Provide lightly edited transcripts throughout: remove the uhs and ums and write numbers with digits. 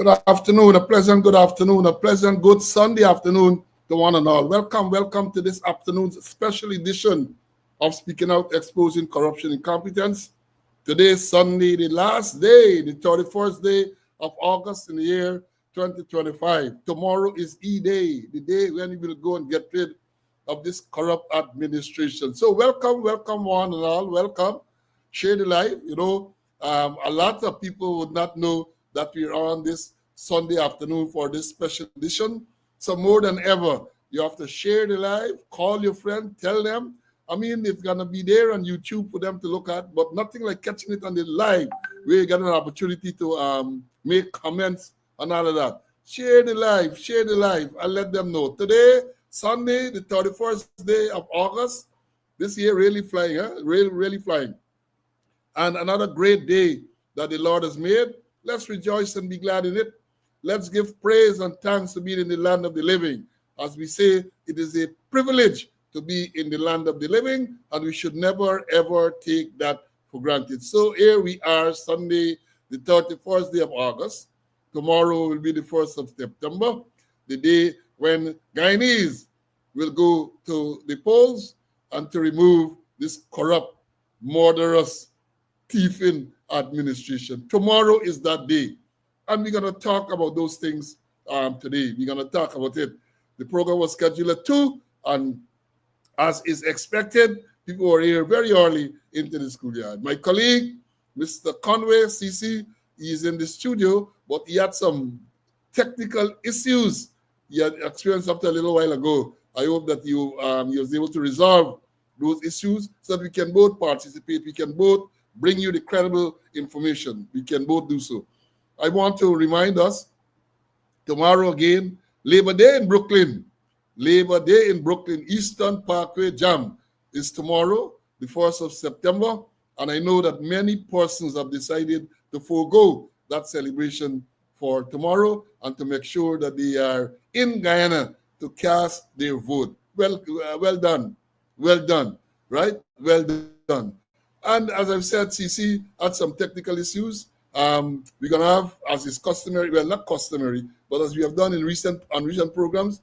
Good afternoon, a pleasant good afternoon, a pleasant good Sunday afternoon to one and all. Welcome to this afternoon's special edition of Speaking Out, Exposing Corruption and Incompetence. Today is Sunday, the last day, the 31st day of August in the year 2025. Tomorrow is E-Day, the day when we will go and get rid of this corrupt administration. So welcome one and all, welcome. Share the life. A lot of people would not know that we're on this Sunday afternoon for this special edition. So more than ever, you have to share the live, call your friend, tell them. I mean, it's going to be there on YouTube for them to look at, but nothing like catching it on the live where you get an opportunity to make comments and all of that. Share the live, and let them know. Today, Sunday, the 31st day of August, this year really flying, really flying. And another great day that the Lord has made. Let's rejoice and be glad in it. Let's give praise and thanks to be in the land of the living. As we say, it is a privilege to be in the land of the living, and we should never, ever take that for granted. So here we are, Sunday, the 31st day of August. Tomorrow will be the 1st of September, the day when Guyanese will go to the polls and to remove this corrupt, murderous, thieving administration. Tomorrow is that day. And we're going to talk about those things today. We're going to talk about it. The program was scheduled at 2, and as is expected, people were here very early into the schoolyard. My colleague, Mr. Conway, CC, he is in the studio, but he had some technical issues he had experienced up to a little while ago. I hope that he was able to resolve those issues so that we can both participate. We can both bring you the credible information. We can both do so. I want to remind us, tomorrow again, Labor Day in Brooklyn. Labor Day in Brooklyn, Eastern Parkway Jam is tomorrow, the 1st of September. And I know that many persons have decided to forego that celebration for tomorrow and to make sure that they are in Guyana to cast their vote. Well done, right? Well done. And as I've said, CC had some technical issues. We're going to have, as is customary, well, not customary, but as we have done in recent programs,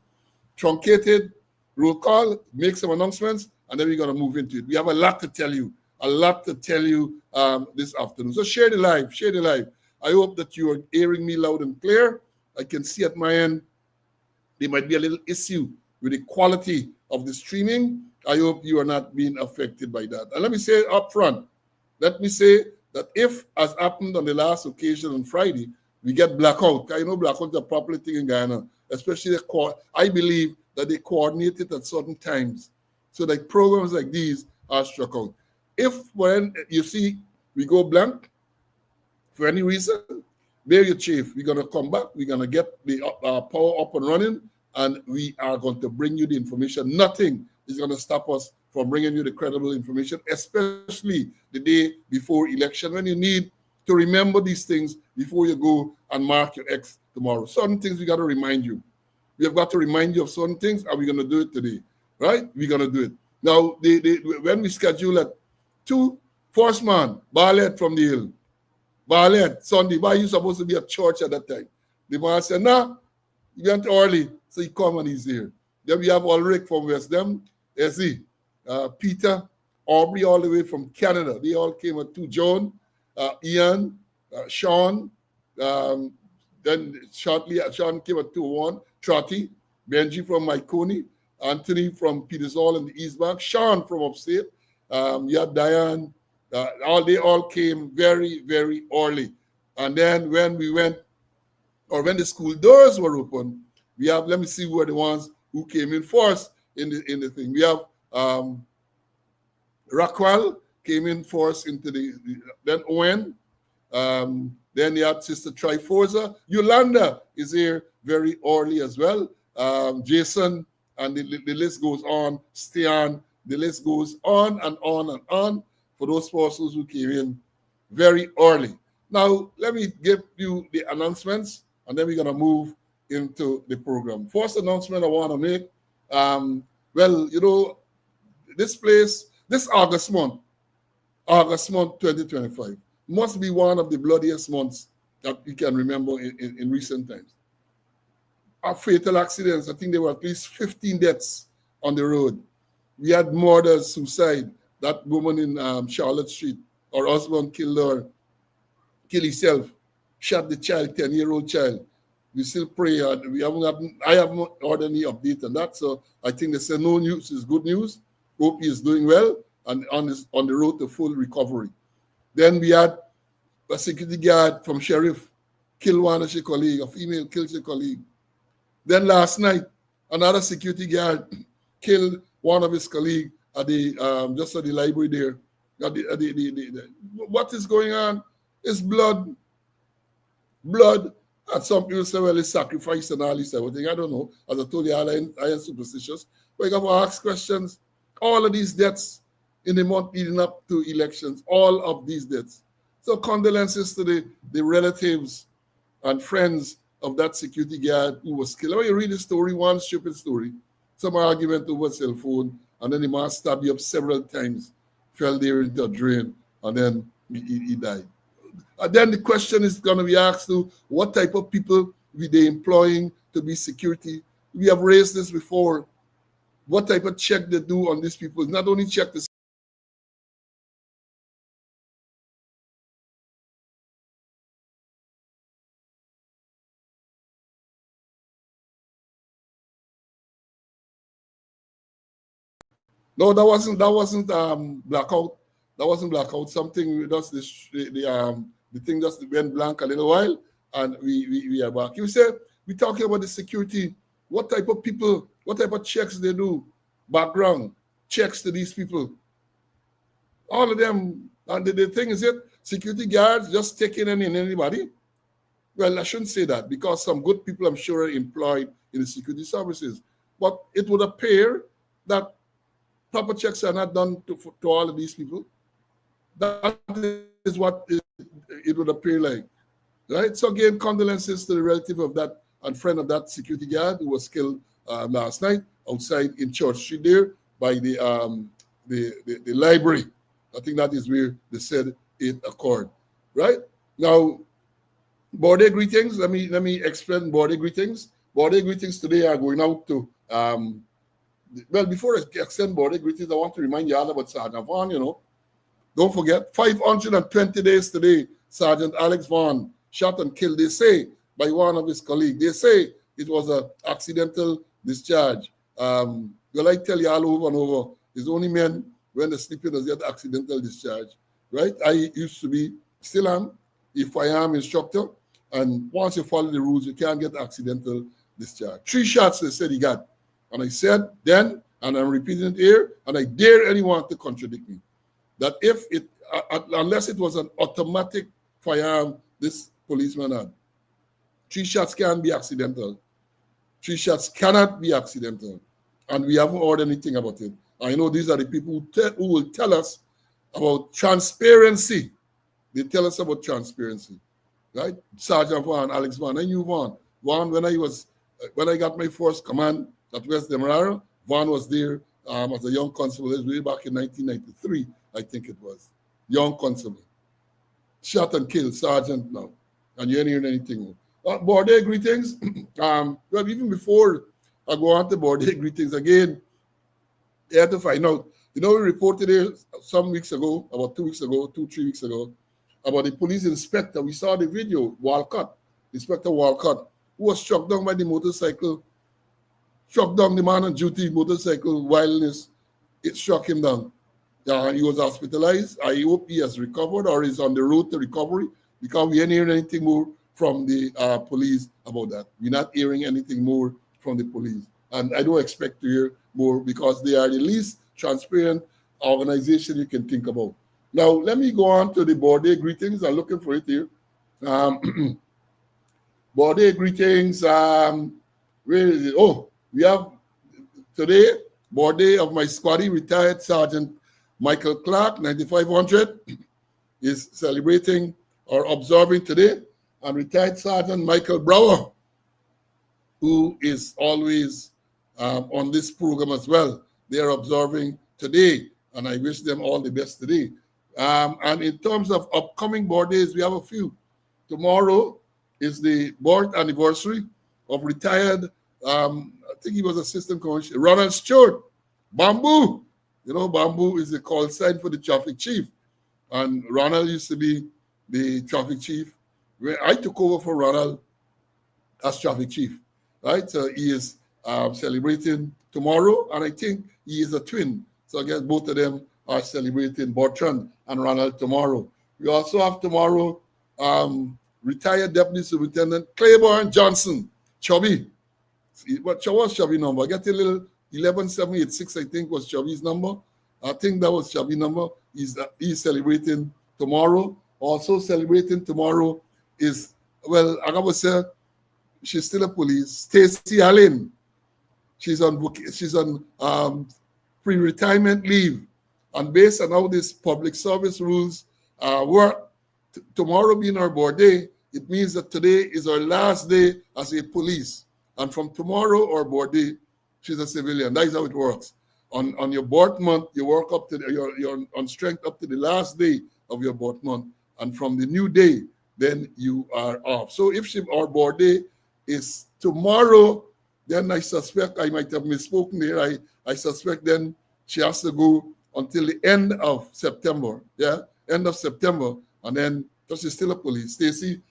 truncated roll call, make some announcements, and then we're going to move into it. We have a lot to tell you this afternoon. So share the live. I hope that you are hearing me loud and clear. I can see at my end, there might be a little issue with the quality of the streaming. I hope you are not being affected by that. And let me say up front, that if, as happened on the last occasion on Friday, we get blackout. I know blackout is a popular thing in Guyana, especially I believe that they coordinate it at certain times so that programs like these are struck out. If when you see we go blank for any reason, bear your chief. We're going to come back. We're going to get the power up and running, and we are going to bring you the information. Nothing is going to stop us from bringing you the credible information, especially the day before election, when you need to remember these things before you go and mark your X tomorrow. Certain things we got to remind you. We have got to remind you of certain things, and we're going to do it today, right? We're going to do it. Now, when we schedule at 2, first man, Barlet from the Hill. Barlet, Sunday, why are you supposed to be at church at that time? The man said, nah, you went early, so he come and he's here. Then we have Ulrich from West Dem, Ezzy, Peter, Aubrey, all the way from Canada. They all came at 2. John, Ian, Sean, then shortly, Sean came at 2:01. Trotty, Benji from Myconi, Anthony from Peters Hall in the East Bank, Sean from upstate, Diane. They all came very, very early. And then when we went, or when the school doors were open, we have, let me see who are the ones who came in first in the thing. We have Raquel came in first into then Owen, then you have Sister Triforza. Yolanda is here very early as well. Jason, and the list goes on. Stian, the list goes on and on and on for those persons who came in very early. Now, let me give you the announcements, and then we're going to move into the program. First announcement I want to make, this August month 2025, must be one of the bloodiest months that we can remember in recent times. Fatal accidents, I think there were at least 15 deaths on the road. We had murders, suicide. That woman in Charlotte Street, her husband killed himself, shot the child, 10-year-old child. We still pray. I haven't heard any update on that. So I think they say no news is good news. Hope he is doing well and on the road to full recovery. Then we had a security guard from Sheriff kill one of his colleagues, a female killed his colleague. Then last night, another security guard killed one of his colleagues at the just at the library there. What is going on? It's blood. And some people say, well, it's sacrifice and all this everything. I don't know. As I told you, I am superstitious. But you have to ask questions. All of these deaths in the month leading up to elections, all of these deaths. So condolences to the relatives and friends of that security guard who was killed. When you read the story, one stupid story, some argument over cell phone, and then the man stabbed you up several times, fell there into a drain, and then he died. And then the question is going to be asked to what type of people were they employing to be security? We have raised this before. What type of check they do on these people? Not only check the No, that wasn't blackout. That wasn't blackout. Something just the thing just went blank a little while, and we are back. You said we're talking about the security. What type of people? What type of checks they do? Background checks to these people. All of them. And the thing is, security guards just taking in anybody. Well, I shouldn't say that because some good people, I'm sure, are employed in the security services. But it would appear that proper checks are not done to all of these people. That is what it would appear like, right? So again, condolences to the relative of that and friend of that security guard who was killed last night outside in Church Street there by the library. I think that is where they said it occurred, right? Now, birthday greetings. Let me explain birthday greetings. Birthday greetings today are going out to well, before I extend birthday greetings, I want to remind you all about Sergeant Vaughan, Don't forget, 520 days today, Sergeant Alex Vaughan shot and killed, they say, by one of his colleagues. They say it was an accidental discharge. Well, I tell you all over and over, it's only men when they're sleeping does get accidental discharge, right? I used to be, still am, a firearm instructor, and once you follow the rules, you can't get accidental discharge. 3 shots they said he got. And I said then, and I'm repeating it here, and I dare anyone to contradict me, that if it, unless it was an automatic firearm this policeman had, 3 shots can't be accidental. 3 shots cannot be accidental. And we haven't heard anything about it. I know these are the people who will tell us about transparency. They tell us about transparency, right? Sergeant Vaughan, Alex Vaughan, I knew Vaughan. Vaughan, when I got my first command at West Demerara, Vaughan was there as a young constable. It was way back in 1993, I think it was. Young constable. Shot and killed, sergeant now. And you ain't hearing anything more. Birthday greetings. Well, even before I go on to birthday greetings again, you have to find out. We reported here some weeks ago, about 2 weeks ago, 3 weeks ago, about the police inspector. We saw the video, Walcott, Inspector Walcott, who was struck down by the motorcycle, struck down the man on duty, motorcycle wildness. It struck him down. He was hospitalized. I hope he has recovered or is on the road to recovery because we ain't hearing anything more from the police about that. We're not hearing anything more from the police. And I don't expect to hear more because they are the least transparent organization you can think about. Now, let me go on to the birthday greetings. I'm looking for it here. Birthday greetings. Where is it? Oh, we have today, birthday of my squaddy, retired Sergeant Michael Clark, 9500, is celebrating or observing today. And retired Sergeant Michael Brower, who is always on this program as well. They are observing today, and I wish them all the best today. And in terms of upcoming birthdays, we have a few. tomorrow is the birth anniversary of retired, I think he was assistant commissioner, Ronald Stewart, Bamboo. You know, Bamboo is the call sign for the traffic chief. And Ronald used to be the traffic chief. Where I took over for Ronald as traffic chief, right? So he is celebrating tomorrow, and I think he is a twin. So I guess both of them are celebrating, Bertrand and Ronald, tomorrow. We also have tomorrow retired Deputy Superintendent Claiborne Johnson, Chubby. What was Chubby number? I get a little 11786, I think, was Chubby's number. I think that was Chubby number. He's celebrating tomorrow. Also celebrating tomorrow is, well, I gotta say, she's still a police. Stacey Allen. She's on pre-retirement leave. And based on how these public service rules work, tomorrow being our board day, it means that today is our last day as a police. And from tomorrow, our board day, she's a civilian. That is how it works. On your board month, you work up to you're on strength up to the last day of your board month. And from the new day, then you are off. So if our board day is tomorrow, then I suspect I might have misspoken there. I suspect then she has to go until the end of September. Yeah, end of September. And then, because she's still a police. Stacey,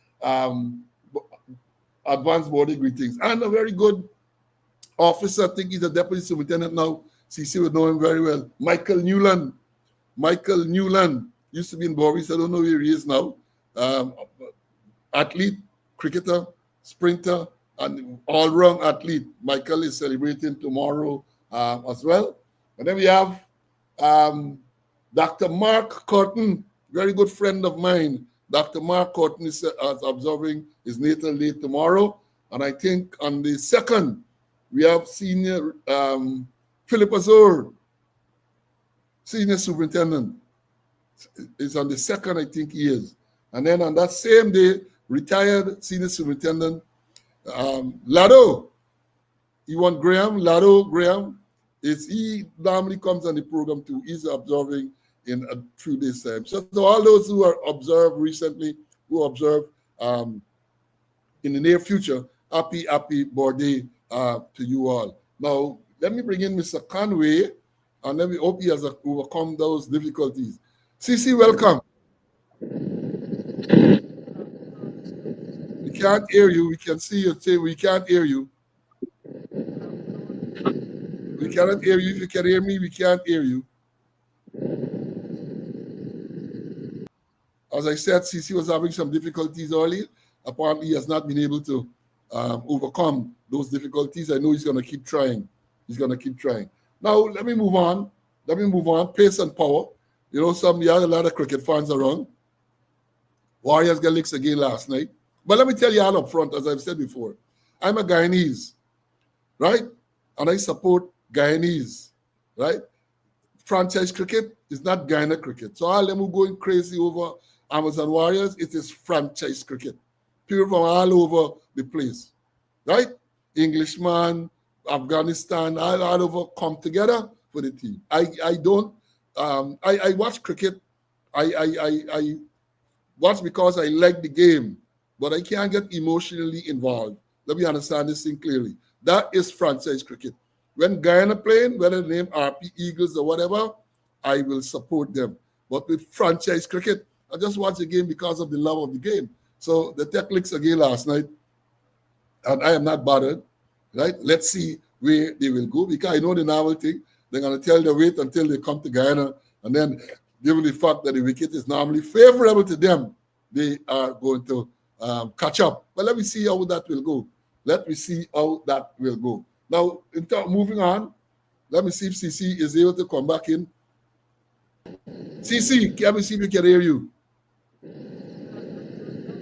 advanced board greetings. And a very good officer, I think he's a deputy superintendent now. CC would know him very well. Michael Newland. Michael Newland used to be in Boris. I don't know where he is now. Athlete, cricketer, sprinter, and all-round athlete. Michael is celebrating tomorrow as well. And then we have Dr. Mark Cotton, very good friend of mine. Dr. Mark Cotton is observing his natal day tomorrow. And I think on the 2nd, we have Senior Philip Azor, Senior Superintendent. It's on the 2nd, I think he is. And then on that same day, retired Senior Superintendent Lado. Ewan Graham, Lado Graham, he normally comes on the program too. He's observing in a few days' time. So to all those who are observed recently, who observe in the near future, happy birthday to you all. Now, let me bring in Mr. Conway, and let me hope he has overcome those difficulties. CC, welcome. We can't hear you. We can see you say we can't hear you. We cannot hear you. If you can hear me, we can't hear you. As I said, CC was having some difficulties earlier. Apparently, he has not been able to overcome those difficulties. I know he's going to keep trying. He's going to keep trying. Now, let me move on. Pace and power. You know, you had a lot of cricket fans around. Warriors got licks again last night. But let me tell you all up front, as I've said before, I'm a Guyanese, right? And I support Guyanese, right? Franchise cricket is not Guyana cricket. So all them who going crazy over Amazon Warriors, it is franchise cricket. People from all over the place, right? Englishman, Afghanistan, all over come together for the team. I watch cricket. I watch because I like the game, but I can't get emotionally involved. Let me understand this thing clearly. That is franchise cricket. When Guyana playing, whether the name RP Eagles or whatever, I will support them. But with franchise cricket, I just watch the game because of the love of the game. So the Tech Licks again last night, and I am not bothered, right? Let's see where they will go, because I know the novel thing. They're going to tell them wait until they come to Guyana, and then given the fact that the wicket is normally favorable to them, they are going to catch up. But let me see how that will go. Now, moving on, let me see if CC is able to come back in. CC, can we see if we can hear you?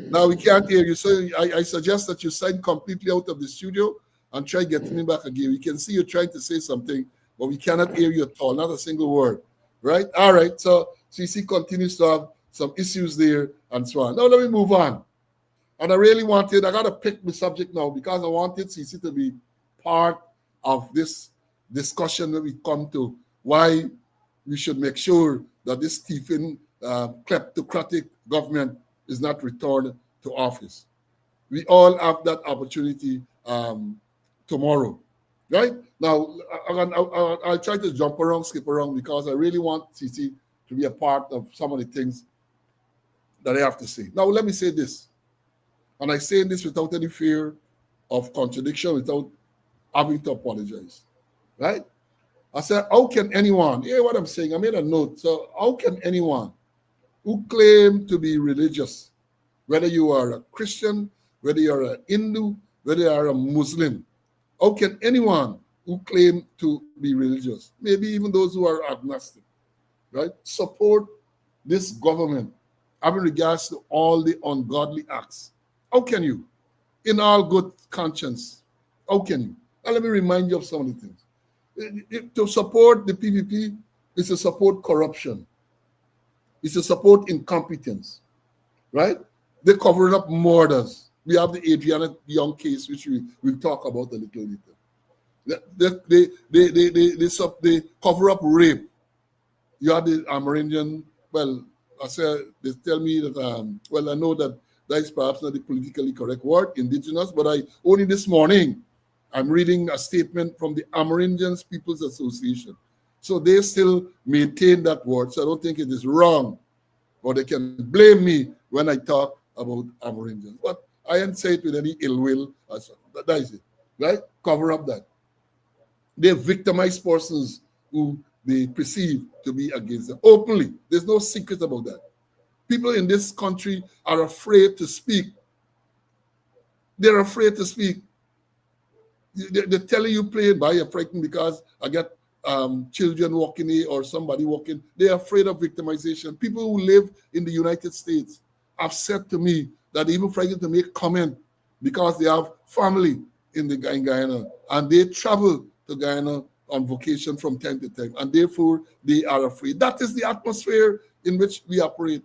Now we can't hear you, so I suggest that you sign completely out of the studio and try getting me back again. We can see you trying to say something, but we cannot hear you at all, not a single word, right? All right, so CC continues to have some issues there and so on. Now let me move on. And I got to pick the subject now because I wanted CC to be part of this discussion that we come to, why we should make sure that this thieving, kleptocratic government is not returned to office. We all have that opportunity tomorrow, right? Now, I'll try to jump around, skip around, because I really want Titi to be a part of some of the things that I have to say. Now, let me say this, and I say this without any fear of contradiction, without having to apologize, right? I said, how can anyone, hear what I'm saying? I made a note. So how can anyone who claim to be religious, whether you are a Christian, whether you're a Hindu, whether you are a Muslim, how can anyone who claim to be religious, maybe even those who are agnostic, right, support this government having regards to all the ungodly acts? How can you? In all good conscience, how can you? And let me remind you of some of the things. To support the PPP is to support corruption. It's to support incompetence, right? They're covering up murders. We have the Adriana Young case, which we will talk about a little later. They cover up rape. You have the Amerindian, well, I said, they tell me that, well, I know that is perhaps not the politically correct word, indigenous, but only this morning, I'm reading a statement from the Amerindians People's Association. So they still maintain that word, so I don't think it is wrong, or they can blame me when I talk about Amerindians. But I didn't say it with any ill will. That is it, right? Cover up that. They victimize persons who they perceive to be against them openly. There's no secret about that. People in this country are afraid to speak. They're afraid to speak. They're telling you play it by, you're frightened because I got children walking here or somebody walking. They're afraid of victimization. People who live in the United States have said to me that they're even frightened to make comment because they have family in Guyana, and they travel to Guyana on vacation from time to time, and therefore they are afraid. That is the atmosphere in which we operate.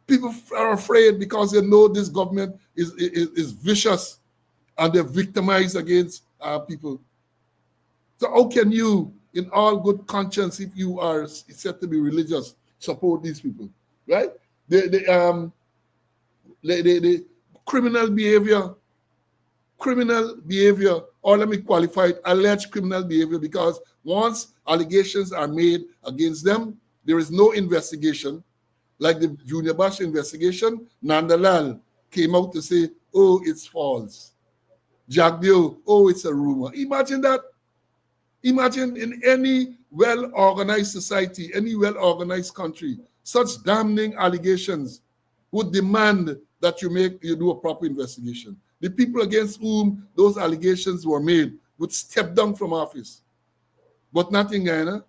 People are afraid because they know this government is vicious, and they're victimized against people. So how can you, in all good conscience, if you are said to be religious, support these people, right? The criminal behavior, or let me qualify it, alleged criminal behavior, because once allegations are made against them, there is no investigation. Like the Junior Bash investigation, Nandalal came out to say, oh, it's false. Jagdeo, oh, it's a rumor. Imagine that. Imagine in any well-organized society, any well-organized country, such damning allegations would demand that you do a proper investigation. The people against whom those allegations were made would step down from office. But not in Guyana.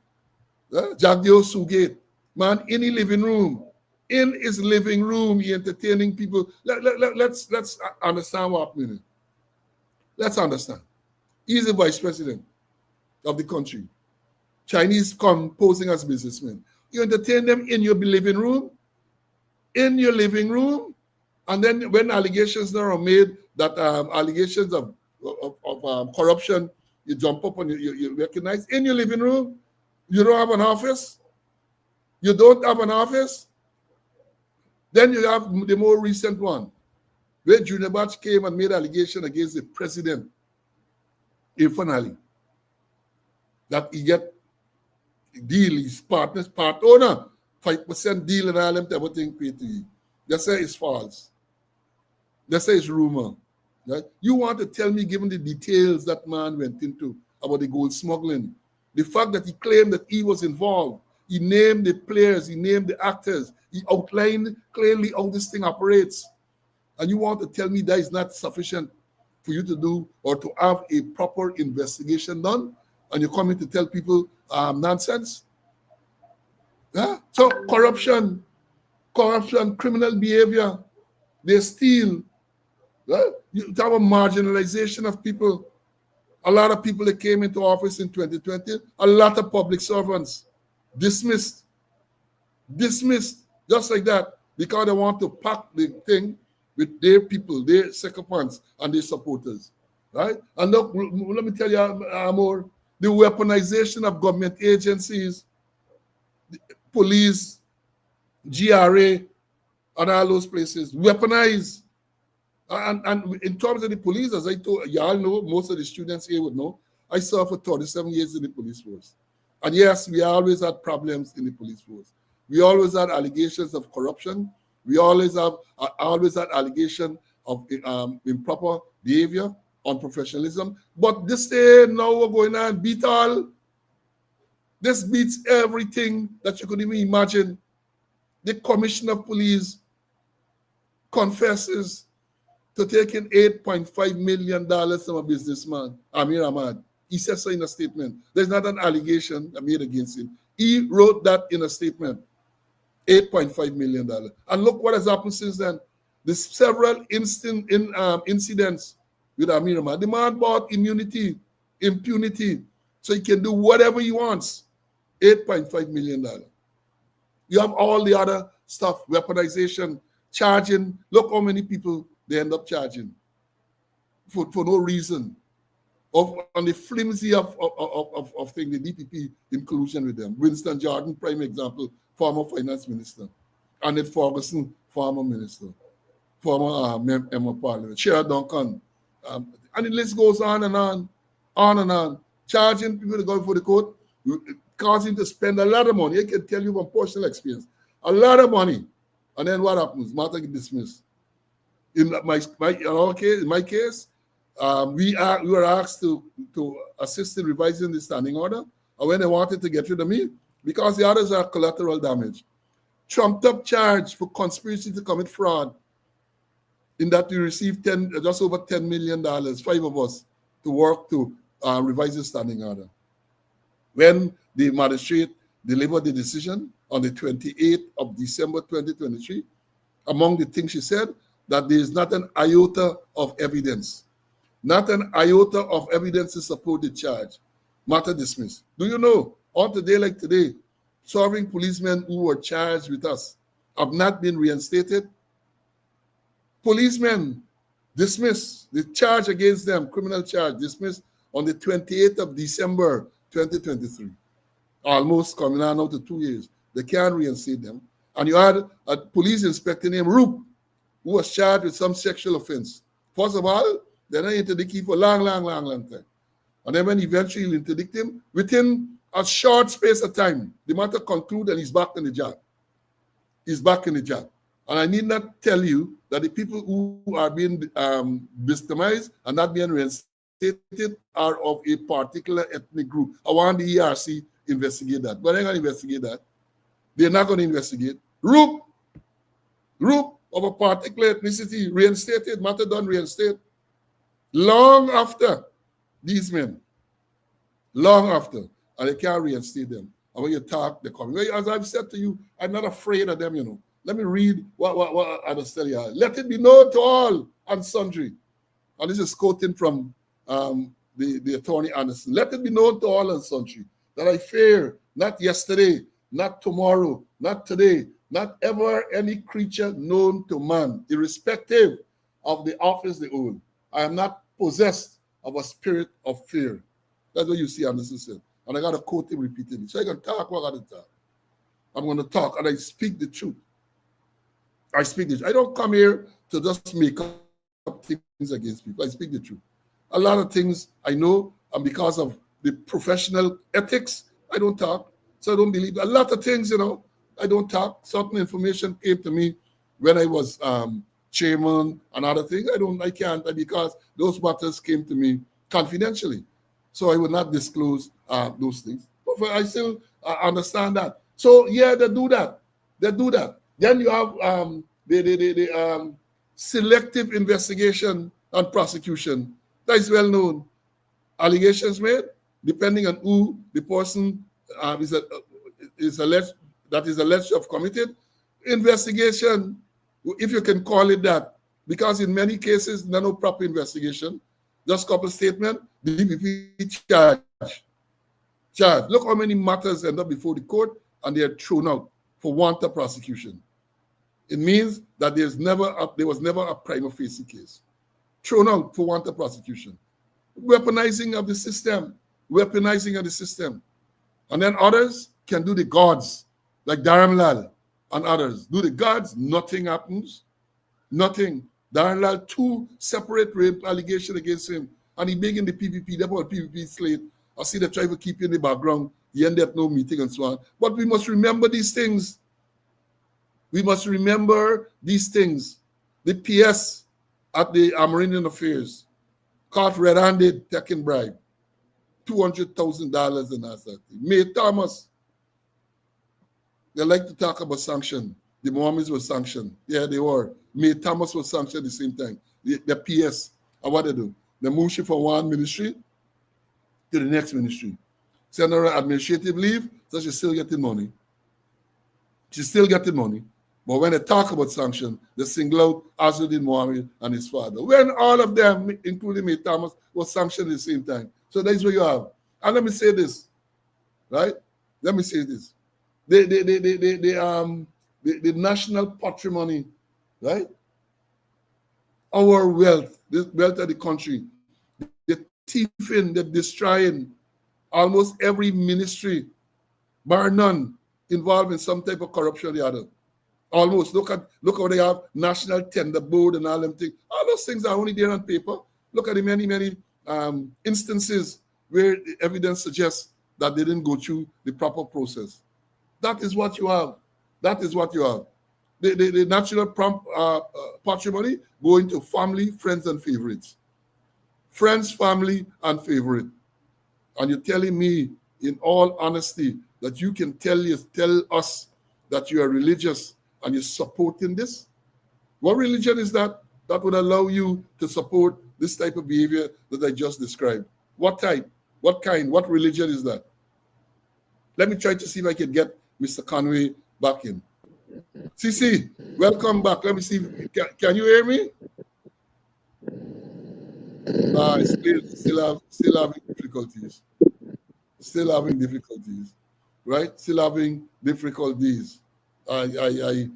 Jagdeo Sugate, man, in his living room, he entertaining people. Let's understand what happened. Let's understand. He's the vice president of the country. Chinese come posing as businessmen. You entertain them in your living room, and then when allegations are made that allegations of corruption, you jump up and you recognize in your living room. You don't have an office. You don't have an office. Then you have the more recent one, where Junior Batch came and made allegation against the president, Irfan Ali, that he get deal, his partner's part owner, 5% deal and all them type of thing paid to you. They say it's false. They say it's rumor. Right? You want to tell me, given the details that man went into about the gold smuggling, the fact that he claimed that he was involved, he named the players, he named the actors, he outlined clearly how this thing operates, and you want to tell me that is not sufficient for you to do or to have a proper investigation done, and you're coming to tell people nonsense? Yeah? So corruption, criminal behavior, they steal. Yeah? You have a marginalization of people. A lot of people that came into office in 2020, a lot of public servants dismissed, just like that, because they want to pack the thing with their people, their sycophants, and their supporters, right? And look, let me tell you more. The weaponization of government agencies, police, GRA, and all those places, weaponized. And in terms of the police, as I told y'all know, most of the students here would know, I served for 37 years in the police force. And yes, we always had problems in the police force. We always had allegations of corruption. We always had allegations of improper behavior, unprofessionalism. But this day now we're going on beat all. This beats everything that you could even imagine. The commissioner of police confesses to taking $8.5 million from a businessman, Amir Ahmad. He says so in a statement. There's not an allegation made against him. He wrote that in a statement, $8.5 million. And look what has happened since then. There's several incidents with Amir Ahmad. The man bought impunity, so he can do whatever he wants. $8.5 million. You have all the other stuff, weaponization, charging. Look how many people they end up charging for no reason. On the flimsy of thing, the DPP inclusion with them. Winston Jordan, prime example, former finance minister. Annette Ferguson, former minister. Former member of parliament. Cheryl Duncan. And the list goes on and on. Charging people to go before the court, causing to spend a lot of money. I can tell you from personal experience. A lot of money. And then what happens? Matter get dismissed. In my case, we were asked to assist in revising the standing order, and when they wanted to get rid of me, because the others are collateral damage, trumped up charge for conspiracy to commit fraud, in that we received just over $10 million, 5 of us, to work to revise the standing order. When the magistrate delivered the decision on the 28th of December 2023, among the things she said, that there is not an iota of evidence. Not an iota of evidence to support the charge. Matter dismissed. Do you know, on today like today, serving policemen who were charged with us have not been reinstated? Policemen dismissed. The charge against them, criminal charge, dismissed on the 28th of December 2023. Almost coming on out to 2 years. They can't reinstate them. And you had a police inspector named Roop, who was charged with some sexual offense. First of all, they didn't interdict him for a long time. And then when eventually you interdict him, within a short space of time, the matter concluded and he's back in the job. He's back in the job. And I need not tell you that the people who are being victimized and not being reinstated are of a particular ethnic group. I want the ERC investigate that. But they're going to investigate that. They're not going to investigate. Group of a particular ethnicity reinstated, matter done reinstate. Long after these men, long after, and they can't reinstate them. And when you talk, they're coming. As I've said to you, I'm not afraid of them, you know. Let me read what I just tell you. Let it be known to all and sundry. And this is quoting from the attorney Anderson. Let it be known to all and sundry that I fear not yesterday, not tomorrow, not today, not ever any creature known to man, irrespective of the office they hold. I am not possessed of a spirit of fear. That's what you see Anderson said. And I got to quote him repeatedly. So I can talk what I got to talk. I'm going to talk and I speak the truth. I speak the truth. I don't come here to just make up things against people. I speak the truth. A lot of things I know, and because of the professional ethics, I don't talk. So I don't believe. A lot of things, you know, I don't talk. Certain information came to me when I was chairman and other things. I can't, because those matters came to me confidentially. So I would not disclose those things. But I still understand that. So yeah, they do that. Then you have the selective investigation and prosecution. That is well known. Allegations made, depending on who the person is alleged to have committed. Investigation, if you can call it that, because in many cases, no proper investigation, just couple statement, the DPP charge. Look how many matters end up before the court and they are thrown out for want of prosecution. It means that there was never a prima facie case. Thrown out for want of prosecution. Weaponizing of the system. And then others can do the gods, like Dharamlal and others. Do the guards? Nothing happens. Nothing. Darren Lal, 2 separate rape allegations against him. And he begging the PPP, they put PPP slate. I see they try to keep you in the background. He ended up no meeting and so on. But we must remember these things. We must remember these things. The PS at the Amerindian Affairs caught red-handed taking bribe. $200,000 in asset. May Thomas, they like to talk about sanction. The Mohammeds were sanctioned. Yeah, they were. May Thomas was sanctioned at the same time. The PS, and what they do? They move she from one ministry to the next ministry. Send her on administrative leave, so she's still getting money. She's still getting money. But when they talk about sanction, they single out Azzuddin Mohammed and his father. When all of them, including May Thomas, was sanctioned at the same time. So that's what you have. And let me say this, right? Let me say this. The national patrimony, right? Our wealth, the wealth of the country, the thieving, the destroying almost every ministry, bar none, involved in some type of corruption or the other. Almost. Look how they have National Tender Board and all them things. All those things are only there on paper. Look at the many instances where the evidence suggests that they didn't go through the proper process. That is what you have. That is what you have. The national patrimony go into family, friends, and favorites. Friends, family, and favorite. And you're telling me, in all honesty, that you can tell us that you are religious and you're supporting this? What religion is that would allow you to support this type of behavior that I just described? What type? What kind? What religion is that? Let me try to see if I can get Mr. Conway back in. CC, welcome back. Let me see. Can you hear me? Still having difficulties. Still having difficulties, right? Still having difficulties. He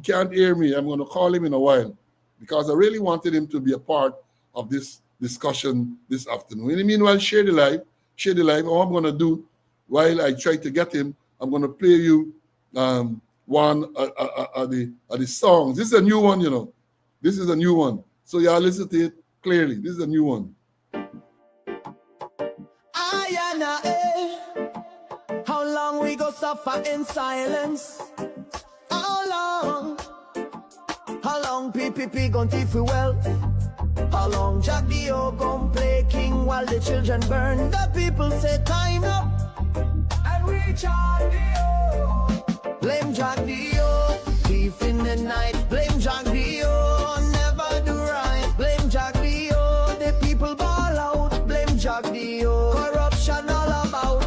can't hear me. I'm going to call him in a while because I really wanted him to be a part of this discussion this afternoon. In the meanwhile, share the live. All I'm going to do while I try to get him, I'm going to play you one of the songs. This is a new one, you know. This is a new one. So y'all listen to it clearly. This is a new one. How long we go suffer in silence? How long? How long PPP gon' thief we wealth? How long Jack Dio gon' play king while the children burn? The people say time up, and we Jack Dio. Blame Jack Dio, thief in the night. Blame Jack Dio, never do right. Blame Jack Dio, the people ball out. Blame Jack Dio, corruption all about.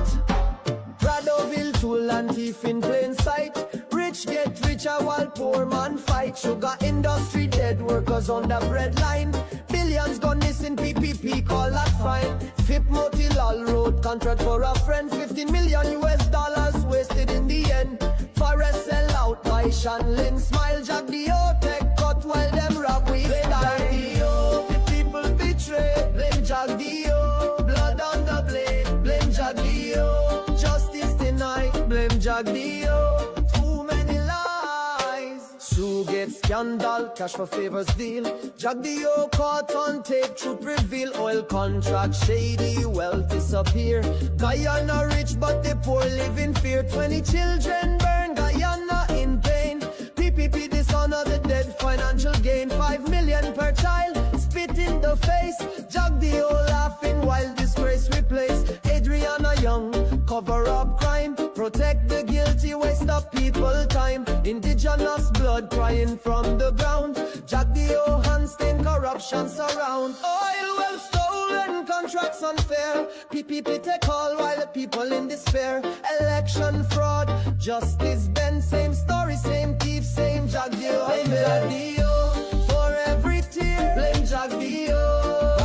Pradoville tool and thief in plain sight. Rich get richer while poor man fight. Sugar industry dead, workers on the breadline. Billions gone missing, PPP call that fine. FIP Motilal road contract for a friend. 15 million US dollars wasted in the end. Forest sell out by Shanlin. Smile Jack Dio, tech cut while them rob we style. Jack Dio, the people betray. Blame Jack Dio, blood on the blade. Blame Jack Dio, justice denied. Blame Jack Dio, too many lies. Sue gets scandal, cash for favors deal. Jack Dio caught on tape, truth reveal. Oil contract shady, wealth disappear. Guyana rich but the poor live in fear. 20 children burn, Guyana in pain. PPP dishonor the dead, financial gain. 5 million per child, spit in the face. Jack Dio laughing while disgrace replace. Adriana Young, cover up crime. Protect the guilty, waste of people time. Indigenous blood crying from the ground. Jack Dio hands stain, corruption surround. Oil well stolen, contracts unfair. PPP take all while the people in despair. Election fraud, justice bend. Same story, same thief, same Jack Dio. Blame Jack Dio for every tear. Blame Jack Dio,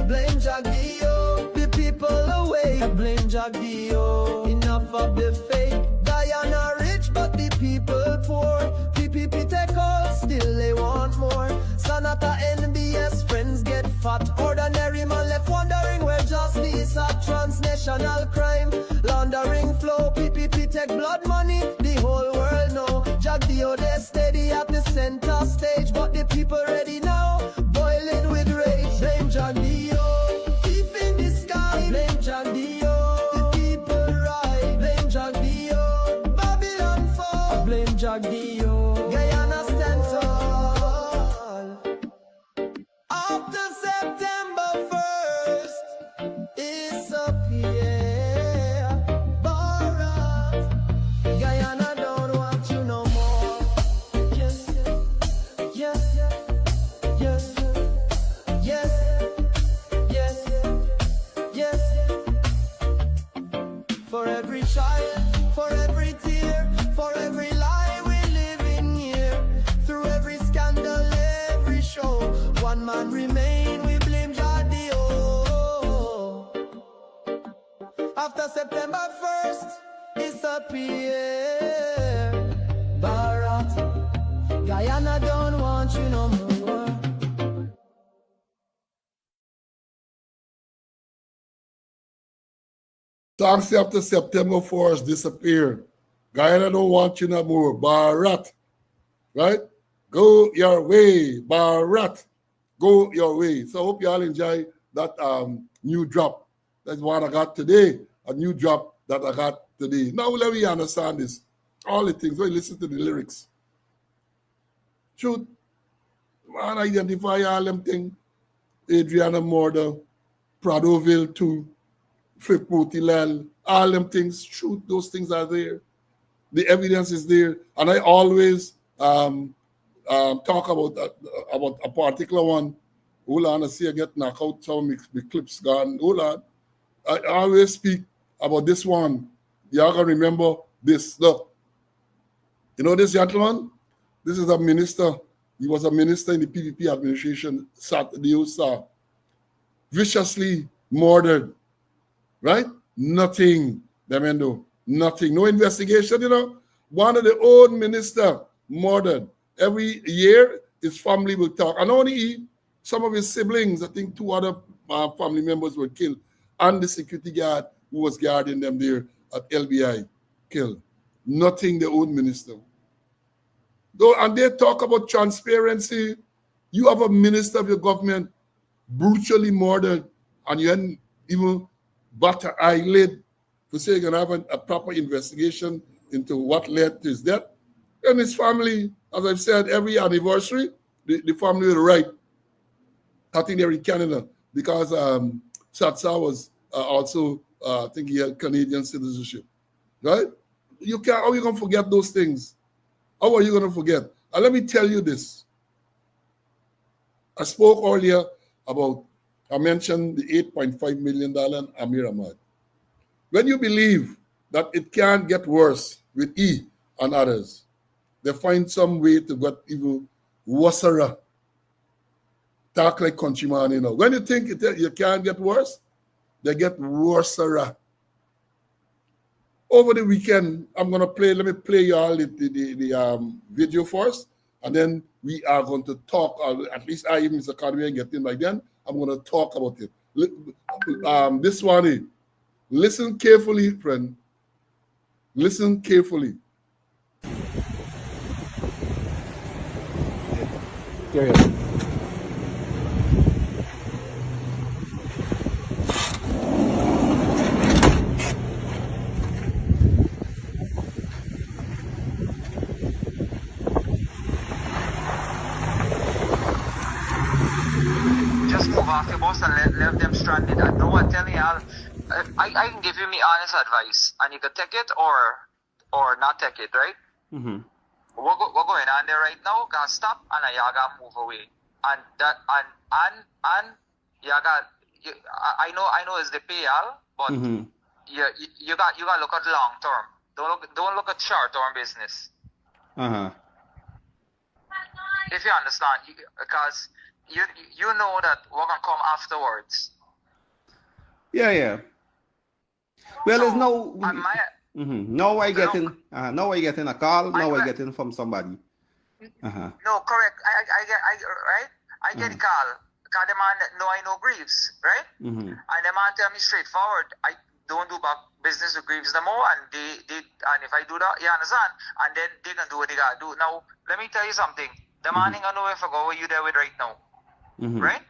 blame Jack Dio. The people away, blame Jack Dio. Enough of the fake. Guyana rich but the people poor. PPP take all, still they want more. Sanata NBS friends get fat. Ordinary man left wondering where justice at. Transnational crime, laundering flow. PPP take blood money. The whole People ready now, boiling with rage. Blame John Dio. Thief in the sky. Blame John Dio. The people right. Blame John Dio. Babylon fall. Blame John Dio. Guyana stand tall. After September 1st, disappear. Bharat, Guyana don't want you no more. Yes, yes, yes, yes, yes, yes, yes. For every child, for every tear, for every lie we live in here. Through every scandal, every show, one man remain, we blame Jadio. After September 1st, disappear. Bharat, Guyana don't want you no more. Taxi after September 4th disappeared. Guyana don't want you no more. Bharat. Right? Go your way. Bharat. Go your way. So I hope you all enjoy that new drop. That's what I got today. A new drop that I got today. Now let me understand this. All the things. When you listen to the lyrics. Truth. Man, identify all them things. Adriana Murder. Pradoville 2. Friputilal, all them things, truth, those things are there. The evidence is there. And I always talk about a particular one. Hold on, I see I get knocked out, some of the clips gone. Hold on. I always speak about this one. Y'all can remember this. Look. You know this gentleman? This is a minister. He was a minister in the PPP administration, the USA. Viciously murdered. Right? Nothing, Demendo. Nothing. No investigation, you know. One of the old minister murdered. Every year, his family will talk. And only he, some of his siblings, I think 2 other family members were killed. And the security guard who was guarding them there at LBI killed. Nothing, the old minister. Though, and they talk about transparency. You have a minister of your government brutally murdered, and you hadn't even bat an eyelid to say you're going to have a proper investigation into what led to his death. And his family, as I've said, every anniversary, the family will write. I think they're in Canada because Satsa was also, I think he had Canadian citizenship, right? You can't, how are you going to forget those things? How are you going to forget? And let me tell you this. I spoke earlier about, I mentioned the $8.5 million Amir Ahmad. When you believe that it can't get worse with E and others, they find some way to get even worse. Talk like countryman, you know. When you think you can't get worse, they get worse. Over the weekend, I'm going to play, let me play you all the video first, and then we are going to talk, at least I, Mr. Conway, get in by then. I'm going to talk about it. This one, listen carefully, friend. Listen carefully. Here it is. Off your bus and leave them stranded. And no one telling y'all, I can give you me honest advice, and you can take it or not take it, right? Mm-hmm. We're going on there right now. Gotta stop and y'all gotta move away. And that and y'all got. I know it's the PL, but Mm-hmm. you got to look at long term. Don't look at short term business. If you understand, because you know that we're gonna come afterwards. Yeah. Well, So, there's no. Now I get in. Now I get in a call. Now I get in from somebody. No, correct. I get the call. Because the man know I know Greaves, right? Mm-hmm. And the man tell me straightforward, I don't do business with Greaves no more, and they and if I do that, you understand? And then they can do what they gotta do. Now, let me tell you something. The man ain't gonna know if I go where you there with right now. Right?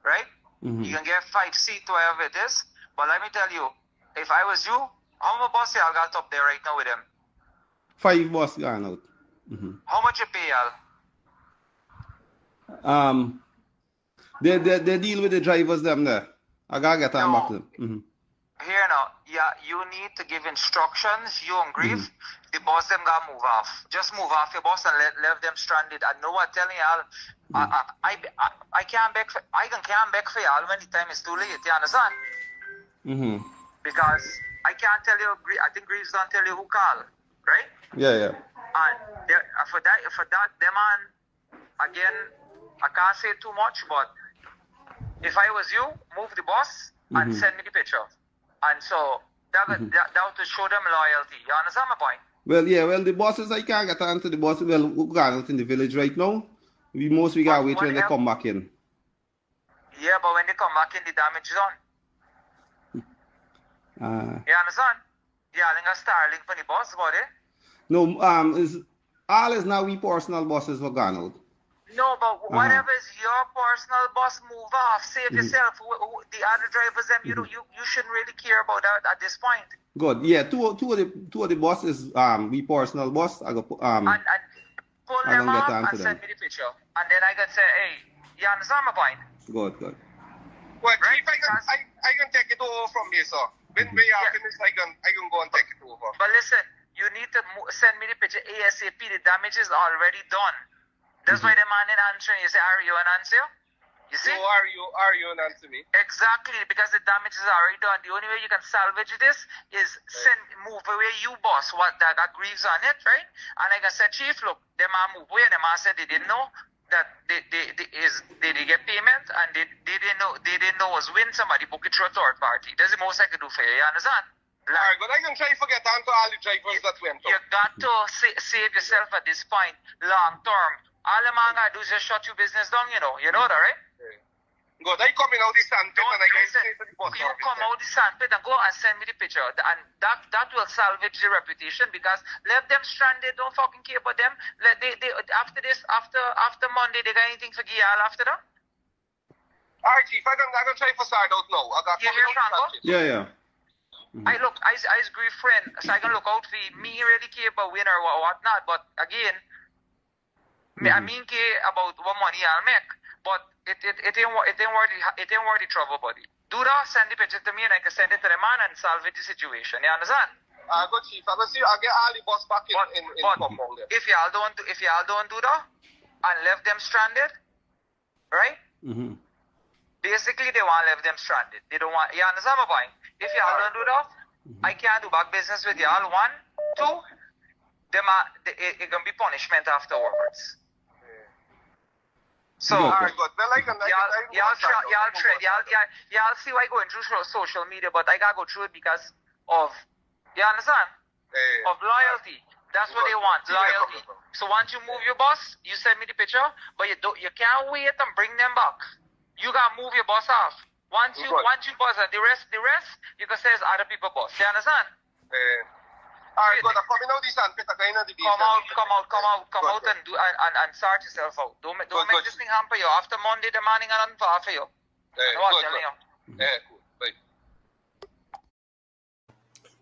Right? You can get 5 seats, whatever it is. But let me tell you, if I was you, how much boss y'all got up there right now with them? 5 boss gone out. How much you pay y'all? They deal with the drivers them there. I gotta get them back to them. Here now, yeah, you need to give instructions. You on grief, the boss them gotta move off. Just move off your boss and leave them stranded. I know what telling y'all. I can't beg for can't beg for y'all when the time is too late. You understand? Because I can't tell you. I think Greaves don't tell you who call, right? Yeah. And for that, them man, again, I can't say too much, but if I was you, move the boss and send me the picture. And so that would to show them loyalty. You understand my point? Well, the bosses, I can't get on to the bosses. Well, who got out in the village right now? We gotta wait when they come back in. Yeah, but when they come back in, the damage is on. You understand? Yeah, I think I start link for the boss, but No, all is now we personal bosses for gone out. No, but whatever is your personal boss, move off. Save yourself. The other drivers, them you shouldn't really care about that at this point. Good. Yeah, two of the bosses, we personal boss. I go and pull them off and send me the picture, and then I can say, hey, you understand my point? Good. Well, right? I can take it over from here, sir. When we are finished, I can go and take it over. But listen, you need to send me the picture ASAP. The damage is already done. That's why the man is answering. You say, are you an answer? You see? So are you an answer me? Exactly, because the damage is already done. The only way you can salvage this is move away you boss what that agrees on it, right? And like I said, Chief, look, the man move away and the man said they didn't know that they did get payment and they didn't know was when somebody book it through a third party. That's the most I can do for you, you understand? Alright, but I can try to forget on to all the drivers that went up. You got to save yourself at this point, long term. All the man gotta do is just shut your business down, you know that, right? Good. I come in out the sandpit and I get straight to the bus. You come out the sandpit and go and send me the picture, and that will salvage the reputation, because let them stranded, don't fucking care about them. They after this, after Monday, they got anything for Gial after that? Alright, Chief, I can try for start out now. I got you hear Franco? Yeah. I grief friend, so I can look out for me really care about winner or whatnot, but again, I mean care about what money I'll make, but it ain't worth the trouble, buddy. Do that, send the picture to me and I can send it to the man and salvage the situation. You understand? Good, Chief. I will see. I'll get all the bus back in compound there. If y'all don't do that and left them stranded, right? Basically, they want to leave them stranded. They don't want. You understand my point? If y'all don't do that, I can't do back business with y'all. 1, 2, it can be punishment afterwards. So, alright, good. Well, y'all see why going through social media, but I gotta go through it because of, you understand? Of loyalty. That's what they want, loyalty. So once you move your boss, you send me the picture, but you can't wait and bring them back. You gotta move your boss off. Once you boss, the rest, you can say it's other people boss. You understand? Alright, good. I'm coming out the sandpit. Come out and do and start yourself out. Don't make this thing hamper you. After Monday, the morning and nothing for you. Cool. Bye.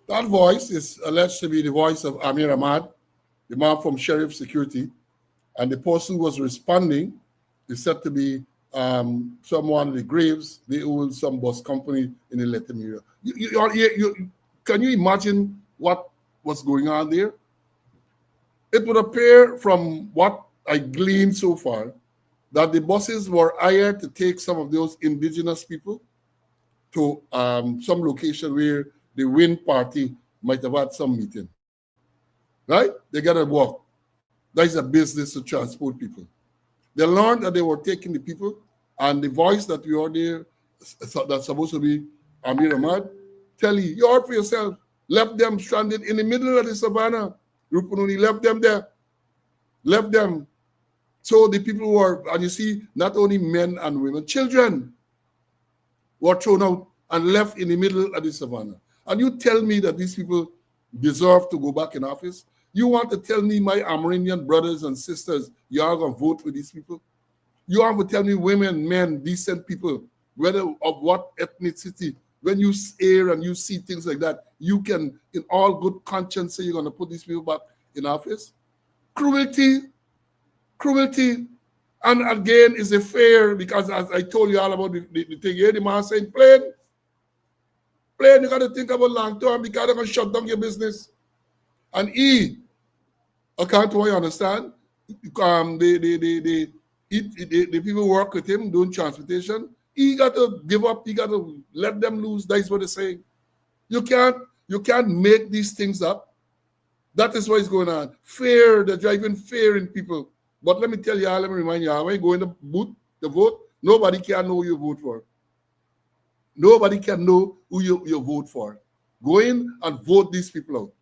That voice is alleged to be the voice of Amir Ahmad, the man from Sheriff Security, and the person who was responding is said to be someone of the Graves. They own some bus company in the Latin area. Can you imagine what was going on there? It would appear from what I gleaned so far that the buses were hired to take some of those indigenous people to some location where the Win party might have had some meeting. Right? They got to walk. That is a business to transport people. They learned that they were taking the people, and the voice that we heard there, that's supposed to be Amir Ahmad, tell you heard for yourself, left them stranded in the middle of the savannah. Rupununi left them there. Left them. So the people were, and you see, not only men and women, children were thrown out and left in the middle of the savannah. And you tell me that these people deserve to go back in office? You want to tell me my Amerindian brothers and sisters, you are going to vote for these people? You want to tell me women, men, decent people, whether of what ethnicity, when you hear and you see things like that, you can, in all good conscience, say you're going to put these people back in office? Cruelty. And again, is a fair, because as I told you all about the thing here, the man saying, plain, you got to think about long term because they're going to shut down your business. And according to what you understand, the people who work with him doing transportation, he got to give up, he got to let them lose. That's what they're saying. You can't make these things up. That is what is going on. Fear, they're driving fear in people. But let me tell you, let me remind you, when you go in the booth to vote, nobody can know who you vote for. Nobody can know who you vote for. Go in and vote these people out.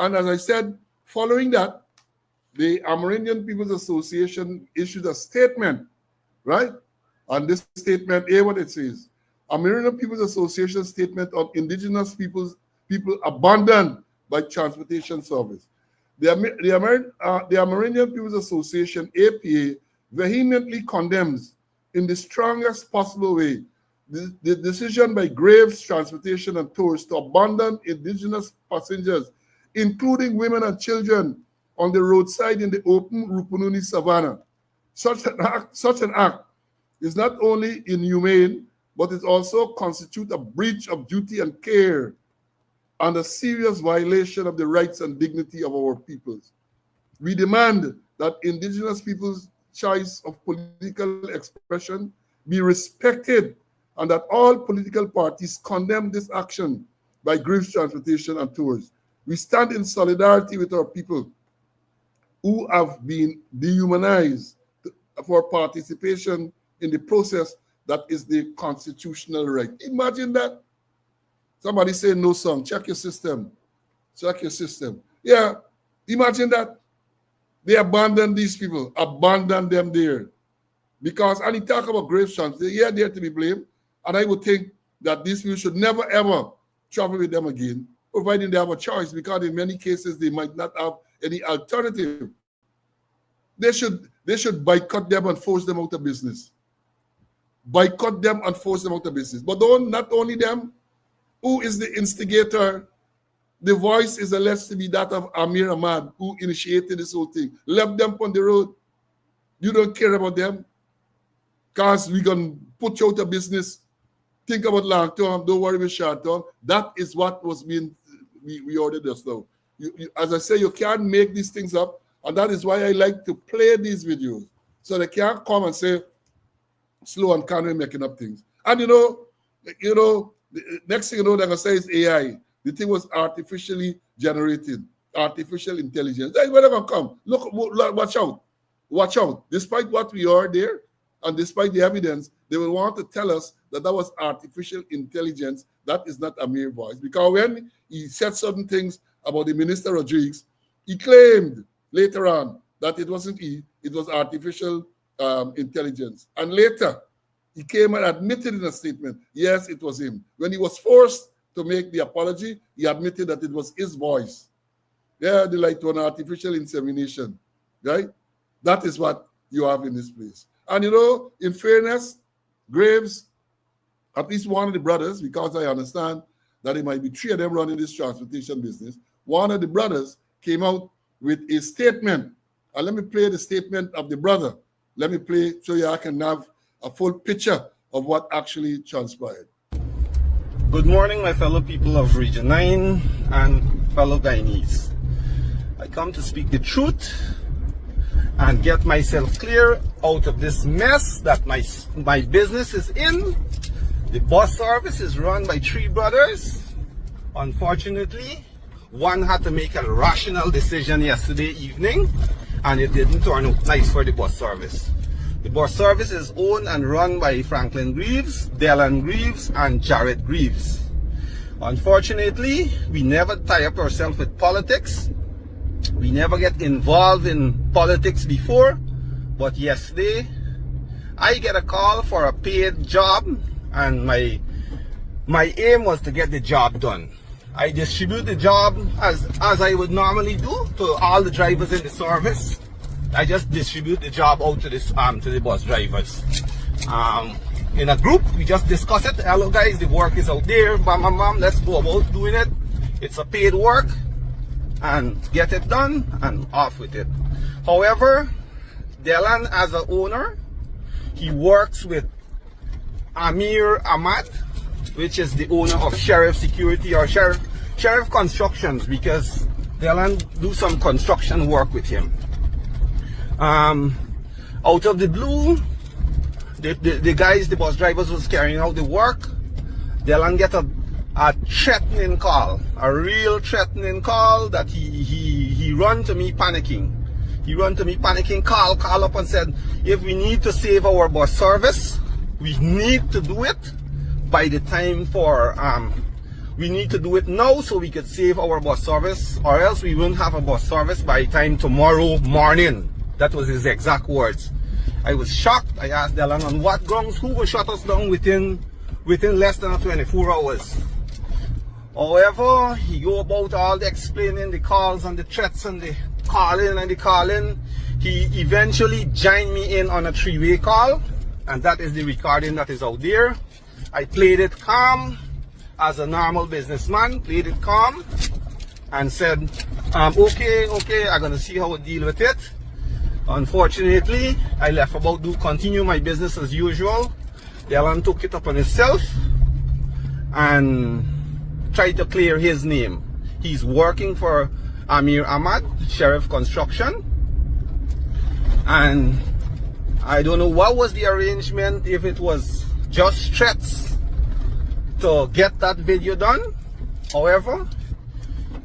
And as I said, following that, the Amerindian People's Association issued a statement, right? And this statement, hear what it says. Amerindian People's Association statement on indigenous people abandoned by transportation service. The Amerindian People's Association, APA, vehemently condemns in the strongest possible way the decision by Graves Transportation and Tours to abandon indigenous passengers, including women and children, on the roadside in the open Rupununi Savannah. Such an act is not only inhumane, but it also constitutes a breach of duty and care and a serious violation of the rights and dignity of our peoples. We demand that indigenous people's choice of political expression be respected and that all political parties condemn this action by Graves Transportation and Tours. We stand in solidarity with our people who have been dehumanized for participation in the process that is the constitutional right. Imagine that. Somebody saying no song. Check your system. Check your system. Yeah, imagine that. They abandon these people, abandon them there. Because, and he talk about Graves Transportation, yeah, they're to be blamed. And I would think that these people should never, ever travel with them again, providing they have a choice, because in many cases they might not have any alternative. They should boycott them and force them out of business. Boycott them and force them out of business. But not only them, who is the instigator? The voice is alleged to be that of Amir Ahmad, who initiated this whole thing. Left them on the road. You don't care about them because we're going to put you out of business. Think about long term. Don't worry about short term. That is what was being we ordered us now. As I say, you can't make these things up. And that is why I like to play these videos. So they can't come and say, slow and calm, making up things. And you know, the next thing you know, they're going to say is AI. The thing was artificially generated, artificial intelligence. That's where they're going to come. Look, watch out. Watch out. Despite what we are there, and despite the evidence, they will want to tell us that that was artificial intelligence. That is not a mere voice. Because when he said certain things about the Minister Rodriguez, he claimed later on that it wasn't he, it was artificial intelligence. And later, he came and admitted in a statement, yes, it was him. When he was forced to make the apology, he admitted that it was his voice. Yeah, the like to an artificial insemination, right? That is what you have in this place. And you know, in fairness, Graves, at least one of the brothers, because I understand that it might be three of them running this transportation business, one of the brothers came out with a statement. And let me play the statement of the brother. Let me play so you can have a full picture of what actually transpired. Good morning, my fellow people of Region 9 and fellow Guyanese. I come to speak the truth and get myself clear out of this mess that my business is in. The bus service is run by three brothers. Unfortunately, one had to make a rational decision yesterday evening, and it didn't turn out nice for the bus service. The bus service is owned and run by Franklin Greaves, Dylan Greaves, and Jared Greaves. Unfortunately, we never tie up ourselves with politics. We never get involved in politics before, but yesterday, I get a call for a paid job, and my aim was to get the job done. I distribute the job as I would normally do to all the drivers in the service. I just distribute the job out to the bus drivers. In a group, we just discuss it. Hello guys, the work is out there. Bam, bam, bam. Let's go about doing it. It's a paid work, and get it done and off with it. However, Delan as an owner, he works with Amir Ahmad, which is the owner of Sheriff Security or Sheriff Constructions, because Delan do some construction work with him. Out of the blue, the guys, the bus drivers was carrying out the work. Delan get a threatening call, a real threatening call that he run to me panicking. He run to me panicking, call up and said, if we need to save our bus service, we need to do it by the time for, we need to do it now so we could save our bus service, or else we won't have a bus service by time tomorrow morning. That was his exact words. I was shocked. I asked Delan on what grounds, who will shut us down within less than 24 hours. However, he go about all the explaining, the calls and the threats and the calling. He eventually joined me in on a three-way call, and that is the recording that is out there. I played it calm as a normal businessman, played it calm and said, okay, I'm gonna see how I deal with it. Unfortunately, I left about to continue my business as usual. Delan took it upon himself and tried to clear his name. He's working for Amir Ahmad, Sheriff Construction, and I don't know what was the arrangement, if it was just threats to get that video done. However,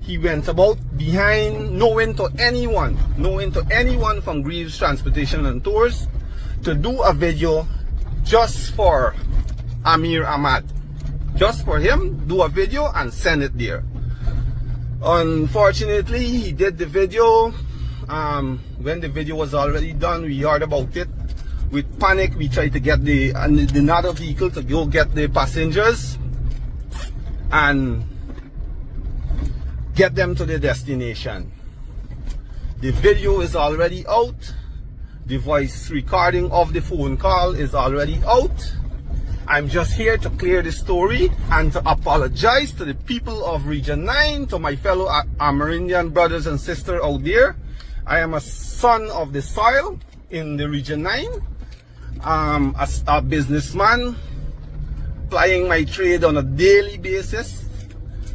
he went about behind, knowing to anyone from Greaves Transportation and Tours to do a video just for Amir Ahmad. Just for him, do a video and send it there. Unfortunately, he did the video. When the video was already done, we heard about it. With panic, we tried to get another vehicle to go get the passengers and get them to the destination. The video is already out. The voice recording of the phone call is already out. I'm just here to clear the story and to apologize to the people of Region 9, to my fellow Amerindian brothers and sisters out there. I am a son of the soil in the Region 9. As a businessman, plying my trade on a daily basis.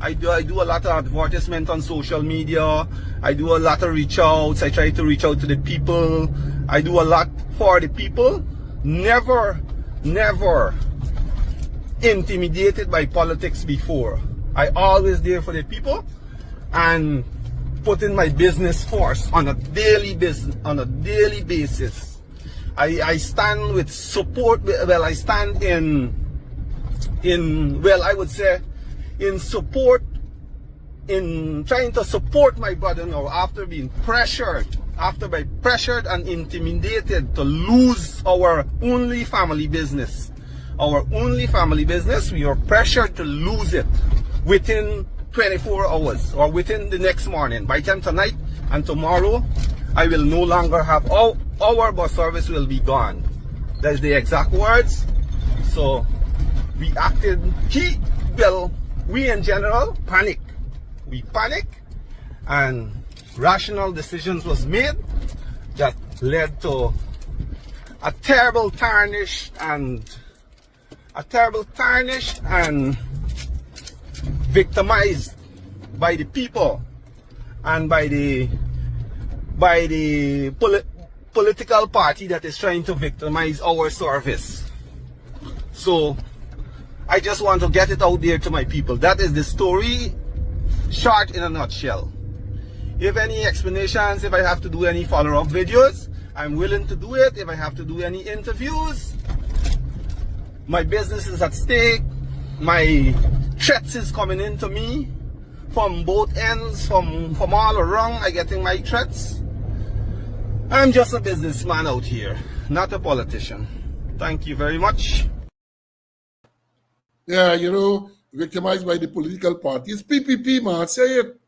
I do a lot of advertisement on social media. I do a lot of reach outs. I try to reach out to the people. I do a lot for the people. Never intimidated by politics before. I always there for the people and put in my business force on a daily basis. I stand with support. Well, I stand I would say in support, in trying to support my brother now after being pressured and intimidated to lose our only family business. Our only family business, we are pressured to lose it within 24 hours or within the next morning. By time tonight and tomorrow, I will no longer have our bus service will be gone. That's the exact words. So we acted, we in general panic. We panic and rational decisions was made that led to a terrible tarnish and victimized by the people and by the political party that is trying to victimize our service. So I just want to get it out there to my people. That is the story, short in a nutshell. If any explanations, if I have to do any follow-up videos, I'm willing to do it. If I have to do any interviews, my business is at stake. My threats is coming into me from both ends, from all around. I getting my threats. I'm just a businessman out here, not a politician. Thank you very much. Yeah, you know, victimized by the political parties. PPP, man, say it.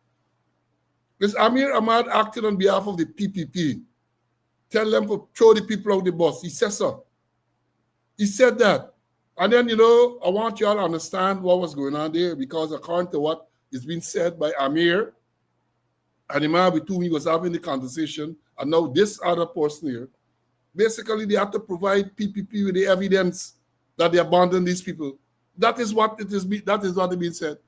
This Amir Ahmad acted on behalf of the PPP. Tell them to throw the people out the bus. He said so. He said that. And then, I want you all to understand what was going on there, because according to what is being said by Amir, and the man with whom he was having the conversation, and now this other person here, basically they have to provide PPP with the evidence that they abandoned these people. That is what it is. That is what is being said.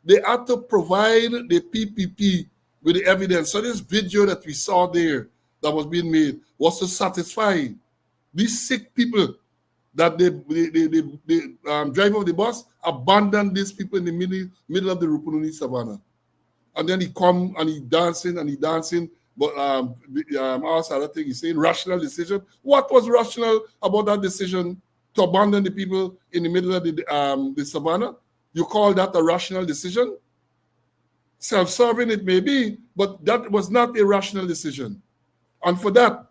They have to provide the PPP with the evidence. So this video that we saw there that was being made was to satisfy these sick people that the driver of the bus abandoned these people in the middle of the Rupununi savannah. And then he come and he dancing. But also other thing he's saying, rational decision. What was rational about that decision to abandon the people in the middle of the savannah? You call that a rational decision? Self-serving it may be, but that was not a rational decision. And for that,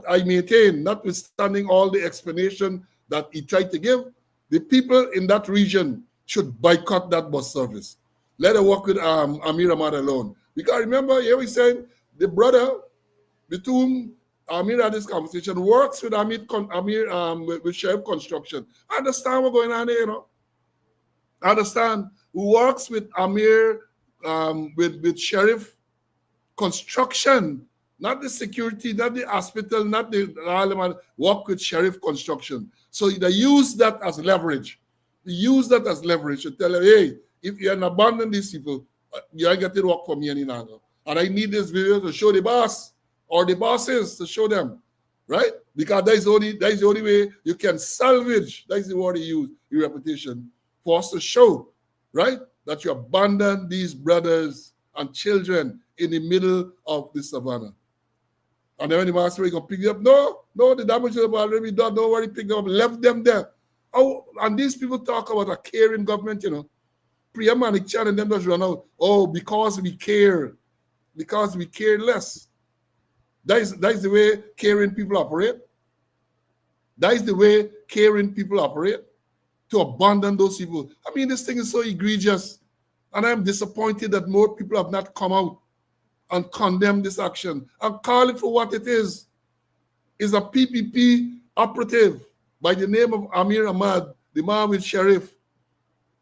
I maintain, notwithstanding all the explanation that he tried to give, the people in that region should boycott that bus service. Let her work with Amir Ahmad alone. Because remember, here we said the brother with whom Amir had this conversation works with with Sheriff Construction. I understand what's going on there, I understand who works with Amir with Sheriff Construction, not the security, not the hospital, not the work with Sheriff Construction. So they use that as leverage. They use that as leverage to tell them, hey, if you abandon these people, you ain't get to work for me any longer. And I need this video to show the boss or the bosses to show them, right? Because that is the only way you can salvage, that is the word he used, your reputation, for us to show, right, that you abandon these brothers and children in the middle of the savannah. And then when the master going to pick them up, no, the damage have already done, don't worry, pick them up, left them there. Oh, and these people talk about a caring government, Priya Manikchan and them just run out. Oh, because we care less. That is the way caring people operate. That is the way caring people operate, to abandon those people. I mean, this thing is so egregious, and I'm disappointed that more people have not come out and condemned this action and call it for what it is. Is a PPP operative by the name of Amir Ahmad, the man with Sheriff.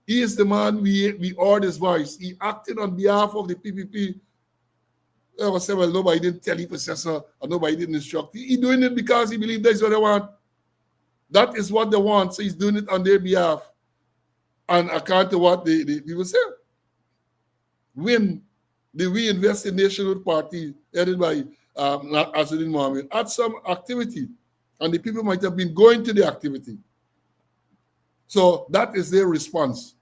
He is the man we heard his voice. He acted on behalf of the PPP. I was saying, well, nobody didn't tell him possessor, or nobody didn't instruct. He doing it because he believes that's what they want. That is what they want, so he's doing it on their behalf. And according to what the people say, when the We Invest in Nationhood Party, headed by Azuddin Mohammed, had some activity, and the people might have been going to the activity. So that is their response.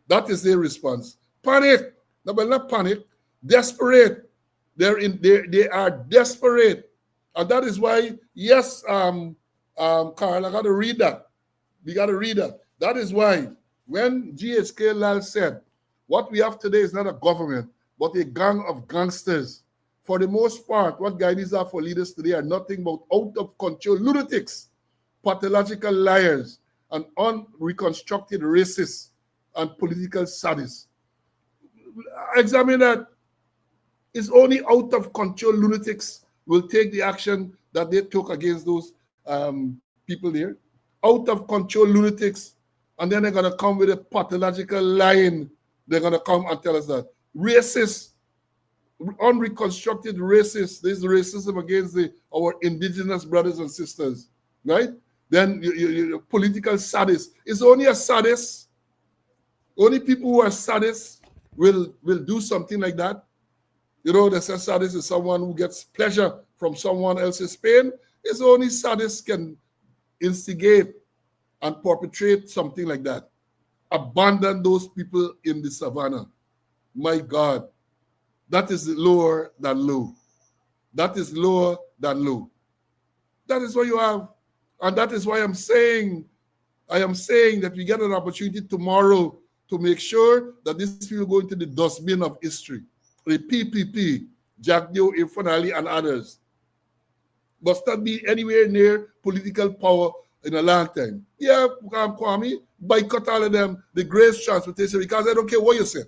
That is their response. Panic. No, but not panic. Desperate. They are desperate. And that is why, yes, Carl, I got to read that. We got to read that. That is why when GHK Lal said, what we have today is not a government, but a gang of gangsters. For the most part, what guidelines are for leaders today are nothing but out-of-control lunatics, pathological liars, and unreconstructed racists and political sadists. Examine that. It's only out-of-control lunatics will take the action that they took against those people there. Out-of-control lunatics. And then they're going to come with a pathological lying. They're going to come and tell us that. Racists, unreconstructed racists, this is racism against our indigenous brothers and sisters, right? Then political sadists. It's only a sadist. Only people who are sadists will do something like that. They say sadist is someone who gets pleasure from someone else's pain. It's only sadists can instigate and perpetrate something like that. Abandon those people in the savannah. My God, that is lower than low. That is lower than low. That is what you have. And that is why I am saying that we get an opportunity tomorrow to make sure that these people go into the dustbin of history. The PPP, Jack Dio, Irfan Ali, and others must not be anywhere near political power in a long time. Yeah, Kwame, boycott all of them, the grace transportation, because I don't care what you say.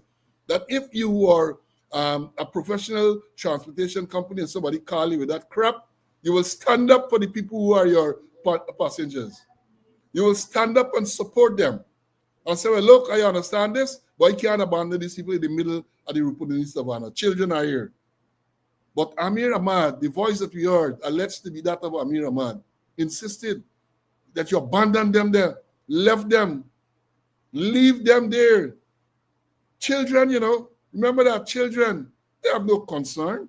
That if you are a professional transportation company and somebody call you with that crap, you will stand up for the people who are your passengers. You will stand up and support them and say, well, look, I understand this, but I can't abandon these people in the middle of the Rupuni Savannah. Children are here. But Amir Ahmad, the voice that we heard, alleged to be that of Amir Ahmad, insisted that you abandon them there, left them, leave them there. Children, you know, remember that children, they have no concern.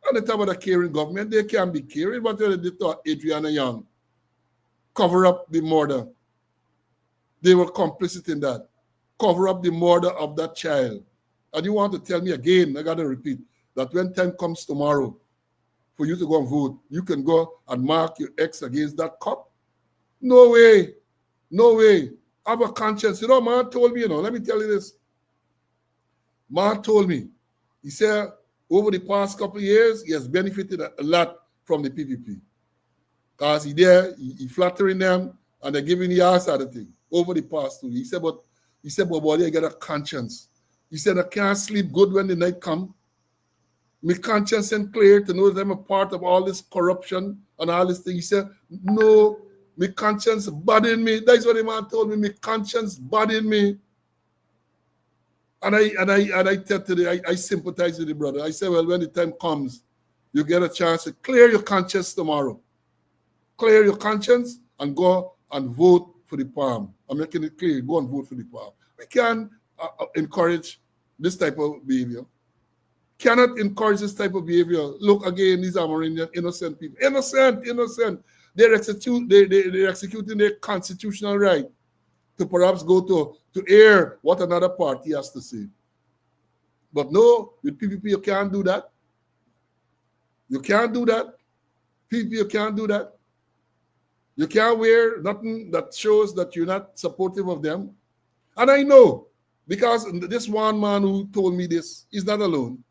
And they talk about a caring government, they can be caring, but they did to Adriana Young. Cover up the murder. They were complicit in that. Cover up the murder of that child. And you want to tell me again, I got to repeat, that when time comes tomorrow for you to go and vote, you can go and mark your X against that cop? No way. No way. Have a conscience. You know, man told me, you know, let me tell you this. Man told me, he said, over the past couple of years, he has benefited a lot from the PPP. Because he flattering them, and they're giving the ass out of thing over the past 2 years. He said, but boy, I got a conscience. He said, I can't sleep good when the night come. My conscience ain't clear to know that I'm a part of all this corruption and all this thing. He said, no, my conscience bothering me. That's what the man told me, my conscience bothering me. And I tell today, I sympathize with the brother. I say, well, when the time comes, you get a chance to clear your conscience tomorrow. Clear your conscience and go and vote for the palm. I'm making it clear, go and vote for the palm. We can encourage this type of behavior. Cannot encourage this type of behavior. Look again, these are Amerindian innocent people. Innocent. They're executing their constitutional right to perhaps go to air what another party has to say. But no, with PPP you can't do that. You can't do that. PPP you can't do that. You can't wear nothing that shows that you're not supportive of them. And I know, because this one man who told me this is not alone.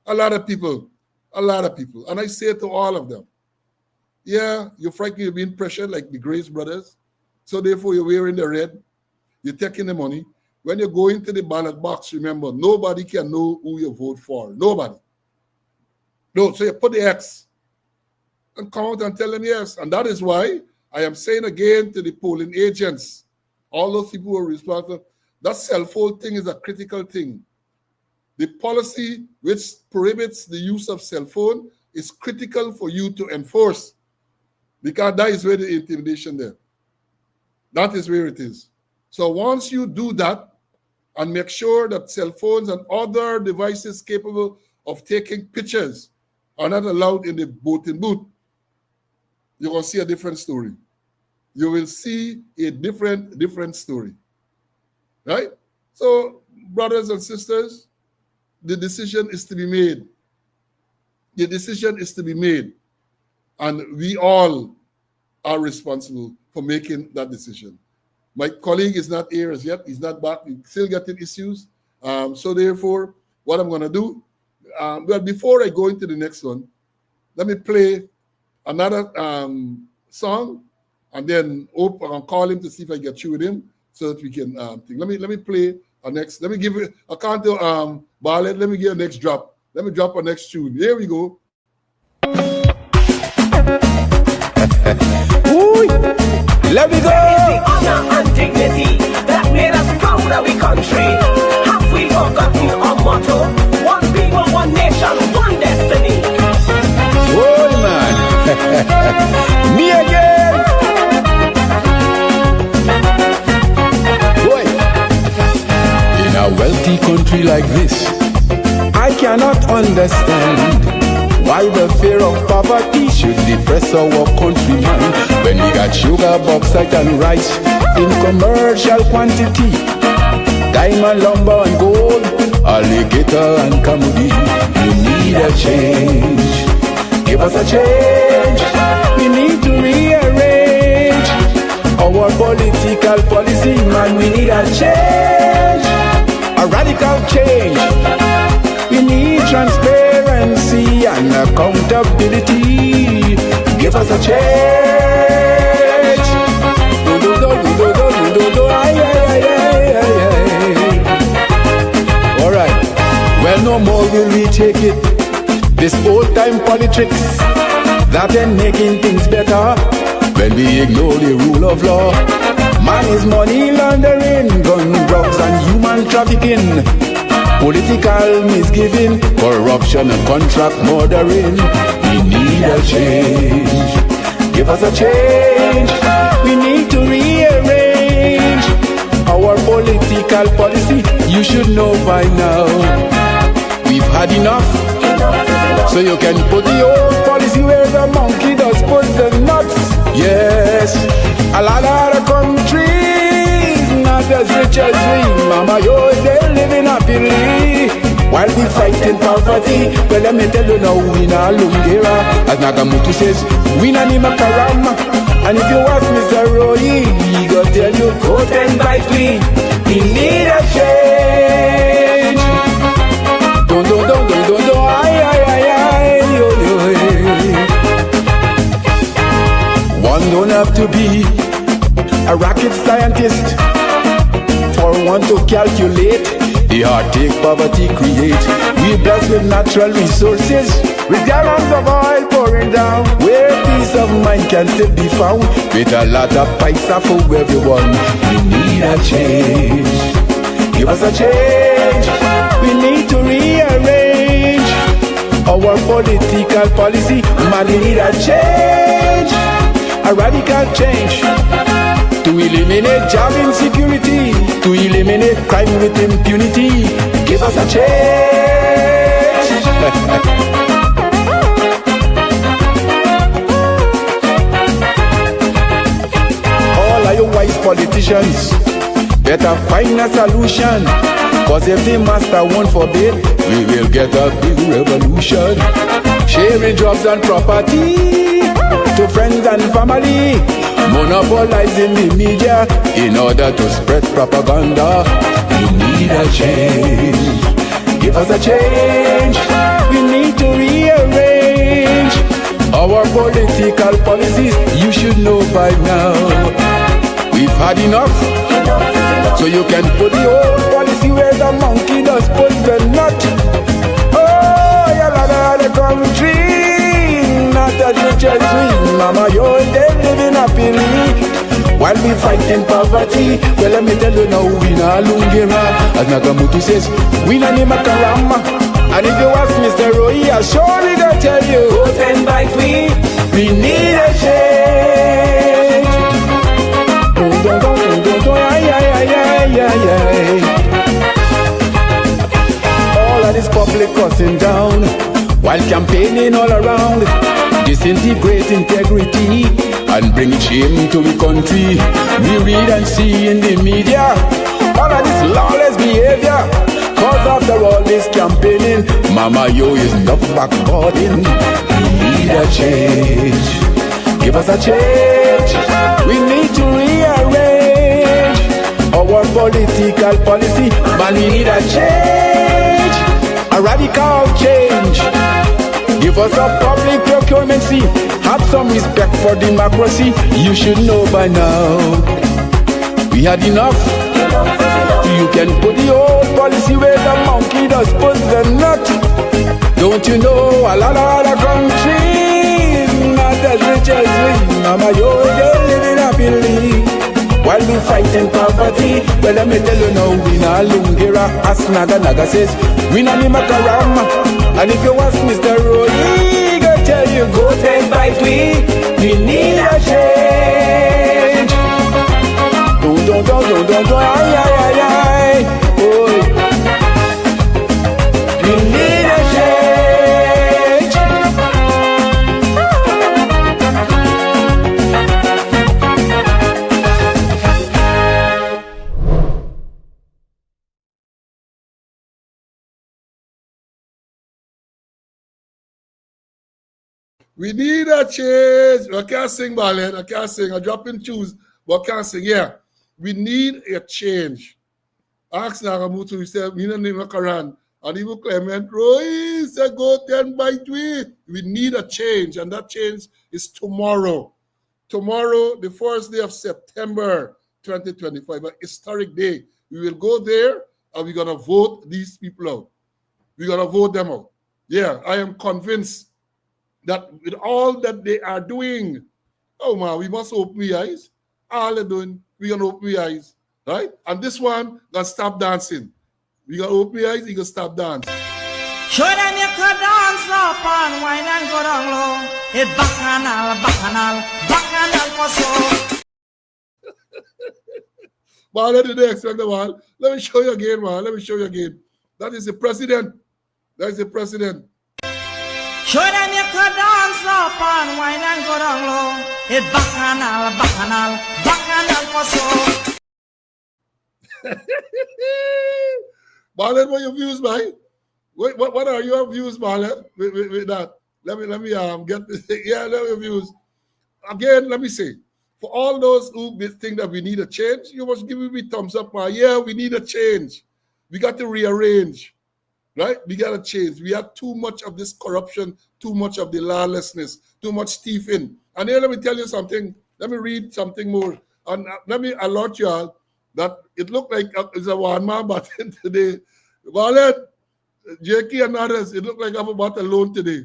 A lot of people. And I say to all of them, yeah, you're frankly being pressured like the Grace brothers. So therefore you're wearing the red. You're taking the money. When you go into the ballot box, remember, nobody can know who you vote for. Nobody. No, so you put the X and come out and tell them yes. And that is why I am saying again to the polling agents, all those people who are responsible, that cell phone thing is a critical thing. The policy which prohibits the use of cell phone is critical for you to enforce, because that is where the intimidation there. That is where it is. So once you do that and make sure that cell phones and other devices capable of taking pictures are not allowed in the voting booth, you're going to see a different story. You will see a different story. Right? So, brothers and sisters, the decision is to be made. The decision is to be made. And we all are responsible for making that decision. My colleague is not here as yet. He's not back. He's still getting issues. So therefore, what I'm going to do, well, before I go into the next one, let me play another song, and then I'll call him to see if I get through with him so that we can think. Let me play a next. Let me give it. I can't do Barlet. Let me get a next drop. Let me drop a next tune. Here we go. Ooh, let me go. The honor and dignity that made us proud of our country. Have we forgotten our motto? One people, one nation, one destiny. Oh man, me again. Boy, in a wealthy country like this, I cannot understand why the fear of poverty should depress our countrymen when we got sugar, bauxite and rice in commercial quantity, diamond, lumber and gold, alligator and camudi. We need a change. Give us a change. We need to rearrange our political policy, man. We need a change, a radical change. We need transparency and accountability. Give us a change. no more will we take it. This old time politics that ain't making things better. When we ignore the rule of law, man is money laundering, gun, drugs and human trafficking, political misgiving, corruption and contract murdering. We need a change. Give us a change. We need to rearrange our political policy. You should know by now. We've had enough. So you can put the old policy where the monkey does put the nuts. Yes, a lot of countries not as rich as we. Mama, yo, they're living happily while we fighting poverty. Well, let me tell you now, we na Lungera. As Nagamutu says, we na ni Makarama. And if you ask Mr. Roy, he go tell you, vote and bite we. We need a change. Don't, aye, yo, yo. One don't have to be a rocket scientist for one to calculate the heartache poverty create. We blessed with natural resources, with gallons of oil pouring down, where peace of mind can still be found, with a lot of paisa for everyone. We need a change. Give us a change. We need to rearrange our political policy. Man, we need a change, a radical change, to eliminate job insecurity, to eliminate crime with impunity. Give us a change. All of you wise politicians, better find a solution. Cause if the master won't forbid, we will get a big revolution. Sharing jobs and property to friends and family, monopolizing the media in order to spread propaganda. We need a change. Give us a change. We need to rearrange our political policies. You should know by now. We've had enough. So you can put the old policy where the monkey does put the nut. Oh, you're out of the country, not as rich as we. Mama, you're dead living happily while we fighting poverty. Well, let me tell you now, we na Lungera. As Nagamutu says, we na ni Makarama. And if you ask Mr. Roy, I'll surely gonna tell you, vote and bite we need a change. All of this public cussing down while campaigning all around, disintegrate integrity and bring shame to the country. We read and see in the media all of this lawless behavior. Cause after all this campaigning, Mama, yo, is not backboarding. We need a change. Give us a change. We need to rearrange our political policy. Man, we need a change, a radical change. Give us a public procurement fee. Have some respect for democracy. You should know by now. We had enough. You can put the old policy where the monkey does put the nut. Don't you know a lot of other countries not as rich as we? Mama, you're living happily while we fighting poverty. Well, let me tell you now, we na Lungera. As Naga says, we na ni Makarama. And if you ask Mr. Roy, he gonna tell you, go and bite we need a change. Don't, ay, oh. We need a change. We need a change. I can't sing ballet. I can't sing. I drop in tunes, but I can't sing. Yeah. We need a change. Ask Nagamutu, he said, we don't need Makaran. And even Clement Roy said, go 10 by 3. We need a change, and that change is tomorrow. Tomorrow, the first day of September 2025, an historic day. We will go there, and we're going to vote these people out. We're going to vote them out. Yeah, I am convinced that with all that they are doing, oh man, we must open the eyes. All they're doing, we're going to open the eyes, right? And this one, gonna stop dancing. We're going to open the eyes, you're going to stop dancing. Show them you could dance up and wine and go down low. It bacchanal for so. Man, let me expect the one. Let me show you again, man. Let me show you again. That is the president. That is the president. Show them you could dance up and wine and go down low. It bacchanal for so. Marlon, what are your views, man? What are your views, Marlon, with that? Let me get this. Yeah, let me your views. Again, let me say, for all those who think that we need a change, you must give me thumbs up, man. Yeah, we need a change. We got to rearrange, right? We got to change. We have too much of this corruption, too much of the lawlessness, too much thieving. And here, let me tell you something. Let me read something more. And let me alert you all that it looked like it's a one-man battle today. Marlon, JK and others, it looked like I have a battle alone today.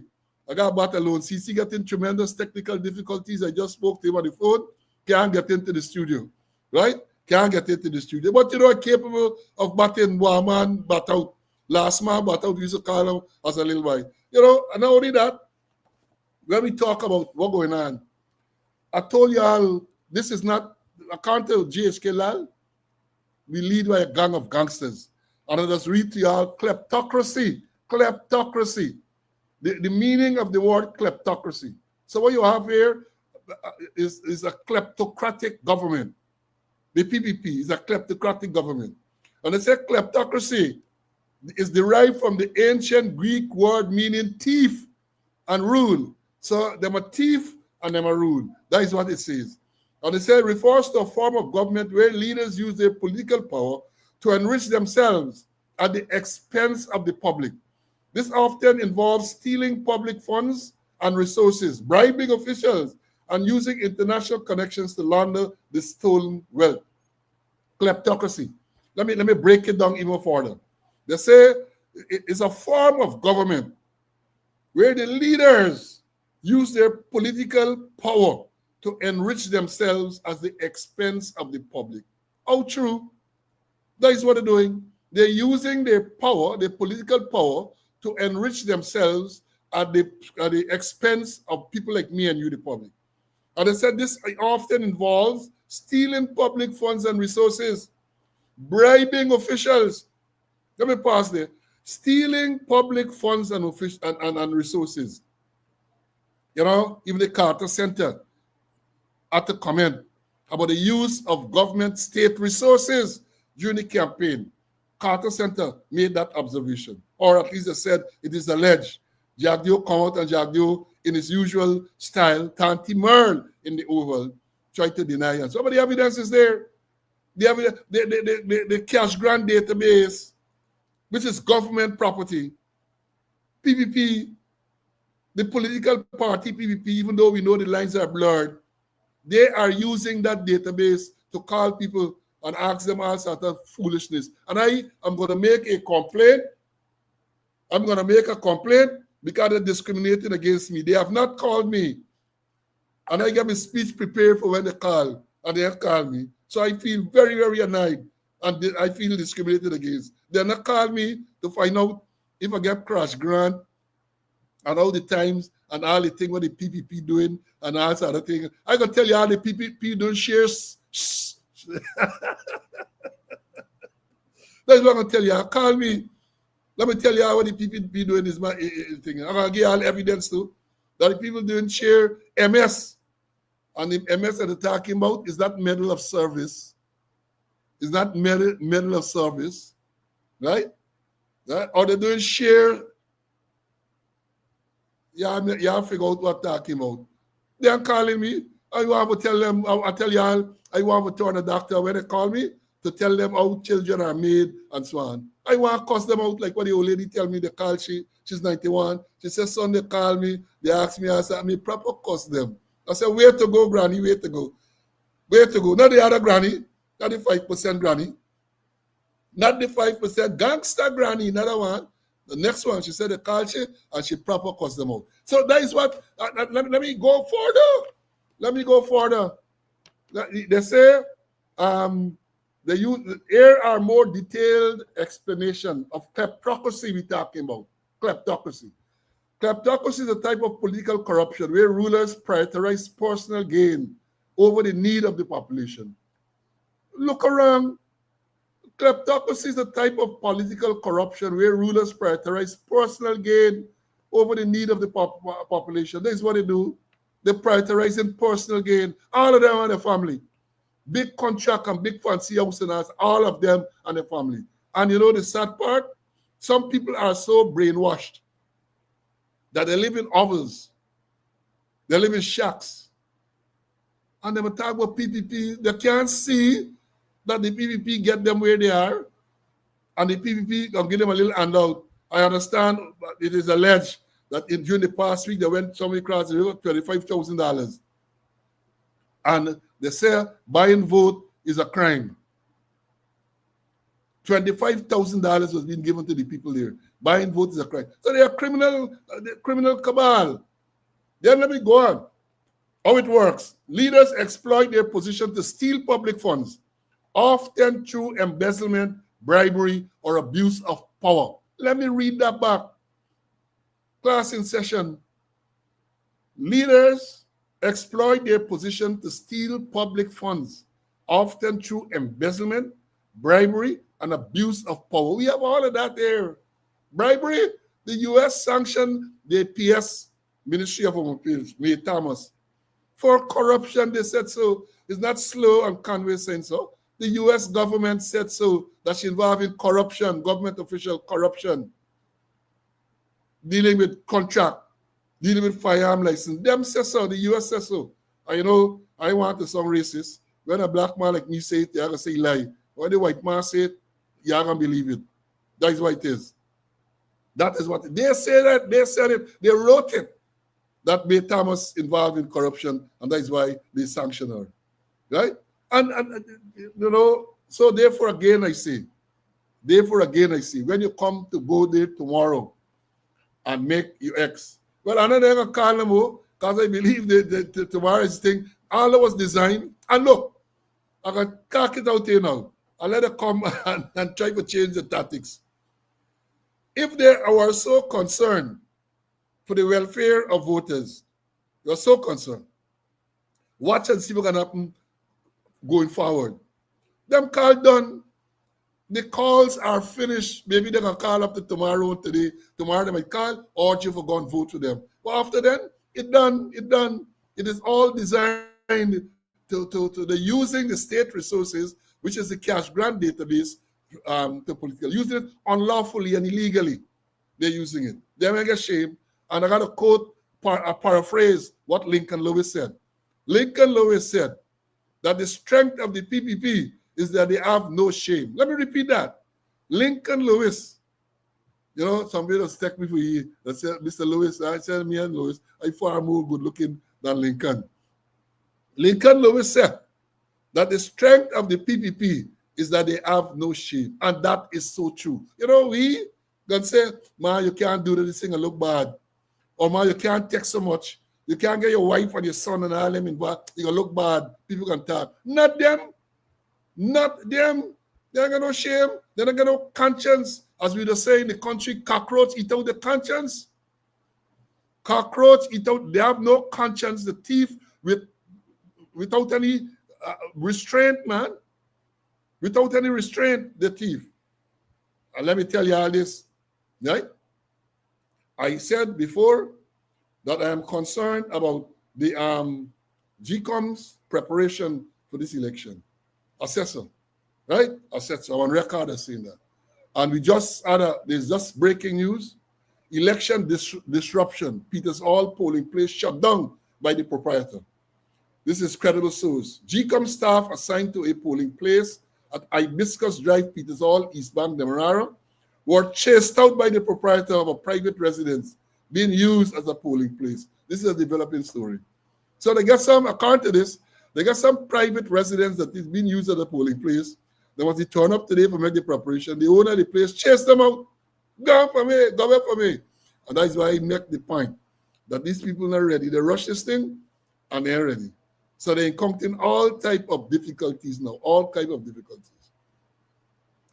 I got a battle alone. CC getting tremendous technical difficulties. I just spoke to him on the phone. Can't get into the studio, right? Can't get into the studio. But you know, I'm capable of batting one man, bat out. Last man, bat out, we used to call him as a little boy. You know, and not only that, when we talk about what's going on, I told you all, this is not, according to GHK Lal, we lead by a gang of gangsters. And I just read to you all kleptocracy. Kleptocracy. The meaning of the word kleptocracy. So what you have here is a kleptocratic government. The PPP is a kleptocratic government. And they say kleptocracy is derived from the ancient Greek word meaning thief and rule. So them a thief and them a rule. That is what it says. And they say it refers to a form of government where leaders use their political power to enrich themselves at the expense of the public. This often involves stealing public funds and resources, bribing officials, and using international connections to launder the stolen wealth. Kleptocracy. Let me break it down even further. They say it's a form of government where the leaders use their political power to enrich themselves at the expense of the public. How true? That is what they're doing. They're using their power, their political power, to enrich themselves at the expense of people like me and you, the public. And they said this often involves stealing public funds and resources, bribing officials. Let me pause there. Stealing public funds and resources. You know, even the Carter Center had to comment about the use of government state resources during the campaign. Carter Center made that observation, or at least they said it is alleged. Jagdio come out and Jagdio, in his usual style, Tanti Merle in the Oval, tried to deny it. Some of the evidence is there. The cash grant database, which is government property, PPP, the political party PPP, even though we know the lines are blurred, they are using that database to call people and ask them all sorts of foolishness. And I am going to make a complaint. I'm going to make a complaint because they're discriminating against me. They have not called me. And I get my speech prepared for when they call, and they have called me. So I feel very, very annoyed, and I feel discriminated against. They're not called me to find out if I get crash grant and all the times and all the things what the PPP doing and all sorts of things. I can tell you how the PPP don't share. That's what I'm going to tell you. Call me. Let me tell you how the PPP doing is my thing. I'm going to give you all evidence too that the people doing share MS. And the MS that they're talking about is that medal of service. Is that medal of service, right? Or they're doing share. Yeah, figure out what they're talking about. They're calling me. I want to tell them, I tell you all, I want to turn a doctor when they call me to tell them how children are made and so on. I want to cuss them out like what the old lady tell me. They call she's 91. She says, son, they call me. They ask me, I said, me proper cuss them. I said, where to go, granny, where to go. Where to go? Not the other granny, not the 5% granny. Not the 5% gangster granny, another one. The next one, she said the culture, and she proper cuss them out. So that is what, let me go further. Let me go further. They say, here are more detailed explanation of kleptocracy we're talking about. Kleptocracy. Kleptocracy is a type of political corruption where rulers prioritize personal gain over the need of the population. Look around. Kleptocracy is a type of political corruption where rulers prioritize personal gain over the need of the population. This is what they do. They're prioritizing personal gain. All of them and their family. Big contract and big fancy house and all of them and their family. And you know the sad part? Some people are so brainwashed that they live in hovels. They live in shacks. And they talk about PPP. They can't see that the PPP get them where they are. And the PPP can give them a little handout. I understand it is alleged that during the past week, they went somewhere across the river, $25,000. And they say buying vote is a crime. $25,000 was being given to the people there. Buying vote is a crime. So they are criminal cabal. Then let me go on. How it works. Leaders exploit their position to steal public funds, often through embezzlement, bribery, or abuse of power. Let me read that back. Class in session. Leaders exploit their position to steal public funds, often through embezzlement, bribery, and abuse of power. We have all of that there. Bribery, the U.S. sanctioned the PS, Ministry of Home Affairs, May Thomas. For corruption, they said so. It's not Slow and Conway saying so. The U.S. government said so, that she's involved in corruption, government official corruption, dealing with contract, dealing with firearm license. Them says so, the U.S. says so. And you know, I want to sound racist. When a black man like me say it, you're going to say lie. When the white man say it, you're going to believe it. That is what it is. That is what they say that, they said it, they wrote it, that May Thomas involved in corruption, and that is why they sanctioned her. Right? And you know, so therefore again I say, when you come to go there tomorrow and make your X, well, I'm not going to call them because I believe that tomorrow's thing, all of us designed, and look, I can cack it out here now. I'll let them come and try to change the tactics. If they are so concerned for the welfare of voters, you're so concerned, watch and see what's going to happen going forward. Them call done. The calls are finished. Maybe they're going to call up to tomorrow and today. Tomorrow they might call, or you for go and vote for them. But after then, it's done. It is all designed to the using the state resources, which is the cash grant database, to political. Using it unlawfully and illegally. They're using it. They make a shame. And I got to quote, paraphrase what Lincoln Lewis said. Lincoln Lewis said that the strength of the PPP is that they have no shame. Let me repeat that. Lincoln Lewis, you know, somebody will take me for you. They said, Mr. Lewis, I said, me and Lewis, I'm far more good looking than Lincoln. Lincoln Lewis said that the strength of the PPP is that they have no shame. And that is so true. You know, we can say, man, you can't do this thing and look bad. Or man, you can't take so much. You can't get your wife and your son and all them involved. You're going to look bad. People can talk. Not them. Not them. They ain't got no shame. They don't got no conscience. As we just say in the country, cockroach eat out the conscience. Cockroach eat out. They have no conscience. The thief without any restraint, man. Without any restraint, the thief. And let me tell you all this. Right? I said before that I am concerned about the GCOM's preparation for this election. Assessor, right? Assessor. I'm on record as saying that. And we just had there's just breaking news. Election disruption. Peter's All polling place shut down by the proprietor. This is credible source. GCOM staff assigned to a polling place at Hibiscus Drive, Peter's All, East Bank, Demerara, were chased out by the proprietor of a private residence being used as a polling place. This is a developing story. So they got some, according to this, they got some private residence that is being used as a polling place. Then once they turn up today for make the preparation, the owner of the place chased them out Go for me, go away for me. And that's why I make the point that these people are ready. They rush this thing and they're ready. So they're encountering all type of difficulties now, all type of difficulties.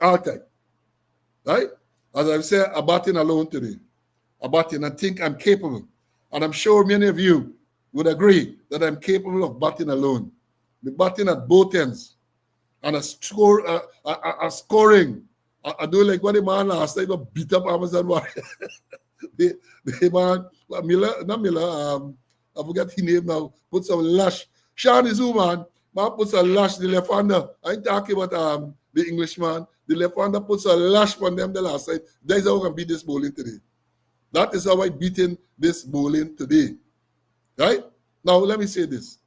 All type. Right? As I've said, I'm batting alone today. I'm batting and think I'm capable. And I'm sure many of you would agree that I'm capable of batting alone. The batting at both ends. And a scoring. I do like what the man last time beat up Amazon. the man, Miller, I forget his name now, puts a lash. Sean is who, man puts a lash, the left hander. I ain't talking about the Englishman. The left hander puts a lash on them the last time. That is how I can beat this bowling today. That is how I beaten this bowling today. Right? Now, let me say this.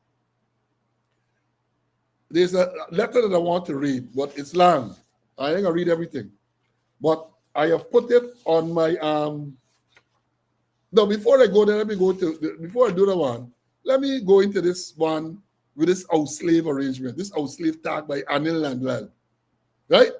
There's a letter that I want to read, but it's long. I ain't gonna read everything. But I have put it on my no, before I go there, let me go to before I do the one, let me go into this one with this out-slave arrangement, this out-slave tag by Anil Landwell. Right?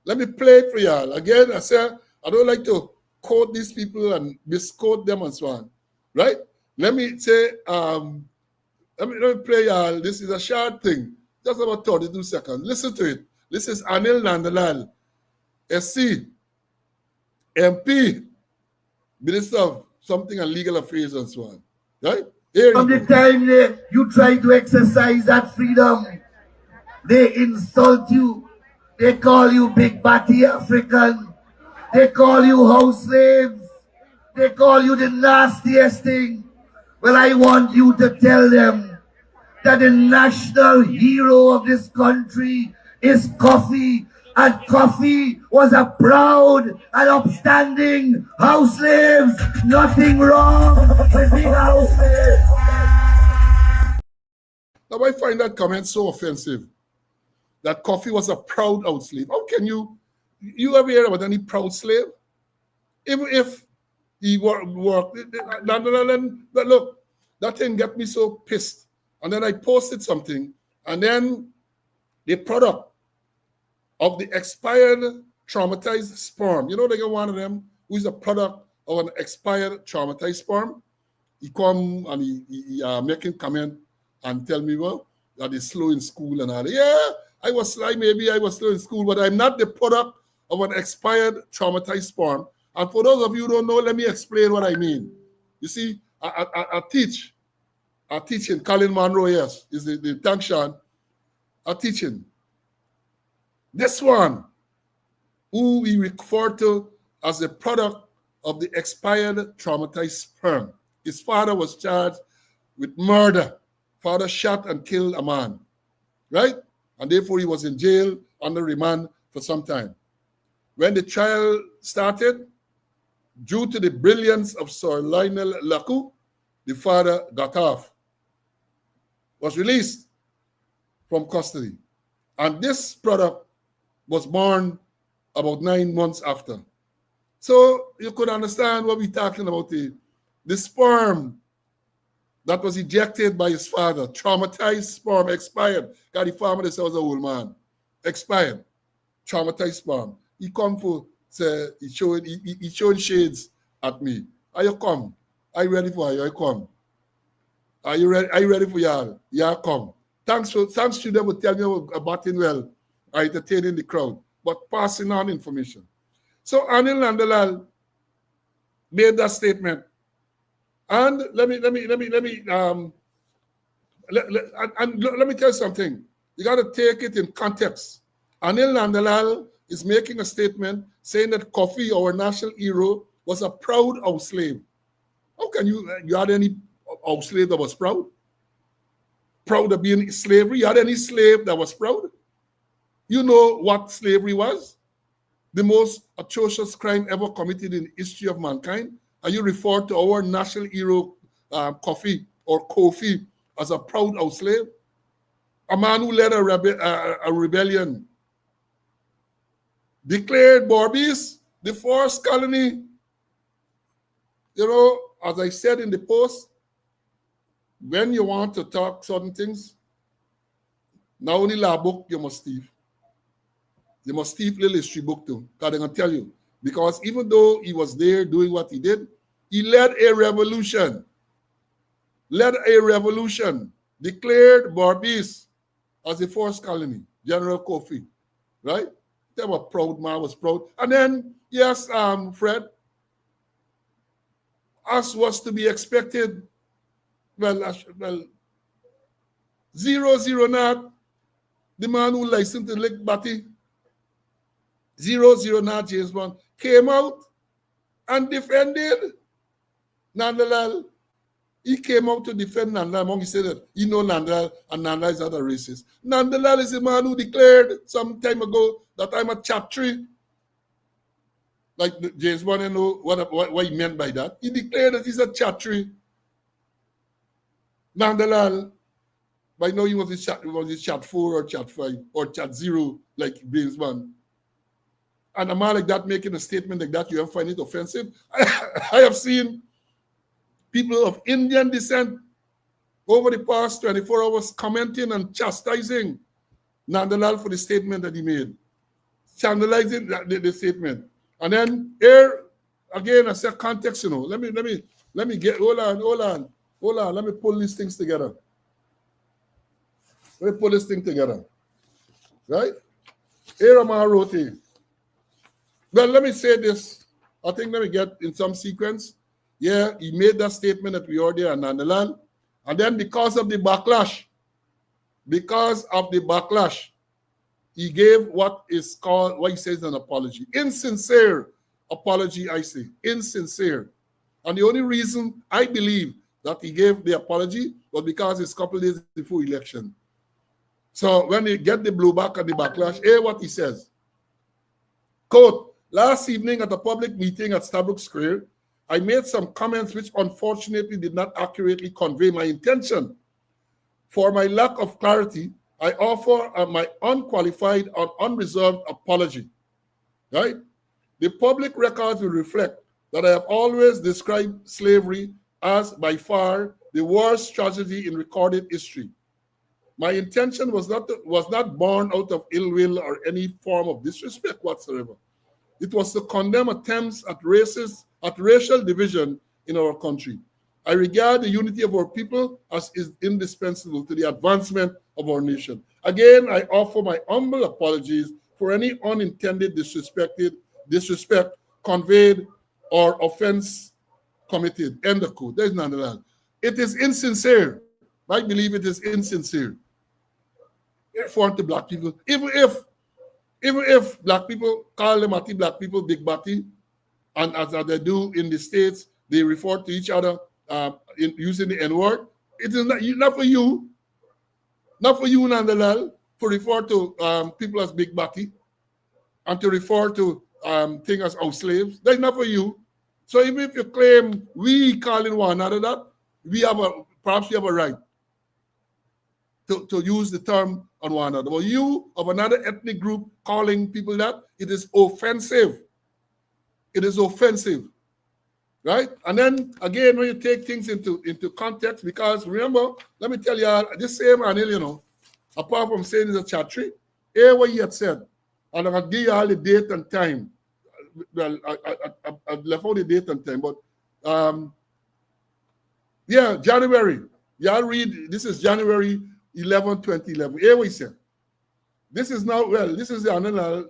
Let me play it for y'all. Again, I said I don't like to quote these people and misquote them and so on. Right? Let me say, let me play y'all. This is a short thing. Just about 32 seconds. Listen to it. This is Anil Nandalal, SC, MP, Minister of something and legal affairs and so on. Right? Here From the time you try to exercise that freedom, they insult you. They call you big batty African. They call you house slaves. They call you the nastiest thing. Well, I want you to tell them that the national hero of this country is Coffee, and Coffee was a proud and upstanding house slaves. Nothing wrong with being a house slave. Now I find that comment so offensive. That Coffee was a proud house slave. How can you ever hear about any proud slave? Even if he worked, look, that thing got me so pissed. And then I posted something, and then the product of the expired traumatized sperm. You know, they got one of them who is a product of an expired traumatized sperm. He come and he making comment and tell me, well, that he's slow in school and all that. Yeah, I was slow in school, but I'm not the product of an expired traumatized sperm. And for those of you who don't know, let me explain what I mean. You see, I teach in Colin Monroe, yes, is the function. I'm teaching. This one, who we refer to as the product of the expired traumatized sperm. His father was charged with murder. Father shot and killed a man, right? And therefore he was in jail under remand for some time. When the trial started, due to the brilliance of Sir Lionel Lacu, the father got off, was released from custody. And this product was born about 9 months after. So you could understand what we're talking about, the sperm that was ejected by his father, traumatized sperm, expired. God, the farmer was an old man, expired, traumatized sperm. He come for, say, he showing shades at me. Are you come? Are you ready for you? I come. Are you ready for y'all? Yeah, come. Thanks to them for telling me about it well, entertaining the crowd, but passing on information. So Anil Nandalal made that statement. And let me tell you something. You got to take it in context. Anil Nandalal is making a statement saying that Coffee, our national hero, was a proud house slave. How can you had any house slave that was proud? Proud of being slavery? You had any slave that was proud? You know what slavery was? The most atrocious crime ever committed in the history of mankind. And you refer to our national hero, Coffee or Kofi, as a proud house slave? A man who led a rebellion, declared Barbies the first colony. You know, as I said in the post, when you want to talk certain things, not only law book, you must thief. You must thief little history book too, because they're going to tell you, Because even though he was there doing what he did, he led a revolution. Declared Barbados as the first colony, General Kofi, right? They were proud, man was proud. And then, yes, Fred, as was to be expected, well, 0-0 not, the man who licensed the Lick Batty, 0-0 not, James Bond, came out and defended Nandalal. He came out to defend Nandalal. He said that he know Nandalal and Nandalal is not a racist. Nandalal is the man who declared some time ago that I'm a chatri. Like James Bond, you know what he meant by that. He declared that he's a chatri. Nandalal, by now he was in chat 4 or chat 5 or chat 0, like James Bond. And a man like that making a statement like that, you have find it offensive. I have seen people of Indian descent over the past 24 hours commenting and chastising Nandalal for the statement that he made, scandalizing the statement. And then here again, I said context, you know. Let me get hold on. Let me pull these things together. Right? Here am I wrote it. Well, let me say this. I think let me get in some sequence. Yeah, he made that statement that we are there on Nandalal. And then because of the backlash, he gave what is called, what he says, an apology. Insincere apology, I say. Insincere. And the only reason I believe that he gave the apology was because it's a couple of days before election. So when he get the blowback and the backlash, hear what he says. Quote, last evening at a public meeting at Stabrook Square, I made some comments which unfortunately did not accurately convey my intention. For my lack of clarity, I offer my unqualified and unreserved apology. Right? The public records will reflect that I have always described slavery as by far the worst tragedy in recorded history. My intention was not born out of ill will or any form of disrespect whatsoever. It was to condemn attempts at racial division in our country. I regard the unity of our people as is indispensable to the advancement of our nation. Again, I offer my humble apologies for any unintended disrespect conveyed or offense committed. End of quote. There's none of that. It is insincere. I believe it is insincere. For the black people, even if black people call them black people big batty, and as they do in the States, they refer to each other using the N-word. It is not for you, Nandalal, to refer to people as big batty and to refer to things as our slaves. That's not for you. So even if you claim we calling one another that, perhaps we have a right to use the term on one another. But you of another ethnic group calling people that, it is offensive. It is offensive, right? And then again, when you take things into context, because remember, let me tell you, this same Anil, you know, apart from saying it's a chatry, hear what he had said, and I'll give you all the date and time. Well, I left out the date and time, but yeah, January. Y'all read, this is January 11, 2011. Here we say. This is now, well, this is the Anil.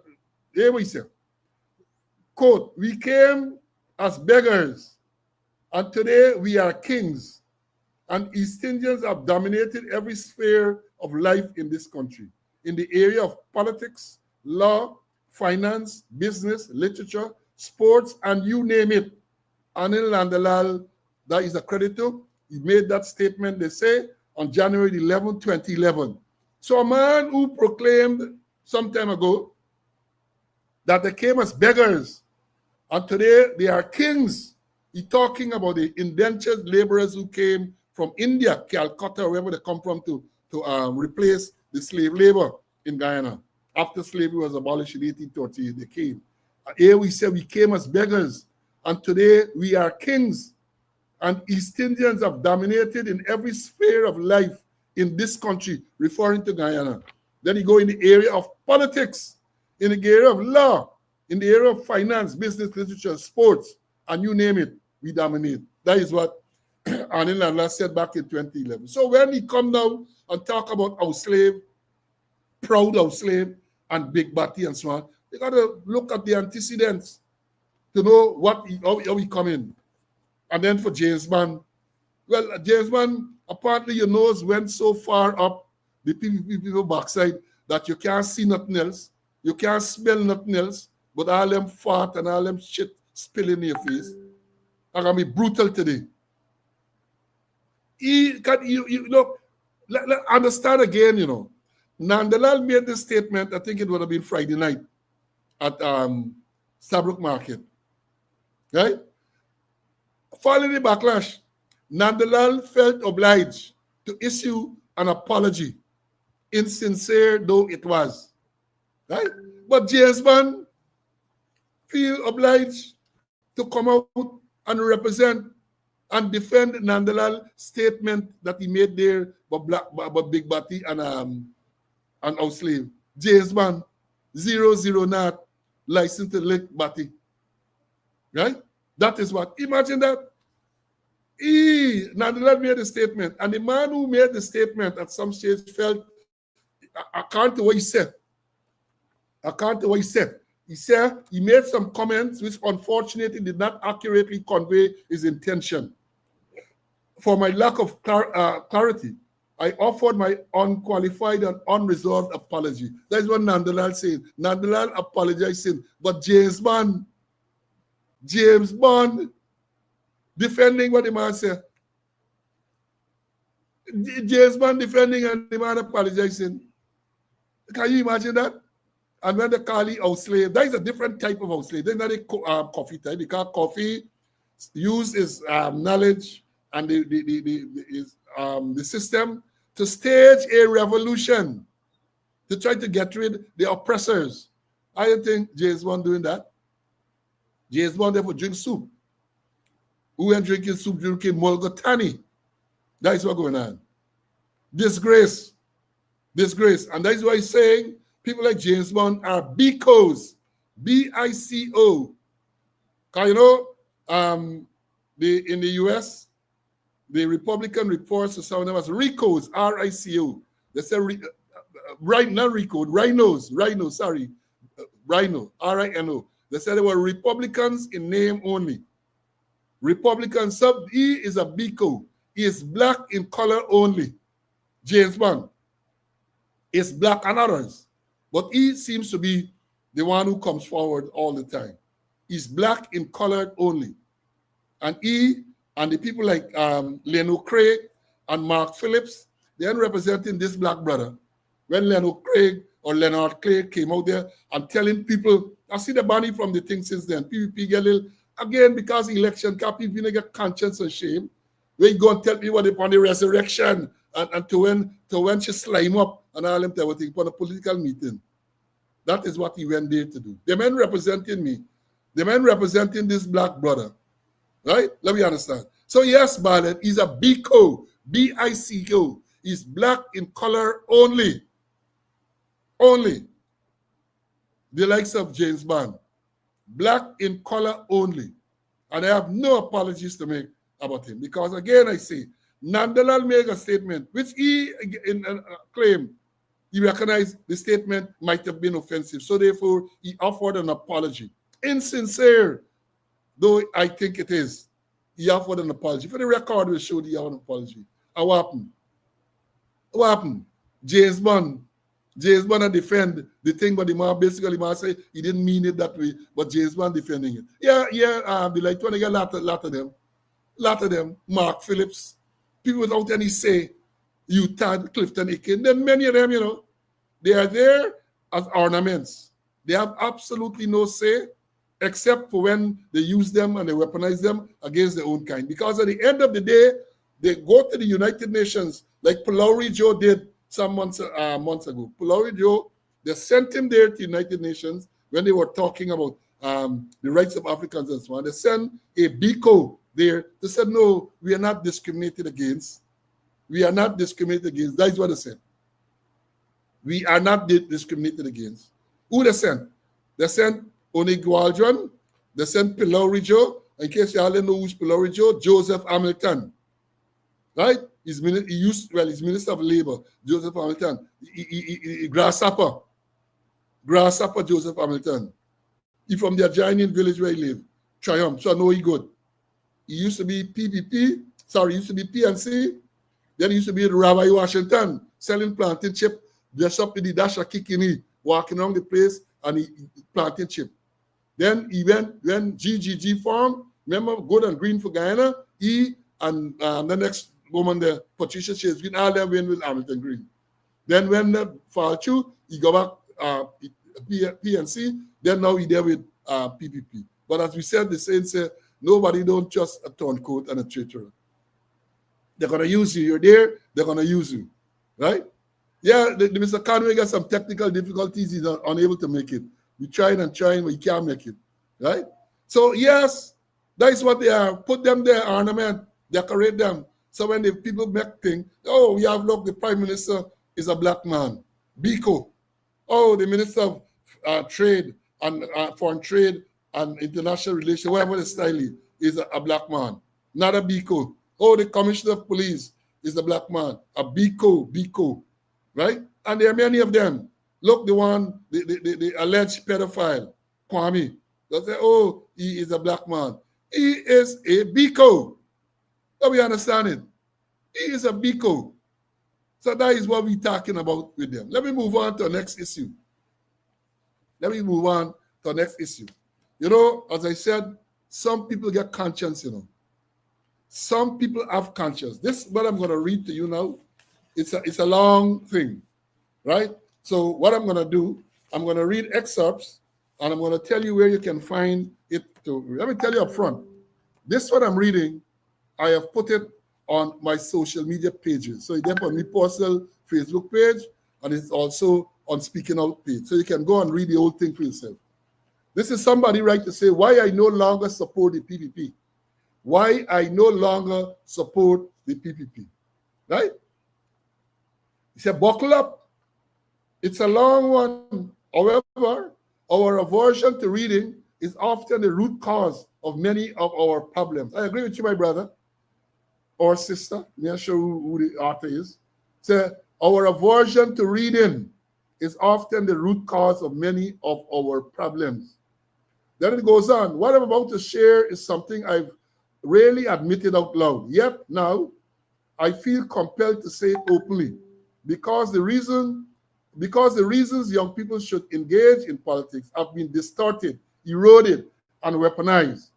Here we say. Quote, we came as beggars, and today we are kings, and East Indians have dominated every sphere of life in this country, in the area of politics, law, finance, business, literature, sports, and you name it. Anil Nandalal, that is a creditor. He made that statement, they say, on January 11, 2011. So a man who proclaimed some time ago that they came as beggars, and today they are kings. He's talking about the indentured laborers who came from India, Calcutta, wherever they come from, to replace the slave labor in Guyana. After slavery was abolished in 1830, they came. Here we say we came as beggars, and today we are kings. And East Indians have dominated in every sphere of life in this country, referring to Guyana. Then you go in the area of politics, in the area of law, In the area of finance, business, literature, sports, and you name it, we dominate. That is what Arnold Landler said back in 2011. So when he come now and talk about our slave, proud our slave, and big batty and so on, they got to look at the antecedents to know how he come in. And then for James Bond, well, James Bond, apparently your nose went so far up the people backside that you can't see nothing else, you can't smell nothing else, but all them fart and all them shit spilling in your face. I'm going to be brutal today. Understand again, you know. Nandalal made this statement, I think it would have been Friday night at Stabrook Market. Right? Following the backlash, Nandalal felt obliged to issue an apology, insincere though it was. Right? But James Bond feel obliged to come out and represent and defend Nandalal's statement that he made there about Big Batty and our slave. James Bond, 00 not license to lick Batty. Right? That is what. Imagine that. Nandalal made a statement, and the man who made the statement at some stage felt, I can't do what he said. He said he made some comments which unfortunately did not accurately convey his intention. For my lack of clarity, I offered my unqualified and unresolved apology. That is what Nandalal said. Nandalal apologizing, but James Bond defending what the man said. James Bond defending and the man apologizing. Can you imagine that? And when they call it our slave, that is a different type of our slave. They're not a coffee type, because coffee uses knowledge and the system to stage a revolution to try to get rid of the oppressors. I don't think James Bond doing that. James Bond therefore drink soup. Who ain't drinking soup, drinking mulligatawny. That is what's going on. Disgrace. And that is why he's saying people like James Bond are BICOs. B-I-C-O. Because, you know, in the U.S., the Republican reports to sound them as RICOs, R-I-C-O. They say, not RICO, rhinos, rhino, R-I-N-O. They said they were Republicans in name only. Republicans, he is a BICO. He is black in color only. James Bond is black and others. But he seems to be the one who comes forward all the time. He's black in color only. And he and the people like Leno Craig and Mark Phillips, they're representing this black brother. When Leno Craig or Leonard Craig came out there and telling people, I see the money from the thing since then. PVP get a little, again, because election, people get conscience and shame. Where you go and tell people upon the resurrection and to when she slime up and all them everything for a political meeting. That is what he went there to do. The men representing me, the men representing this black brother, right? Let me understand. So yes, Barnett, he's a BICO, B-I-C-O. He's black in color only. Only. The likes of James Bond. Black in color only. And I have no apologies to make about him. Because again, I say, Nandalal made a statement, which he claimed he recognized the statement might have been offensive. So therefore, he offered an apology. Insincere, though I think it is, he offered an apology. For the record, we showed he offered an apology. And what happened? What happened? James Bond defend the thing, but the man basically say he didn't mean it that way, but James Bond defending it. The like 20 a lot of them, Mark Phillips, people without any say, Utah, Clifton Aiken, then many of them, you know, they are there as ornaments. They have absolutely no say, except for when they use them and they weaponize them against their own kind. Because at the end of the day, they go to the United Nations, like Pulauri Joe did some months ago. Pulauri Joe, they sent him there to the United Nations when they were talking about the rights of Africans and so on. They sent a BICO there. They said, no, we are not discriminated against. We are not discriminated against. That is what they said. We are not discriminated against. Who they sent? They sent Onigualdron. They sent Pilorijo. In case you all don't know who's Pilorijo, Joseph Hamilton. Right? He's Minister of Labor, Joseph Hamilton. Grasshopper Joseph Hamilton. He from the adjoining village where he live. Triumph. So I know he good. He used to be PNC. Then he used to be Rabbi Washington, selling plantain chip, dressed up with the dash of kikini, walking around the place and he planting chip. Then he went, when GGG formed, remember, Good and Green for Guyana, he and the next woman there, Patricia Chase Green, all them went with Hamilton Green. Then when the fall through, he go back PNC, then now he there with PPP. But as we said, the saying say, nobody don't trust a turncoat and a traitor. They're going to use you. You're there, they're going to use you. Right? Yeah, Mr. Conway got some technical difficulties. He's unable to make it. We trying, but he can't make it. Right? So, yes, that is what they are. Put them there, ornament, decorate them. So when the people make things, oh, we have, look, the Prime Minister is a black man. Biko. Oh, the Minister of Trade and Foreign Trade and International Relations, whatever the style is a black man. Not a Biko. Oh, the Commissioner of Police is a black man. A Biko. Right? And there are many of them. Look, the alleged pedophile, Kwame. They say, oh, he is a black man. He is a Biko. So we understand it. He is a Biko. So that is what we're talking about with them. Let me move on to the next issue. You know, as I said, some people get conscience, you know. Some people have conscience. This is what I'm going to read to you now. It's a long thing, right? So what I'm going to do, I'm going to read excerpts, and I'm going to tell you where you can find it. Let me tell you up front. This what I'm reading, I have put it on my social media pages. So it's on my personal Facebook page, and it's also on Speaking Out page. So you can go and read the whole thing for yourself. This is somebody right to say why I no longer support the PPP. Why I no longer support the PPP. Right? He said, buckle up. It's a long one. However, our aversion to reading is often the root cause of many of our problems. I agree with you, my brother or sister. I'm not sure who the author is. So our aversion to reading is often the root cause of many of our problems. Then it goes on. What I'm about to share is something I've rarely admitted out loud. Yet now, I feel compelled to say it openly because the reasons young people should engage in politics have been distorted, eroded, and weaponized,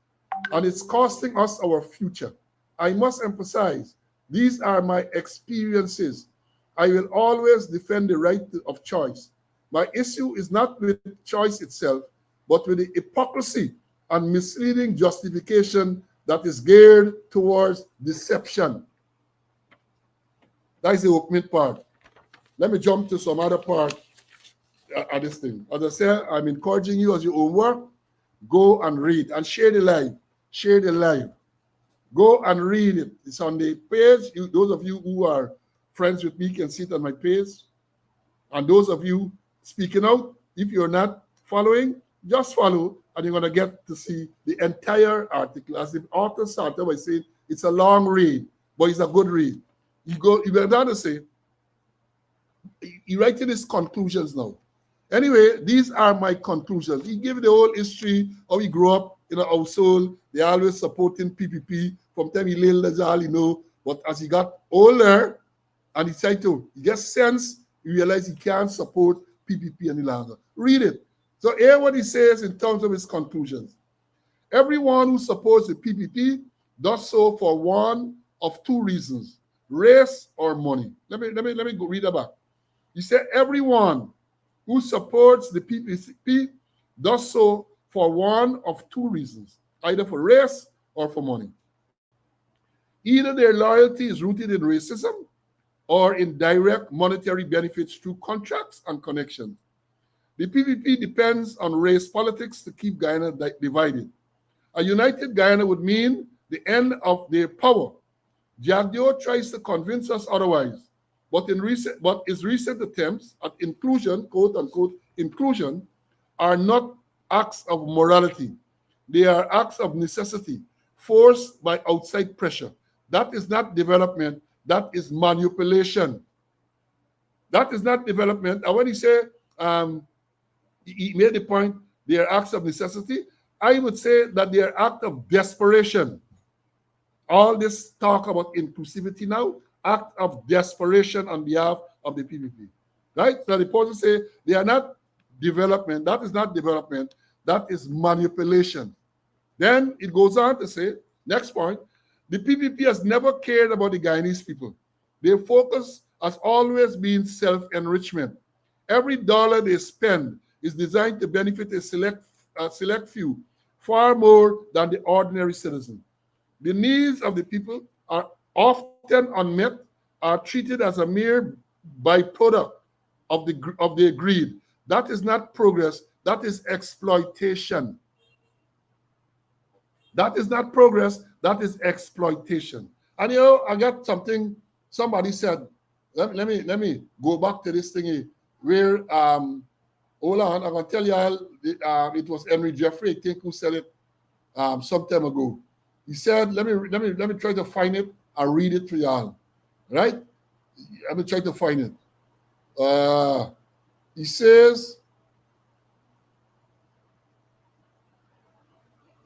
and it's costing us our future. I must emphasize, these are my experiences. I will always defend the right of choice. My issue is not with choice itself, but with the hypocrisy and misleading justification that is geared towards deception. That is the opening part. Let me jump to some other part of this thing. As I said, I'm encouraging you as your own work, go and read and share the live. Share the live. Go and read it. It's on the page. Those of you who are friends with me can see it on my page. And those of you speaking out, if you're not following, just follow, and you're going to get to see the entire article. As the author started by saying, it's a long read, but it's a good read. You went on to say, he writing his conclusions now. Anyway, these are my conclusions. He gave the whole history, how he grew up in a household. They always supporting PPP. From time he little, that's all he know. But as he got older, and he tried to get sense, he realized he can't support PPP any longer. Read it. So hear what he says in terms of his conclusions. Everyone who supports the PPP does so for one of two reasons: race or money. Let me go read about. He said everyone who supports the PPP does so for one of two reasons, either for race or for money. Either their loyalty is rooted in racism or in direct monetary benefits through contracts and connections. The PPP depends on race politics to keep Guyana divided. A united Guyana would mean the end of their power. Jagdio tries to convince us otherwise, but his recent attempts at inclusion, quote unquote, inclusion, are not acts of morality. They are acts of necessity, forced by outside pressure. That is not development, that is manipulation. That is not development. And when he said, he made the point, they are acts of necessity, I would say that they are acts of desperation. All this talk about inclusivity now, act of desperation on behalf of the PPP. Right? So the person say they are not development. That is not development. That is manipulation. Then it goes on to say, next point, the PPP has never cared about the Guyanese people. Their focus has always been self-enrichment. Every dollar they spend is designed to benefit a select few, far more than the ordinary citizen. The needs of the people are often unmet, are treated as a mere byproduct of their greed. That is not progress, that is exploitation. That is not progress, that is exploitation. And you know, I got something somebody said. Let me go back to this thingy where hold on, I'm gonna tell you all it was Henry Jeffrey, I think, who said it some time ago. He said, let me try to find it and read it to y'all. Right? Let me try to find it. He says,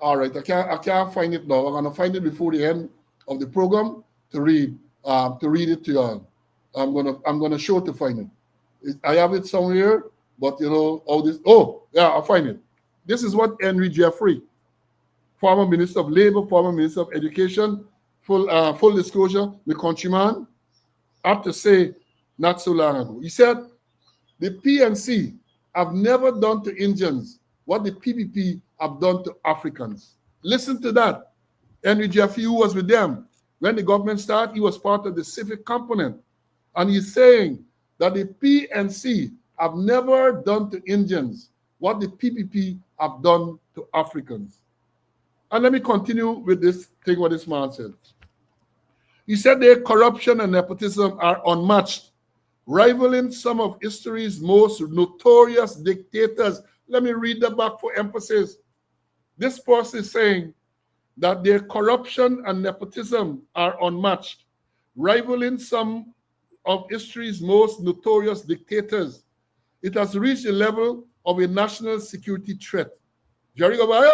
all right, I can't find it now. I'm gonna find it before the end of the program to read it to y'all. I'm gonna show it to find it. I have it somewhere, but you know, all this. Oh, yeah, I'll find it. This is what Henry Jeffrey, former Minister of Labor, former Minister of Education, full disclosure, the countryman, had to say not so long ago. He said, the PNC have never done to Indians what the PPP have done to Africans. Listen to that. Henry Jeffrey, who was with them when the government started, he was part of the civic component. And he's saying that the PNC have never done to Indians what the PPP have done to Africans. And let me continue with this thing what this man said. He said their corruption and nepotism are unmatched, rivaling some of history's most notorious dictators. Let me read that back for emphasis. This person is saying that their corruption and nepotism are unmatched, rivaling some of history's most notorious dictators. It has reached the level of a national security threat. Jerry Gabaya?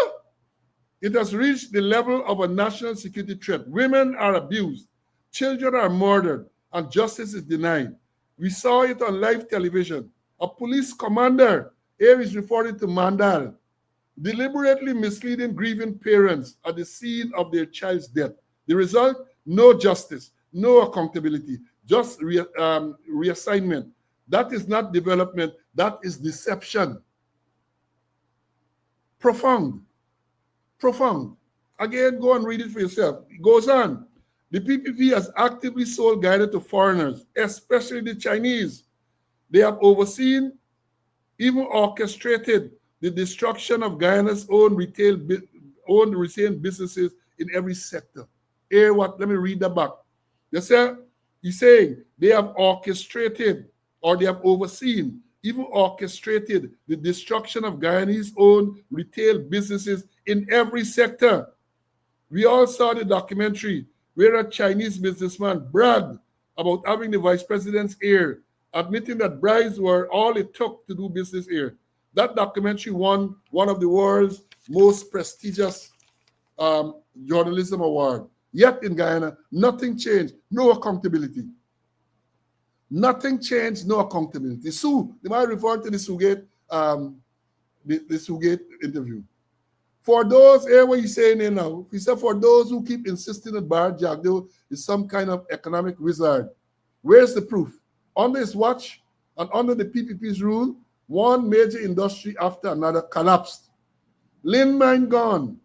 It has reached the level of a national security threat. Women are abused, children are murdered, and justice is denied. We saw it on live television. A police commander here is referring to Mandal, deliberately misleading grieving parents at the scene of their child's death. The result, no justice, no accountability, just reassignment. That is not development, that is deception. Profound. Profound. Again, go and read it for yourself. It goes on. The PPP has actively sold guidance to foreigners, especially the Chinese. They have overseen, even orchestrated, the destruction of Guyana's own retail businesses in every sector. Here, what? Let me read that back. He's saying they have orchestrated, or they have overseen, even orchestrated the destruction of Guyanese own retail businesses in every sector. We all saw the documentary where a Chinese businessman bragged about having the vice president's ear, admitting that bribes were all it took to do business here. That documentary won one of the world's most prestigious journalism award. Yet in Guyana, nothing changed, no accountability. Nothing changed, no accountability. So, they might refer to the Sugate, interview. For those, here what he's saying here now, he said for those who keep insisting that Bharat Jagdeo is some kind of economic wizard, where's the proof? Under his watch and under the PPP's rule, one major industry after another collapsed. Lin mine gone,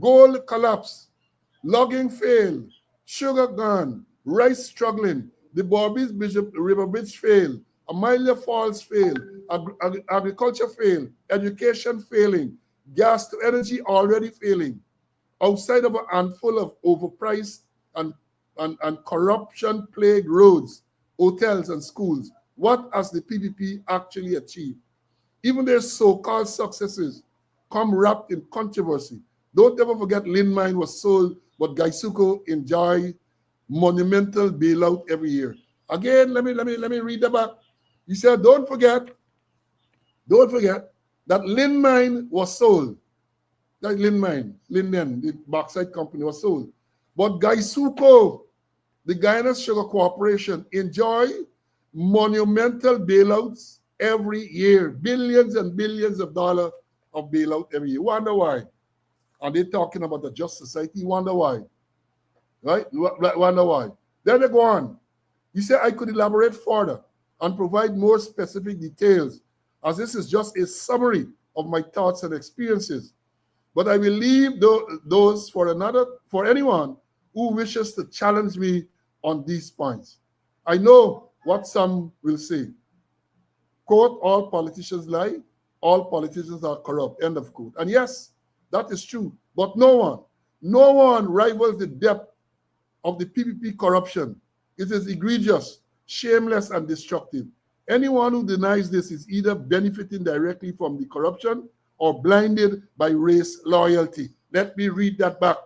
gold collapsed, logging failed, sugar gone, rice struggling, the Barbies Bishop River Bridge failed, Amelia Falls failed, agriculture failed, education failing, gas to energy already failing. Outside of a handful of overpriced and corruption-plagued roads, hotels, and schools, what has the PPP actually achieved? Even their so-called successes come wrapped in controversy. Don't ever forget Lynn Mine was sold, but Gaisuko enjoy monumental bailout every year. Again, let me read the back. He said, don't forget that Lynn Mine was sold. That Lynn Mine, Linden, the bauxite company, was sold. But Gaisuko, the Guyana Sugar Corporation, enjoy monumental bailouts every year, billions and billions of dollars of bailout every year. Wonder why? Are they talking about the just society? Wonder why? Right? Wonder why? Then they go on. He said I could elaborate further and provide more specific details, as this is just a summary of my thoughts and experiences. But I will leave those for anyone who wishes to challenge me on these points. I know what some will say. Quote, all politicians lie, all politicians are corrupt, end of quote. And yes, that is true. But no one rivals the depth of the PPP corruption. It is egregious, shameless, and destructive. Anyone who denies this is either benefiting directly from the corruption or blinded by race loyalty. Let me read that back.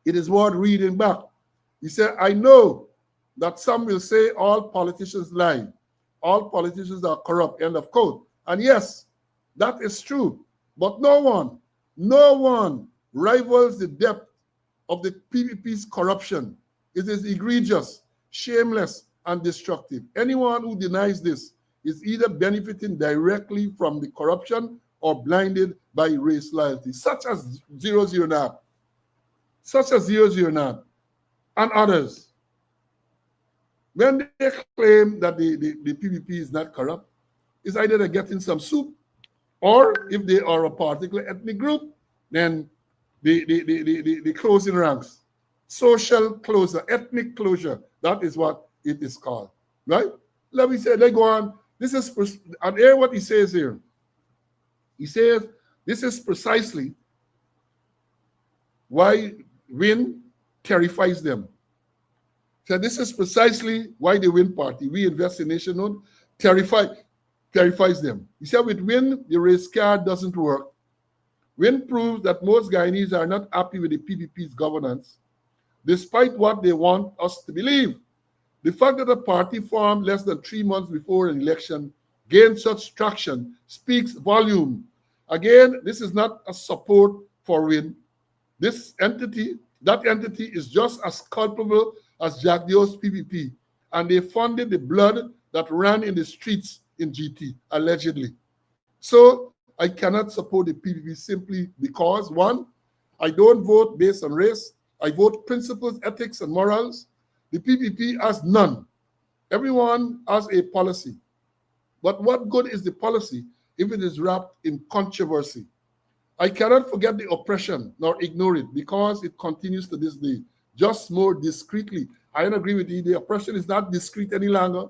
It is worth reading back. He said, I know that some will say all politicians lie, all politicians are corrupt, end of quote. And yes, that is true. But no one rivals the depth of the PPP's corruption. It is egregious, shameless, and destructive. Anyone who denies this is either benefiting directly from the corruption or blinded by race loyalty, such as 009, and others. When they claim that the PPP is not corrupt, it's either they're getting some soup, or if they are a particular ethnic group, then the closing ranks. Social closure, ethnic closure, that is what it is called, right? Let me say, let's go on. This is, and hear what he says here. He says, this is precisely why WIN terrifies them. So this is precisely why the WIN party, We Invest in Nation Node, terrifies them. He said with WIN, the race card doesn't work. WIN proves that most Guyanese are not happy with the PPP's governance, despite what they want us to believe. The fact that a party formed less than 3 months before an election gained such traction speaks volume. Again, this is not a support for WIN. That entity is just as culpable as Jack Dio's PPP, and they funded the blood that ran in the streets in GT, allegedly. So I cannot support the PPP simply because, one, I don't vote based on race. I vote principles, ethics, and morals. The PPP has none. Everyone has a policy. But what good is the policy if it is wrapped in controversy? I cannot forget the oppression nor ignore it because it continues to this day, just more discreetly. I don't agree with you. The oppression is not discreet any longer.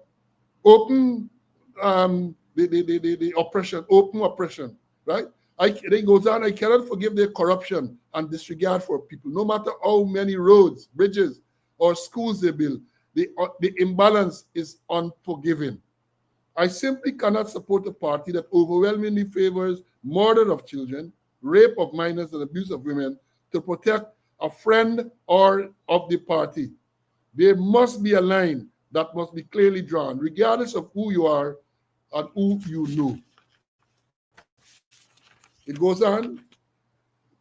Open the oppression, open oppression, right? It goes on, I cannot forgive their corruption and disregard for people, no matter how many roads, bridges, or schools they build. The imbalance is unforgiving. I simply cannot support a party that overwhelmingly favors murder of children, rape of minors, and abuse of women to protect a friend or of the party. There must be a line that must be clearly drawn, regardless of who you are and who you know. It goes on.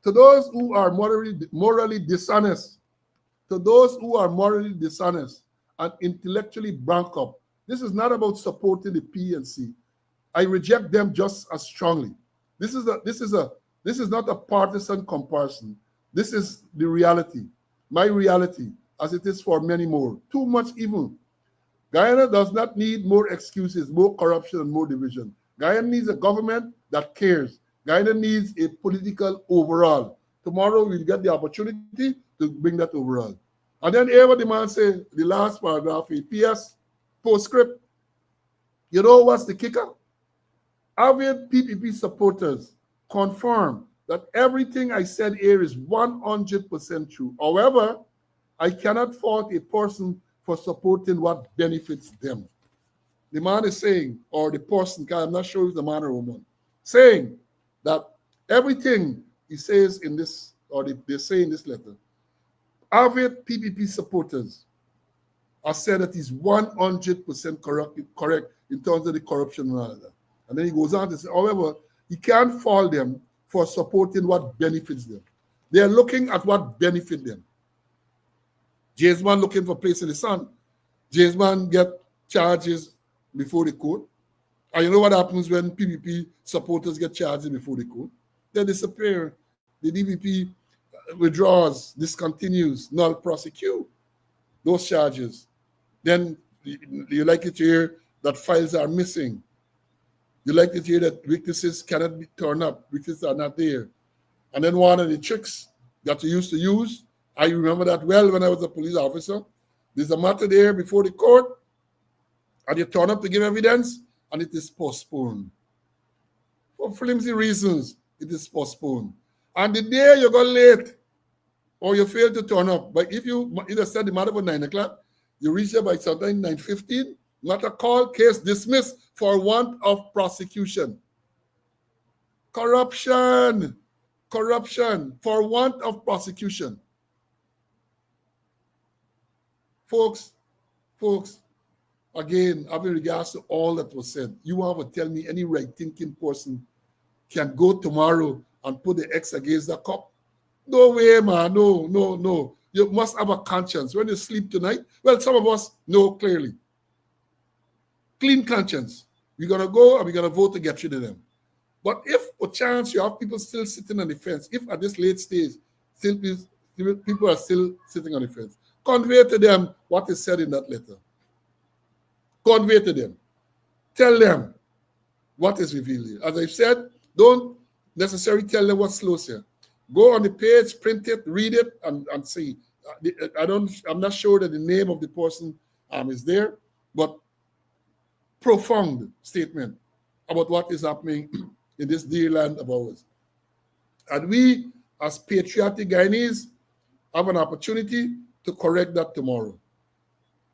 To those who are morally dishonest, and intellectually bankrupt, this is not about supporting the PNC. I reject them just as strongly. This is not a partisan comparison. This is the reality, my reality, as it is for many more. Too much evil. Guyana does not need more excuses, more corruption, and more division. Guyana needs a government that cares. Guyana needs a political overall. Tomorrow we'll get the opportunity to bring that overall. And then here what the man say, the last paragraph, a PS, postscript. You know what's the kicker? Avid PPP supporters confirm that everything I said here is 100% true. However, I cannot fault a person for supporting what benefits them. The man is saying, or the person, I'm not sure if it's the man or woman, saying that Everything he says in this, or they say in this letter, avid PPP supporters are said that he's 100% correct in terms of the corruption and all of that. And then he goes on to say, however, he can't fault them for supporting what benefits them. They are looking at what benefits them. James Man looking for place in the sun. James Man get charges before the court. And you know what happens when PPP supporters get charges before the court? They disappear. The DPP withdraws, discontinues, null prosecute those charges. Then you like it to hear that files are missing. You like it to hear that witnesses cannot be turned up, witnesses are not there. And then one of the tricks that you used to use, I remember that well when I was a police officer. There's a matter there before the court, and you turn up to give evidence, and it is postponed. For flimsy reasons, it is postponed. And the day you go late, or you fail to turn up, but if you either said the matter for 9 o'clock, you reach there by sometime 9:15, not a call, case dismissed for want of prosecution. Corruption, for want of prosecution. Folks, again, having regards to all that was said, you want to tell me any right-thinking person can go tomorrow and put the X against the cup? No way, man. No. You must have a conscience. When you sleep tonight, well, some of us know clearly. Clean conscience. We're going to go and we're going to vote to get rid of them. But if, per chance, you have people still sitting on the fence, if at this late stage, still people are still sitting on the fence, convey to them what is said in that letter. Convey to them. Tell them what is revealed here. As I've said, don't necessarily tell them what's close here. Go on the page, print it, read it, and see. I'm not sure that the name of the person is there, but profound statement about what is happening in this dear land of ours. And we, as patriotic Guyanese, have an opportunity to correct that tomorrow.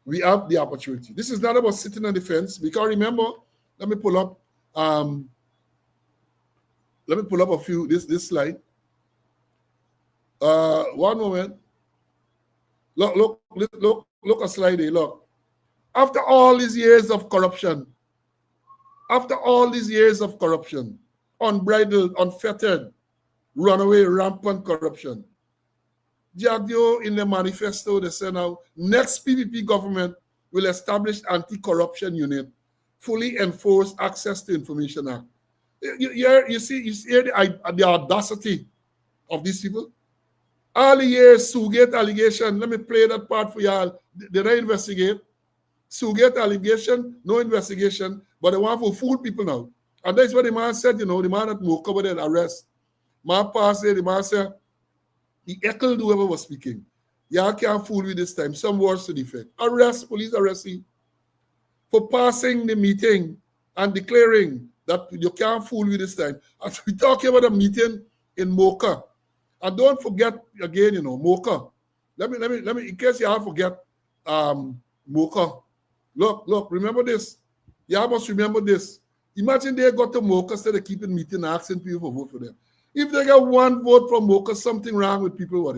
We have the opportunity. This is not about sitting on the fence, because remember, let me pull up a few, this slide. One moment. Look a slide here, look. After all these years of corruption, unbridled, unfettered, runaway, rampant corruption, Jagdio in the manifesto, they say now, next PPP government will establish anti-corruption unit, fully enforce access to information act. You see the audacity of these people. All the years, Sugate allegation, let me play that part for y'all. Did I investigate? Sugate allegation, no investigation, but they want to fool people now. And that's what the man said, the man at Mocha with an arrest. Man passed there, the man said, he heckled whoever was speaking. Y'all can't fool me this time. Some words to the effect. Police arrest him for passing the meeting and declaring that you can't fool me this time. And we're talking about a meeting in Mocha. And don't forget again, Mocha. Let me, in case y'all forget Mocha. Look, remember this. Y'all must remember this. Imagine they got to Mocha instead of keeping meeting and asking people for vote for them. If they got one vote from Mocha, something wrong with people, what?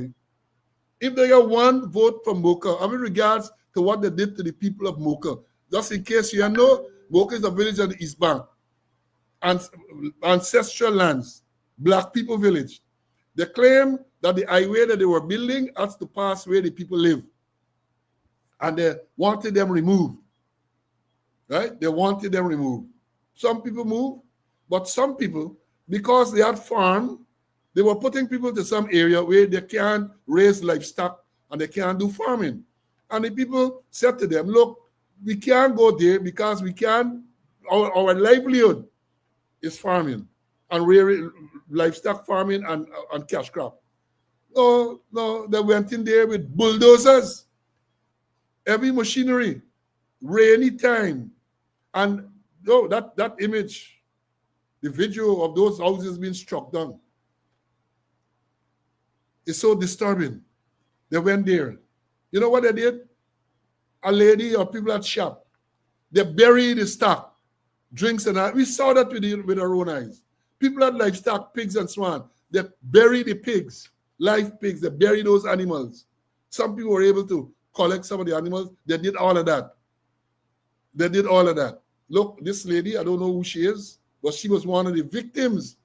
If they got one vote from Mocha, in regards to what they did to the people of Mocha, just in case you know, Mocha is a village on the East Bank, and ancestral lands, Black people village. They claim that the highway that they were building has to pass where the people live. And they wanted them removed. Right? They wanted them removed. Some people moved, but some people, because they had farm, they were putting people to some area where they can't raise livestock and they can't do farming. And the people said to them, look, we can't go there because we can't, our livelihood is farming and livestock farming and cash crop. No, they went in there with bulldozers, heavy machinery, rainy time. And that image, the video of those houses being struck down, is so disturbing. They went there. You know what they did? A lady or people at shop, they buried the stock, drinks and all. We saw that with our own eyes. People had livestock, pigs and so on. They bury the pigs, live pigs. They bury those animals. Some people were able to collect some of the animals. They did all of that. They did all of that. Look, this lady, I don't know who she is, but she was one of the victims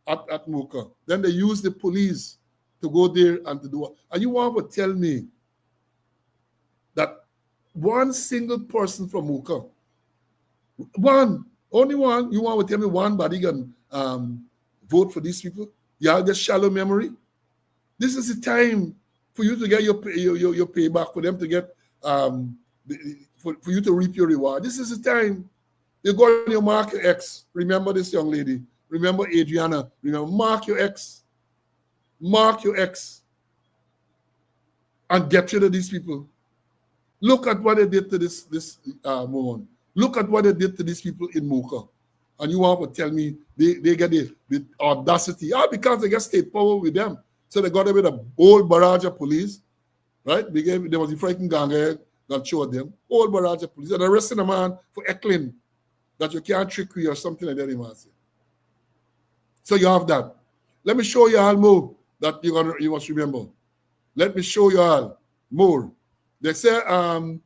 at Mocha. Then they used the police to go there and to do it. And you want to tell me that one single person from Mocha, only one, you want to tell me one body can vote for these people? Y'all get shallow memory? This is the time for you to get your payback, for them to get, for you to reap your reward. This is the time. You go and you mark your ex. Remember this young lady. Remember Adriana. Remember, mark your ex. Mark your ex. And get rid of these people. Look at what they did to this woman. Look at what they did to these people in Mocha. And you want to tell me they get the audacity. Because they get state power with them. So they got away with a old barrage of police. Right? There was a frightened gang that showed them. Old barrage of police. And arresting a man for heckling that you can't trick me or something like that, so you have that. Let me show you all more that you must remember. Let me show you all more. They say, all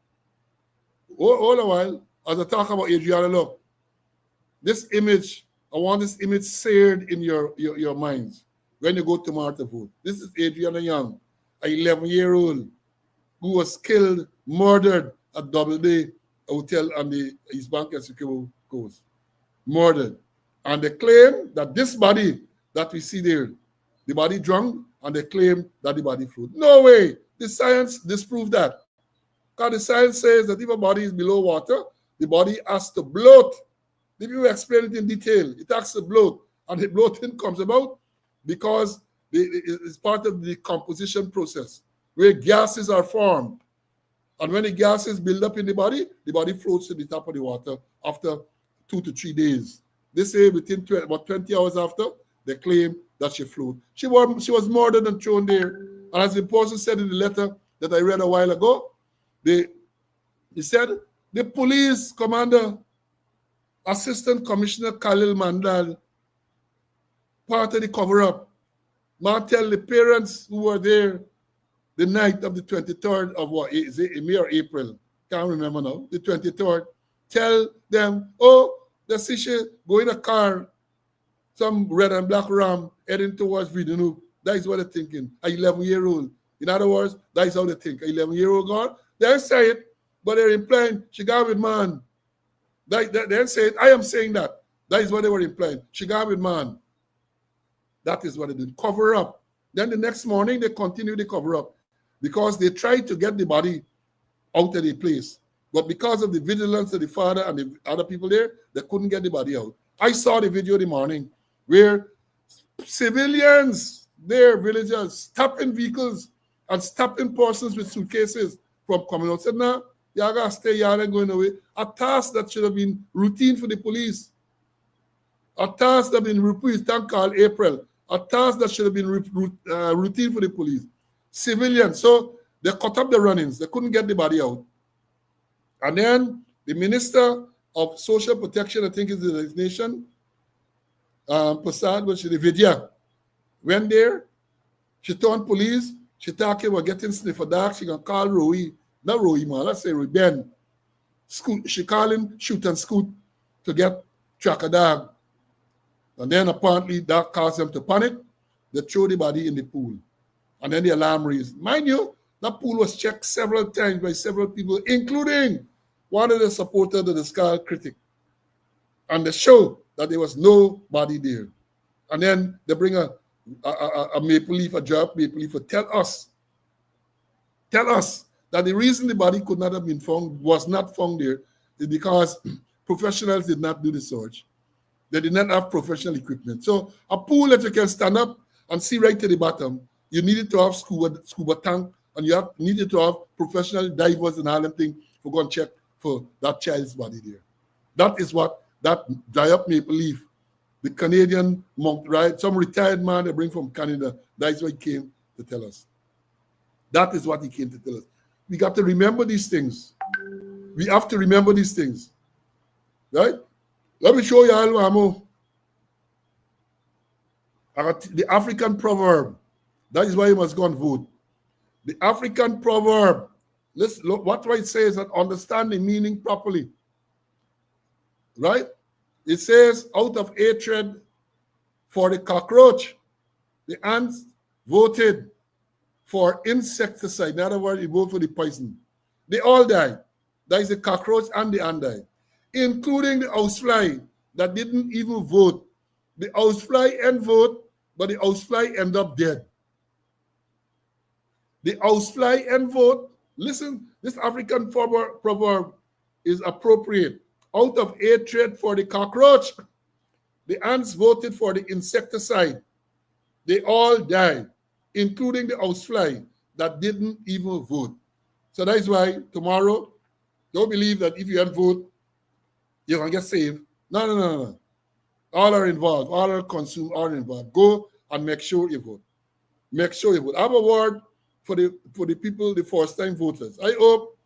a while, as I talk about Adriana, look, this image, I want this image seared in your minds when you go tomorrow to vote. This is Adriana Young, an 11-year-old who was killed, murdered at Doubleday Hotel on the East Bank and Essequibo Coast. Murdered. And they claim that this body that we see there, the body drunk, and they claim that the body floated. No way. The science disproved that. Because the science says that if a body is below water, the body has to bloat. If you explain it in detail, it has to bloat. And the bloating comes about because it's part of the decomposition process where gases are formed. And when the gases build up in the body floats to the top of the water after 2 to 3 days. They say within about 20 hours after, they claim that she floated. She was murdered and thrown there. And as the person said in the letter that I read a while ago, he said the police commander, Assistant Commissioner Khalil Mandal, part of the cover-up, might tell the parents who were there the night of the 23rd of what, is it May or April? Can't remember now. The 23rd. Tell them, oh, the Sisha go in a car, some red and black Ram heading towards Vidunu. That is what they're thinking. An 11-year-old. In other words, that is how they think. An 11-year-old girl. They say it, but they're implying she got with man. They say it. I am saying that. That is what they were implying. She got with man. That is what they did. Cover up. Then the next morning, they continue the cover up because they tried to get the body out of the place. But because of the vigilance of the father and the other people there, they couldn't get the body out. I saw the video the morning where civilians, their villagers, stopping vehicles and stopping persons with suitcases from coming out. Said, nah, y'all gotta stay, y'all ain't going away. A task that should have been routine for the police. A task that have been routine, thank called April. A task that should have been routine for the police. Civilians, so they cut up the run-ins. They couldn't get the body out. And then the Minister of Social Protection, I think is the designation, Prasad, which is the Vidya, went there. She told police, she talking about getting sniffer dog. She gonna call Roy, not Roy, man, let's say Roy Ben. She call him shoot and scoot to get track a dog. And then apparently that caused them to panic. They threw the body in the pool. And then the alarm raised. Mind you, that pool was checked several times by several people, including one of the supporters of the Sky Critic. And they show that there was nobody there. And then they bring a maple leaf, a drop maple leaf, tell us that the reason the body could not have been found, was not found there, is because professionals did not do the search. They did not have professional equipment. So a pool that you can stand up and see right to the bottom, you needed to have scuba tank, and you needed to have professional divers and all them things for go and check for that child's body there. That is what that dry up maple leaf, the Canadian monk, right? Some retired man they bring from Canada. That is what he came to tell us. That is what he came to tell us. We got to remember these things. We have to remember these things. Right? Let me show you all more. The African proverb. That is why you must go and vote. The African proverb. Let's look what it says and understand the meaning properly. Right? It says, out of hatred for the cockroach, the ants voted for insecticide. In other words, they voted for the poison. They all died. That is the cockroach and the ant died, including the housefly that didn't even vote. The housefly didn't vote, but the housefly ended up dead. The housefly didn't vote. Listen, this African proverb is appropriate. Out of hatred for the cockroach, the ants voted for the insecticide. They all died, including the housefly that didn't even vote. So that is why tomorrow, don't believe that if you don't vote, you're going to get saved. No. All are involved. All are consumed, all are involved. Go and make sure you vote. Make sure you vote. I have a word for the people, the first-time voters. I hope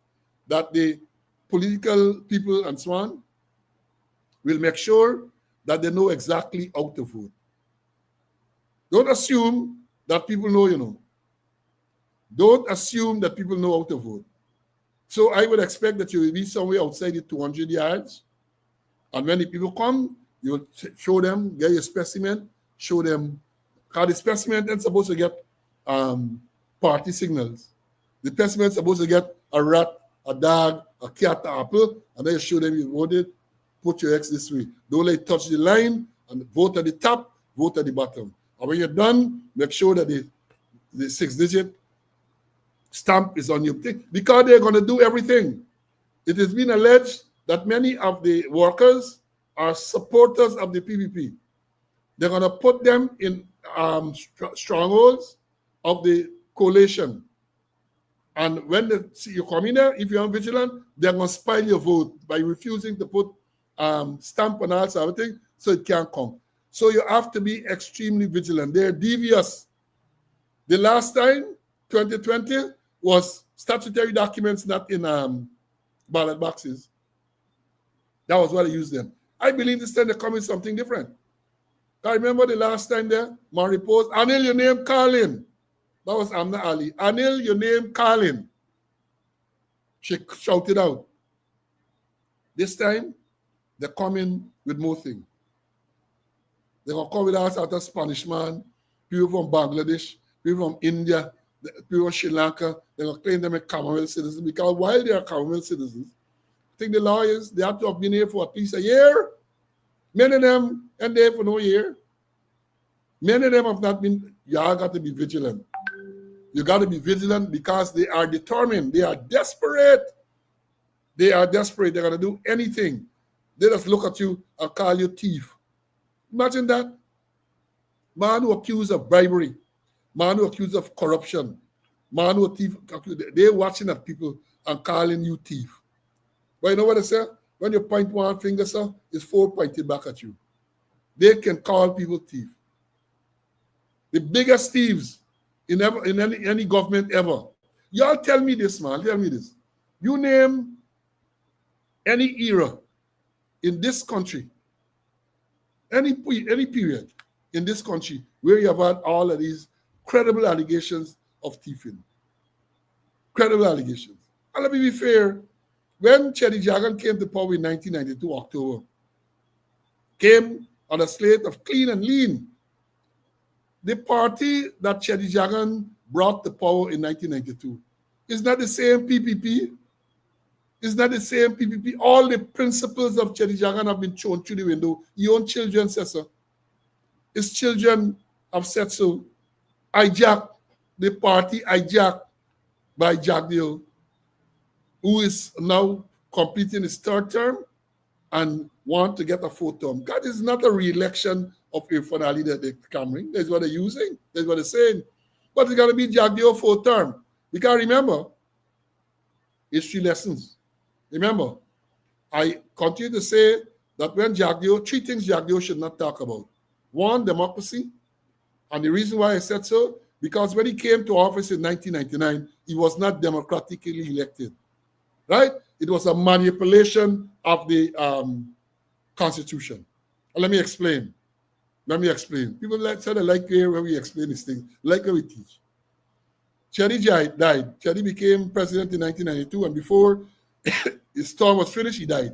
that the political people and so on will make sure that they know exactly how to vote. Don't assume that people know you know. Don't assume that people know how to vote. So I would expect that you will be somewhere outside the 200 yards. And when the people come, you will show them, get your specimen, show them. Because the specimen is supposed to get party signals. The specimen is supposed to get a rat, a dog, a cat, an apple, and then you show them you voted, put your X this way. Don't let it touch the line and vote at the top, vote at the bottom. And when you're done, make sure that the 6-digit stamp is on your thing, because they're going to do everything. It has been alleged that many of the workers are supporters of the PPP. They're going to put them in strongholds of the coalition. And when you come in there, if you're vigilant, they're going to spoil your vote by refusing to put stamp on all sort of thing, so it can't come. So you have to be extremely vigilant. They're devious. The last time, 2020, was statutory documents not in ballot boxes. That was what I used them. I believe this time they're coming something different. I remember the last time there, my report, Anil, your name Carlin. That was Amna Ali. Anil, your name Carlin. She shouted out. This time, they're coming with more things. They're going to come with us out of Spanish man, people from Bangladesh, people from India, people from Sri Lanka. They're going to claim them as Commonwealth citizens, because while they are Commonwealth citizens, I think the law is they have to have been here for at least a year. Many of them ain't there for no year. Many of them have not been. Y'all got to be vigilant. You got to be vigilant because they are determined. They are desperate. They are desperate. They're going to do anything. They just look at you and call you thief. Imagine that. Man who accused of bribery. Man who accused of corruption. Man who thief. They're watching at people and calling you thief. But you know what they say? When you point one finger, sir, it's 4 pointed back at you. They can call people thief. The biggest thieves in any government ever. Y'all tell me this, man. Tell me this. You name any era in this country, any period in this country where you have had all of these credible allegations of thieving. Credible allegations. And let me be fair. When Chedi Jagan came to power in 1992, October, came on a slate of clean and lean. The party that Chedi Jagan brought to power in 1992 is not the same PPP. It's not the same PPP. All the principles of Chedi Jagan have been thrown through the window. Your own children said so. His children have said so. Hijacked the party, hijacked by Jagdeo, who is now completing his 3rd term and want to get a 4th term. God is not a re-election of Irfan Ali that they're coming. That's what they're using. That's what they're saying. But it's going to be Jagdeo 4th term. Because remember, history lessons. Remember, I continue to say that when Jagdeo, 3 things Jagdeo should not talk about. 1, democracy. And the reason why I said so, because when he came to office in 1999, he was not democratically elected. Right? It was a manipulation of the Constitution. Let me explain. Let me explain. People say they like where we explain these things, like where we teach. Cherry died. Cherry became president in 1992, and before his term was finished, he died.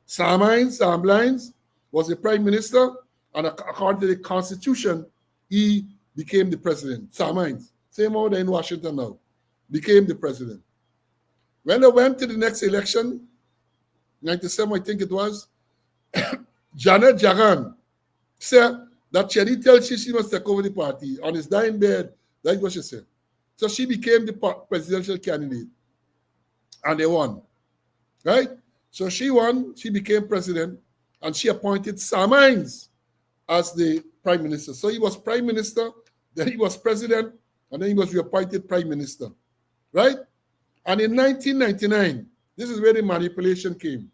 Sam Blines was the prime minister, and according to the Constitution, he became the president. Sam Hines, same order in Washington now, became the president. When they went to the next election, 97, I think it was, Janet Jagan said that Cherry tells she must take over the party. On his dying bed, that's what she said. So she became the presidential candidate, and they won, right? So she won, she became president, and she appointed Sam Hines as the prime minister. So he was prime minister, then he was president, and then he was reappointed prime minister, right? And in 1999, this is where the manipulation came.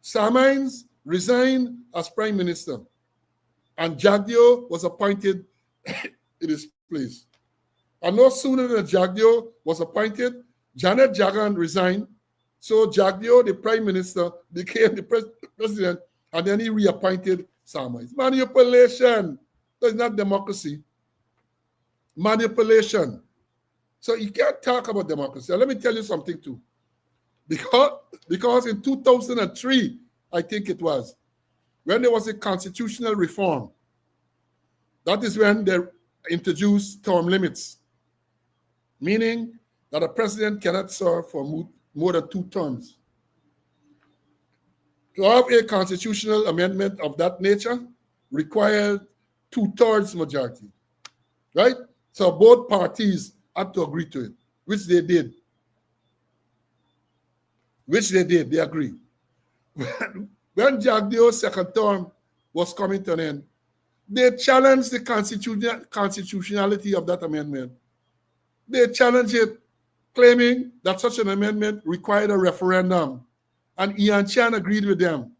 Sam Hines resigned as prime minister, and Jagdeo was appointed in his place. And no sooner than Jagdeo was appointed, Janet Jagan resigned. So Jagdeo, the prime minister, became the president, and then he reappointed Sam Hines. Manipulation. That's not democracy. Manipulation. So you can't talk about democracy. And let me tell you something too. Because in 2003, I think it was, when there was a constitutional reform, that is when they introduced term limits, meaning that a president cannot serve for more than 2 terms. To have a constitutional amendment of that nature required 2/3 majority, right? So both parties had to agree to it, which they did. They agreed. When Jagdeo's second term was coming to an end, they challenged the constitutionality of that amendment. They challenged it, claiming that such an amendment required a referendum. And Ian Chan agreed with them.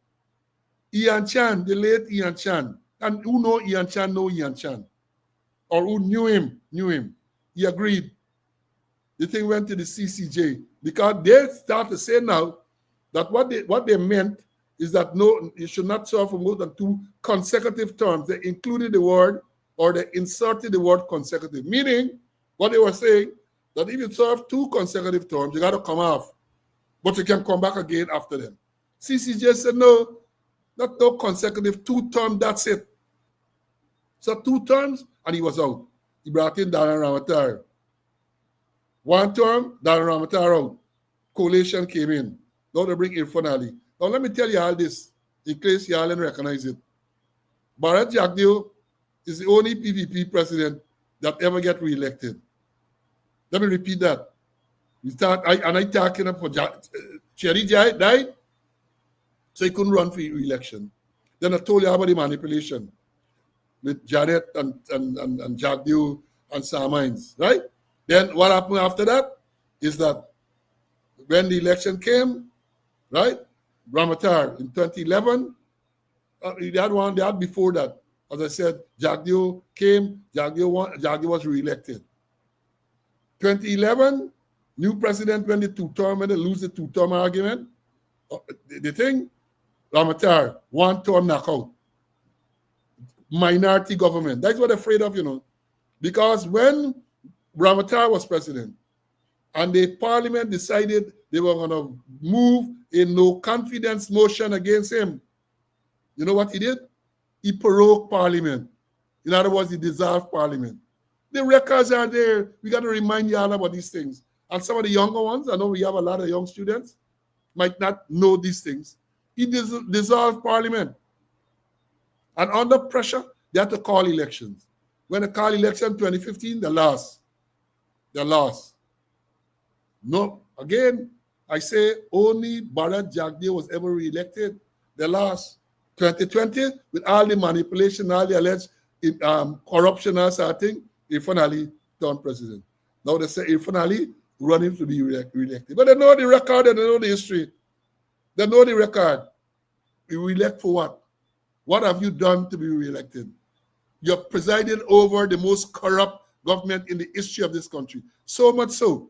Ian Chan, the late Ian Chan, and who know Ian Chan, know Ian Chan, or who knew him. He agreed. The thing went to the CCJ because they start to say now that what they meant is that no, you should not serve for more than 2 consecutive terms. They included the word, or they inserted the word consecutive, meaning what they were saying, that if you serve 2 consecutive terms, you got to come off, but you can come back again after them. CCJ said, no, not no consecutive, 2 terms, that's it. So 2 terms, and he was out. He brought in Darren Ramatar. 1 term, Darren Ramatar out. Coalition came in. Now they bring Irfan Ali. Now let me tell you all this, in case you all didn't recognize it. Bharat Jagdeo is the only PPP president that ever get re-elected. Let me repeat that. I talking up for Cherry died, so he couldn't run for re-election. Then I told you about the manipulation with Janet and Jagdeo and Sam Hines, right? Then what happened after that is that when the election came, right, Ramatar in 2011, they had before that. As I said, Jagdeo came, Jagdeo won, Jagdeo was re-elected. 2011, new president went the 2-term and they lose the 2-term argument. The thing, Ramatar, 1-term knockout. Minority government. That's what they're afraid of, Because when Ramatar was president and the parliament decided they were going to move a no confidence motion against him, you know what he did? He prorogued parliament. In other words, he dissolved parliament. The records are there. We got to remind you all about these things. And some of the younger ones, I know we have a lot of young students, might not know these things. He dissolved parliament. And under pressure, they had to call elections. When they called election 2015, they lost. They lost. No, again, I say only Bharat Jagdeo was ever re-elected. They lost. 2020, with all the manipulation, all the alleged corruption and thing, Irfan Ali turned president. Now they say Irfan Ali running to be re-elected. But they know the record and they know the history. They know the record. You re-elect for what? What have you done to be re-elected? You have presided over the most corrupt government in the history of this country. So much so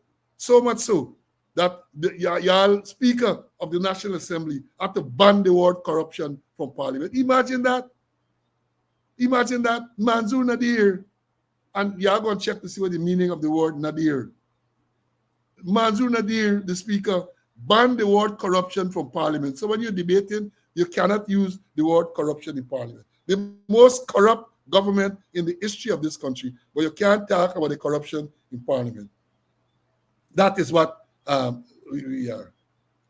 that the Speaker of the National Assembly had to ban the word corruption from Parliament. Imagine that. Imagine that, Mansour Nadir. And you're going to check to see what the meaning of the word Nadir. Mansour Nadir, the speaker, banned the word corruption from parliament. So when you're debating, you cannot use the word corruption in parliament. The most corrupt government in the history of this country, but you can't talk about the corruption in parliament. That is what we are.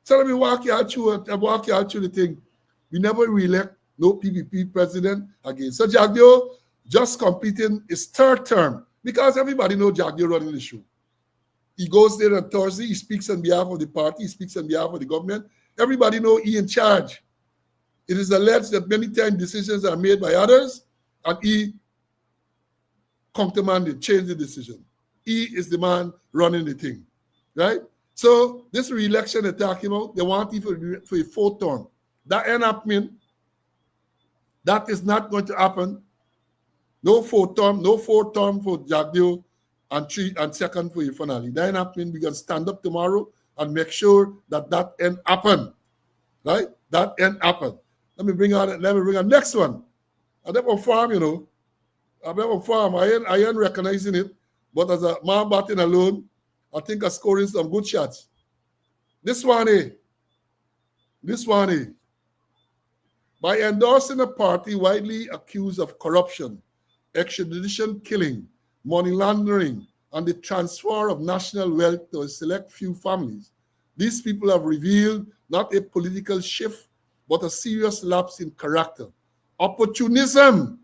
So let me walk you out through the thing. We never re-elect no PPP president again. So Jagdeo just completing his third term because everybody knows Jagdeo running the show. He goes there on Thursday, he speaks on behalf of the party, he speaks on behalf of the government. Everybody knows he in charge. It is alleged that many times decisions are made by others and he countermanded, change the decision. He is the man running the thing, right? So this re-election they're talking about, they want him for a fourth term. That ain't happening. That is not going to happen. No fourth term for Jagdeo and second for Ifanali. That ain't happening. We can stand up tomorrow and make sure that ain't happen. Right? That ain't happen. Let me bring on next one. I never farm, you know. I never farm. I ain't recognizing it. But as a man batting alone, I think I'm scoring some good shots. This one, by endorsing a party widely accused of corruption, extradition killing, money laundering, and the transfer of national wealth to a select few families, these people have revealed not a political shift, but a serious lapse in character. Opportunism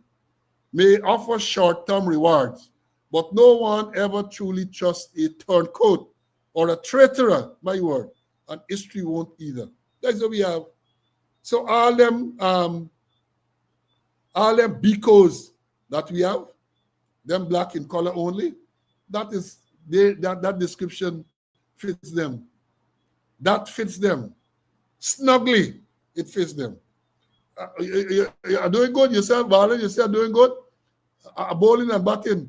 may offer short-term rewards, but no one ever truly trusts a turncoat or a traitor, my word, and history won't either. That's what we have. So all them bicos that we have, them black in color only, that description fits them. That fits them. Snugly, it fits them. You're doing good yourself, Marlon. Yourself doing good. Bowling and batting.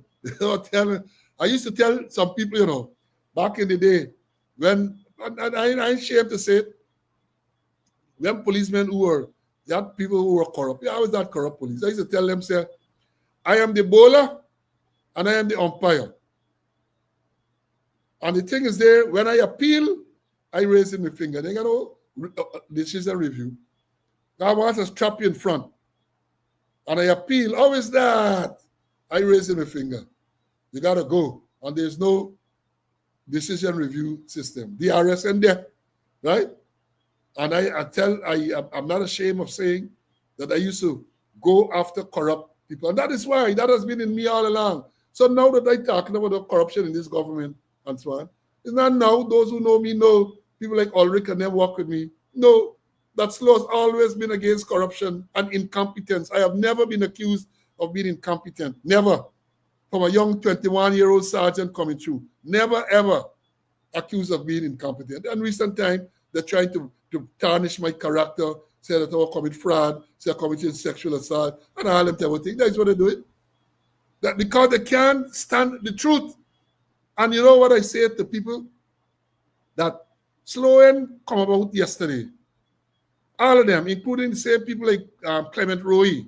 I used to tell some people, you know, back in the day, when, and I ain't ashamed to say it, when policemen you had people who were corrupt. I was that corrupt police. I used to tell them, say, I am the bowler and I am the umpire. And the thing is there, when I appeal, I raise my finger. They go, decision review. I want to strap you in front. And I appeal, how is that? I raise my finger. You got to go. And there's no decision review system. DRS in there, right? And I'm not ashamed of saying that I used to go after corrupt people. And that is why, that has been in me all along. So now that I'm talking about the corruption in this government and so on, it's not now. Those who know me know, people like Ulrich can never work with me. No, that slow has always been against corruption and incompetence. I have never been accused of being incompetent. Never. From a young 21-year-old sergeant coming through. Never, ever accused of being incompetent. And recent time, they're trying to tarnish my character, say that I commit fraud, say I committed sexual assault, and all them type of things. That's what they're doing. That because they can't stand the truth. And you know what I say to people? That Sloan come about yesterday. All of them, including the same people like Clement Roy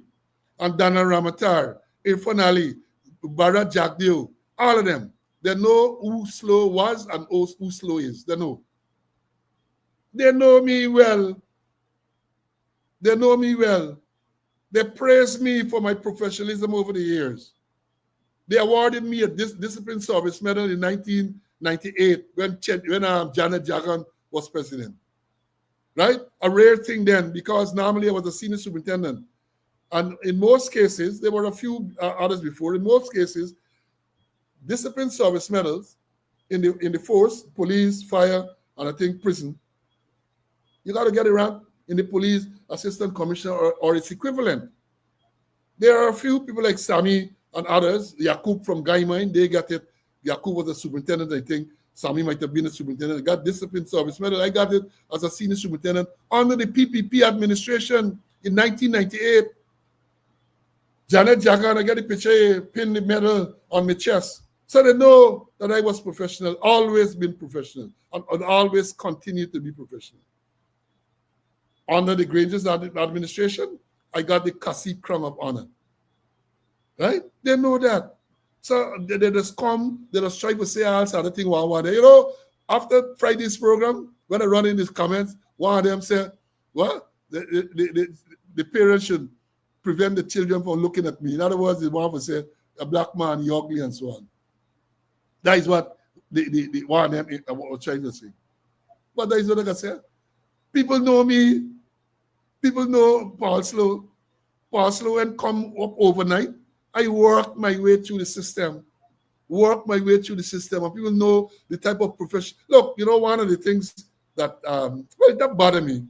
and Dana Ramatar, Irfan Ali, Bharat Jagdeo, all of them. They know who Slow was and who Slow is. They know. They know me well. They know me well. They praise me for my professionalism over the years. They awarded me a Discipline Service Medal in 1998 when Janet Jagan was president. Right? A rare thing then, because normally I was a senior superintendent. And in most cases, there were a few others before. In most cases, Discipline Service Medals in the force, police, fire, and I think prison, you got to get around in the police, assistant commissioner, or its equivalent. There are a few people like Sami and others, Yakub from Gaimine, they got it. Yakub was a superintendent, I think. Sami might have been a superintendent. I got Discipline Service Medal. I got it as a senior superintendent under the PPP administration in 1998. Janet Jagan, I got the picture, pin the medal on my chest. So they know that I was professional, always been professional, and always continue to be professional. Under the Granger's administration, I got the Kasi Crown of Honor. right? They know that. So they just come, they just try to say all sort of thing one day. You know, after Friday's program, when I run in these comments, one of them said, what? The parents should prevent the children from looking at me. In other words, the one who said, a black man, he ugly and so on. That is what the one of them was trying to say. But that is what I can say. People know me. People know Paul Slow. Paul Slow and come up overnight. I work my way through the system. And people know the type of profession. Look, you know, one of the things that, that bother me,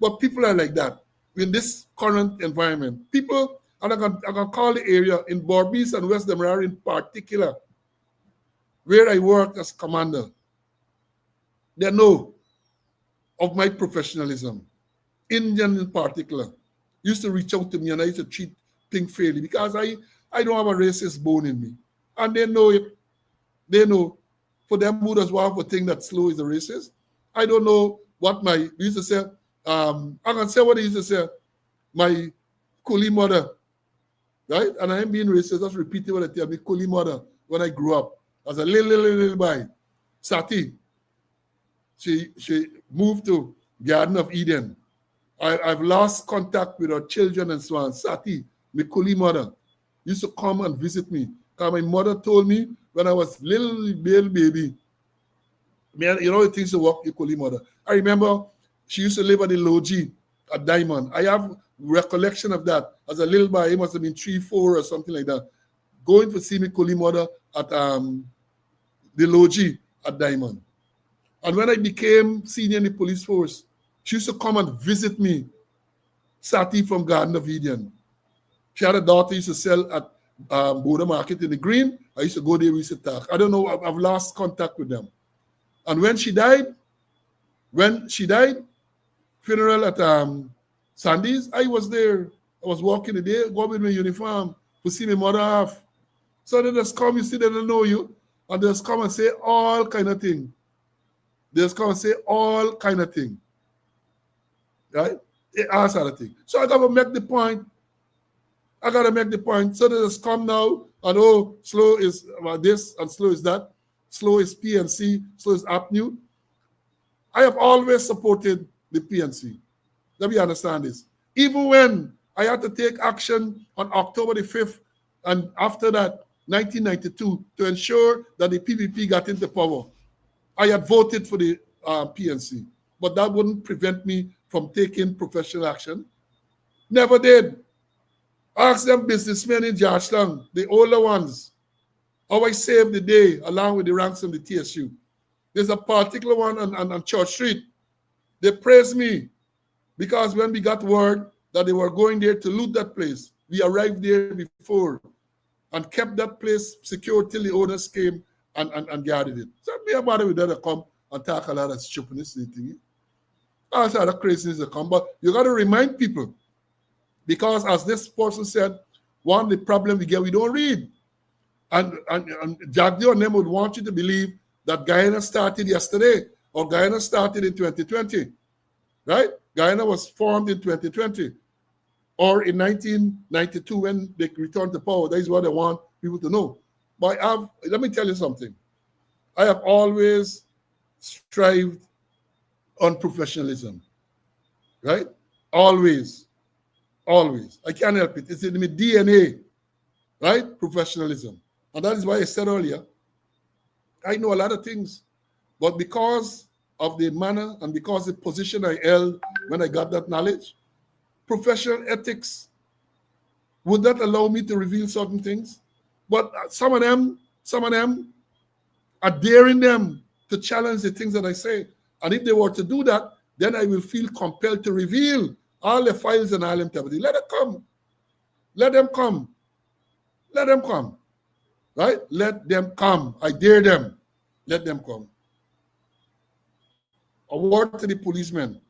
but people are like that in this current environment. People, and I can call the area in Berbice and West Demerara in particular, where I work as commander. They know of my professionalism. Indian in particular used to reach out to me and I used to treat things fairly because I don't have a racist bone in me. And they know it. They know. For them who does want to think that Slow is a racist, I don't know what we used to say. I can say what he used to say. My coolie mother, right? And I ain't being racist, just repeating what I tell me. Coolie mother, when I grew up, as a little boy, Sati, she moved to Garden of Eden. I've lost contact with her children and so on. Sati, my coolie mother, used to come and visit me. Because my mother told me when I was little baby, man, you know the things to work your coolie mother. I remember she used to live at the Logie at Diamond. I have recollection of that. As a little boy, it must have been 3, 4 or something like that. Going to see my coolie mother at the Logie at Diamond. And when I became senior in the police force, she used to come and visit me, Sati from Garden of Eden. She had a daughter used to sell at Border Market in the Green. I used to go there, we used to talk. I don't know, I've lost contact with them. And when she died, funeral at Sandy's, I was there. I was walking the day, go with my uniform to see my mother off. So they just come, you see, they don't know you, and they just come and say all kind of thing. They just come and say all kind of thing. Right? All sort of thing. So I gotta make the point. So they just come now and oh, Slow is this and Slow is that. Slow is PNC, Slow is APNU. I have always supported the PNC. Let me understand this. Even when I had to take action on October the 5th and after that, 1992, to ensure that the PPP got into power, I had voted for the PNC. But that wouldn't prevent me from taking professional action. Never did. Ask them businessmen in Georgetown, the older ones, how I saved the day along with the ranks of the TSU. There's a particular one on Church Street. They praised me because when we got word that they were going there to loot that place, we arrived there before and kept that place secure till the owners came and guarded it. So me about it with that come and talk a lot of stupidness and thing. All sort of craziness that come, but you got to remind people. Because as this person said, one of the problem we get, we don't read. And Jagdio and them would want you to believe that Guyana started yesterday or Guyana started in 2020, right? Guyana was formed in 2020 or in 1992 when they returned to power. That is what I want people to know. But let me tell you something. I have always strived on professionalism, right? Always. I can't help it. It's in my DNA, right? Professionalism. And that is why I said earlier, I know a lot of things, but because of the manner and because of the position I held when I got that knowledge, professional ethics would not allow me to reveal certain things. But some of them are daring them to challenge the things that I say. And if they were to do that, then I will feel compelled to reveal all the files and all them activity. Let them come. Right? Let them come. I dare them. Let them come. A word to the policemen.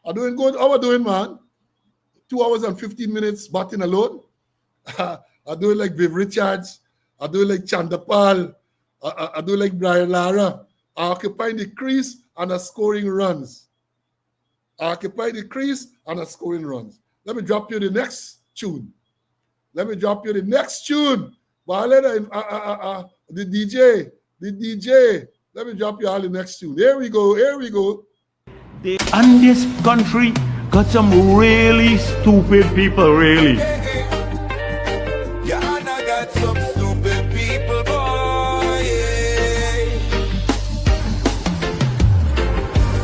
Are doing good? How are doing, man? 2 hours and 15 minutes batting alone. I do it like Viv Richards. I do it like Chandapal. I do it like Brian Lara. I occupy the crease and are scoring runs. Let me drop you the next tune. Let me drop you the next tune. But the DJ. Let me drop you all the next tune. Here we go. And this country got some really stupid people, really. Guyana got some stupid people, boy.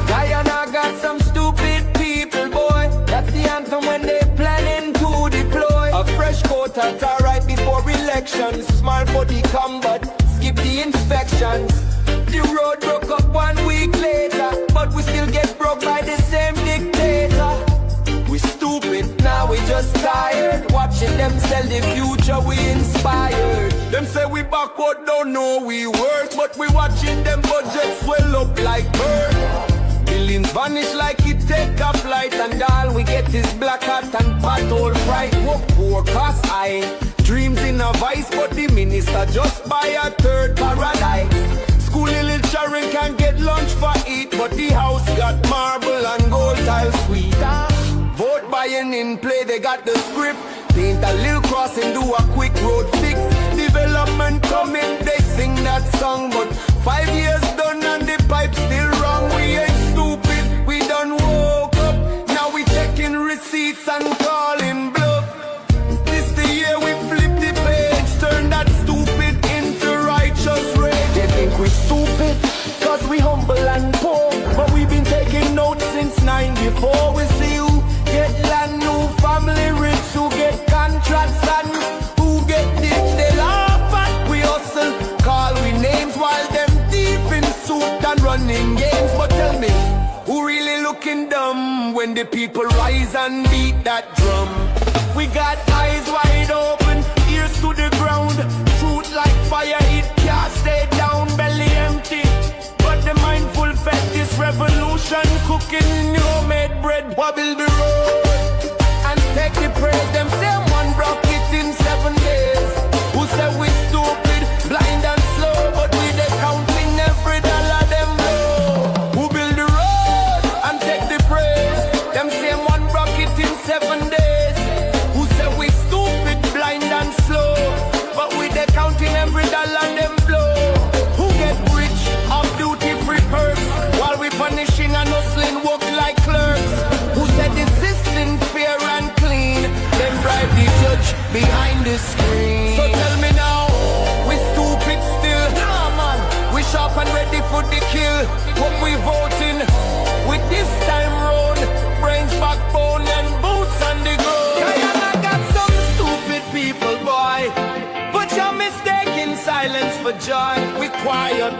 Guyana got some stupid people, boy. That's the anthem when they planning to deploy. A fresh quota right before elections. Small for the combat, skip the inspections. The road broke up 1 week later, but we still get broke by the same dictator. We stupid, now we just tired. Watching them sell the future, we inspired. Them say we backward, don't know we work, but we watching them budgets swell up like bird. Billions vanish like it take a flight, and all we get is black hat and pothole fright. Work poor, cost high, dreams in a vice, but the minister just buy a third paradise. School little children can get lunch for eat, but the house got marble and gold tile suite. Vote buying in play, they got the script. Paint a little cross and do a quick road fix. Development coming, they sing that song, but 5 years done and the pipe still wrong. We ain't stupid, we done woke up. Now we checking receipts and calling bluff. This the year we flip the page, turn that stupid into righteous rage. They think we stupid, cause we humble and poor, but we been taking notes since 94. We see you get land, new family rich, who get contracts and who get ditched. They laugh at we hustle, call we names while them deep in suit and running games. But tell me, who really looking dumb when the people rise and beat that drum? We got eyes wide open, ears to the ground. Truth like fire, it can't stay down, belly empty. But the mindful fed this revolution, cooking in homemade bread. Wobble the road and take the praise. Them same one broke it in 7 days. Who said we stupid, blind and slow, but we they counting every dollar them low. Who build the road and take the praise? Them same one broke it in 7 days. Who said we stupid, blind and slow, but we they counting every dollar them blow. Who get rich off duty-free perks while we punishing and hustling work like clerks? Who said the system fair and clean? Them bribe the judge behind the screen. So tell me now, we stupid still? Nah man, we sharp and ready for the kill. What we voting with this time round? Brains, backbone and boots on the ground. I got some stupid people, boy, but you're mistaking silence for joy. We quiet,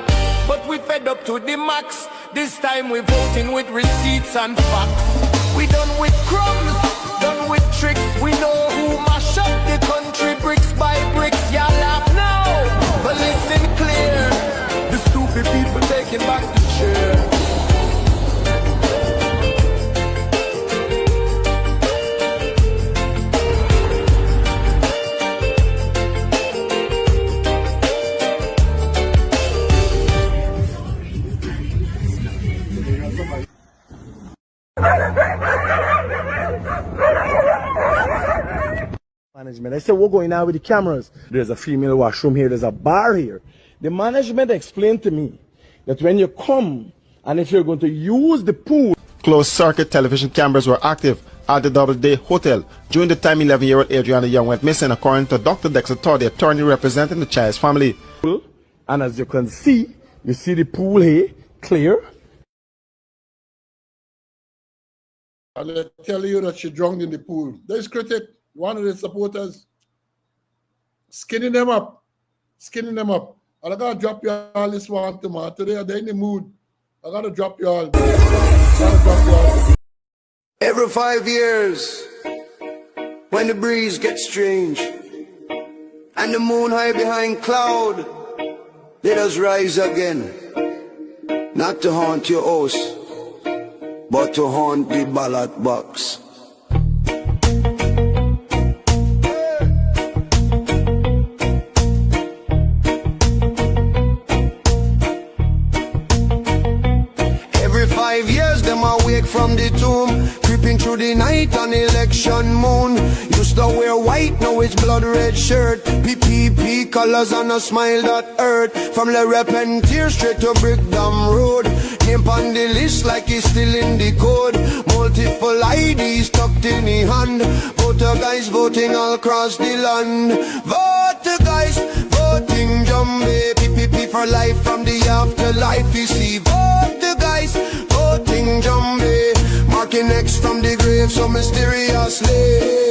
but we fed up to the max. This time we voting with receipts and facts. We done with crumbs, done with tricks. We know who mash up the country bricks by bricks. Y'all laugh now, but listen clear. The stupid people taking back the chair. Management. I said, we're going now with the cameras. There's a female washroom here. There's a bar here. The management explained to me that when you come and if you're going to use the pool. Closed circuit television cameras were active at the Doubleday Hotel during the time 11-year-old Adriana Young went missing, according to Dr. Dexter Todd, the attorney representing the child's family. And as you can see, you see the pool here, clear. And they tell you that she drowned in the pool. There's critic, one of the supporters, skinning them up. And I gotta drop you all this one tomorrow. Today they're in the mood. I gotta drop you all. Every 5 years, when the breeze gets strange and the moon high behind cloud, let us rise again, not to haunt your house, but to haunt the ballot box. Every 5 years, them awake from the tomb, creeping through through the night on election moon. Used to wear white, now it's blood red shirt. PPP colors and a smile that hurt. From Le Repentir straight to Brickdam Road. Name on the list like he's still in the code. Multiple IDs tucked in the hand. Voter guys voting all across the land. Voter guys voting Jumbe. PPP for life from the afterlife. You see, voter guys voting Jumbe. Marking X from the grave so mysteriously.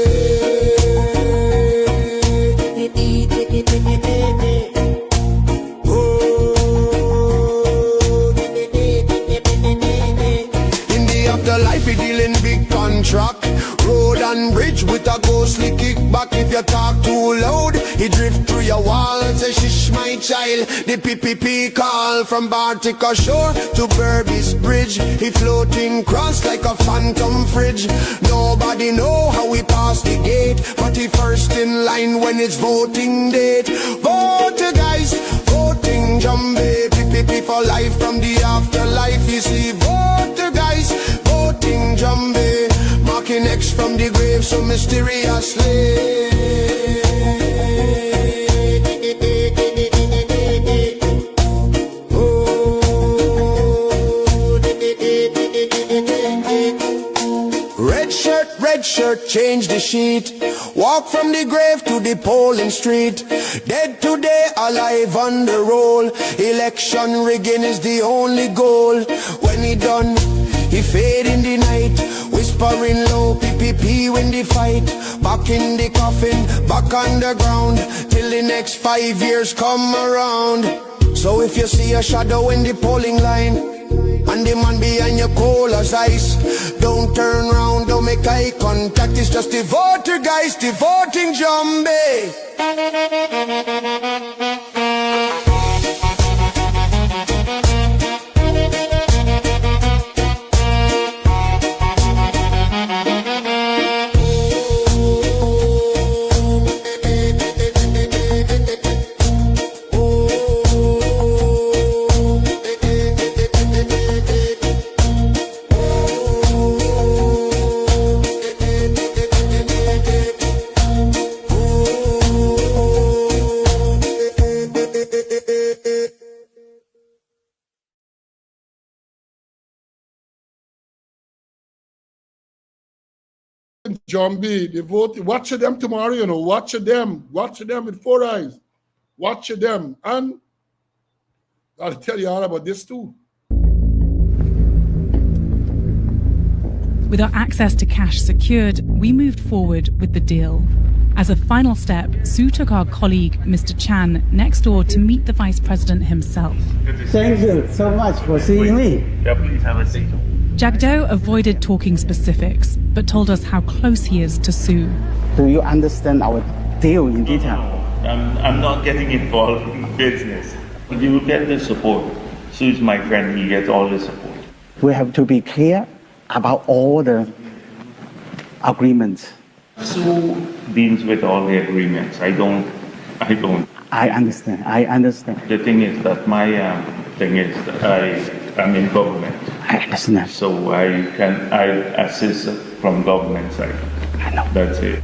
Life we deal in big contract. Road and bridge with a ghostly kickback. If you talk too loud, he drift through your wall and say, shish my child. The PPP call from Bartica Shore to Burbis Bridge. He floating cross like a phantom fridge. Nobody know how we pass the gate, but he first in line when it's voting date. Voter guys, voting Jumbe. PPP for life from the afterlife. You see, voter guys, voting Jumbe. Marking X from the grave so mysteriously. Red shirt, change the sheet. Walk from the grave to the polling street. Dead today, alive on the roll. Election rigging is the only goal. When he done, he fade in the night. Whispering low, PPP win the fight. Back in the coffin, back on the ground. Till the next 5 years come around. So if you see a shadow in the polling line, and the man behind you cold as ice, don't turn round, don't make eye contact. It's just the voter guys, the voting Jumbe. Jumbe, they vote. Watch them tomorrow, you know. Watch them with 4 eyes. Watch them. And I'll tell you all about this too. With our access to cash secured, we moved forward with the deal. As a final step, Sue took our colleague, Mr. Chan, next door to meet the Vice President himself. Thank you so much for seeing me. Yeah, please have a seat. Jagdo avoided talking specifics, but told us how close he is to Sue. Do you understand our deal in detail? I'm not getting involved in business. You will get the support. Sue is my friend, he gets all the support. We have to be clear about all the agreements. Sue deals with all the agreements. I don't. I understand. The thing is that my thing is that I'm in government. I understand. So I assist from government side. I know. That's it.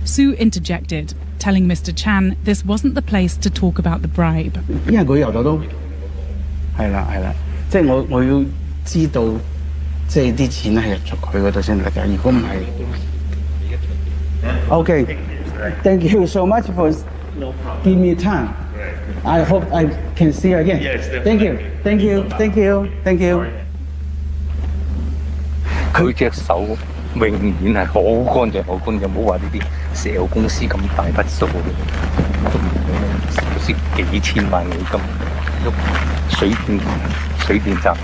Sue interjected, telling Mr. Chan this wasn't the place to talk about the bribe. 因為佢由都係啦，即係我要知道，即係啲錢係入咗佢嗰度先得㗎。如果唔係 ，Okay, thank you so much for giving me time. I hope I can see you again. Yes, thank you. 佢隻手永遠係好乾淨，唔好話呢啲石油公司咁大筆數嘅，好似幾千萬美金，水電站咁，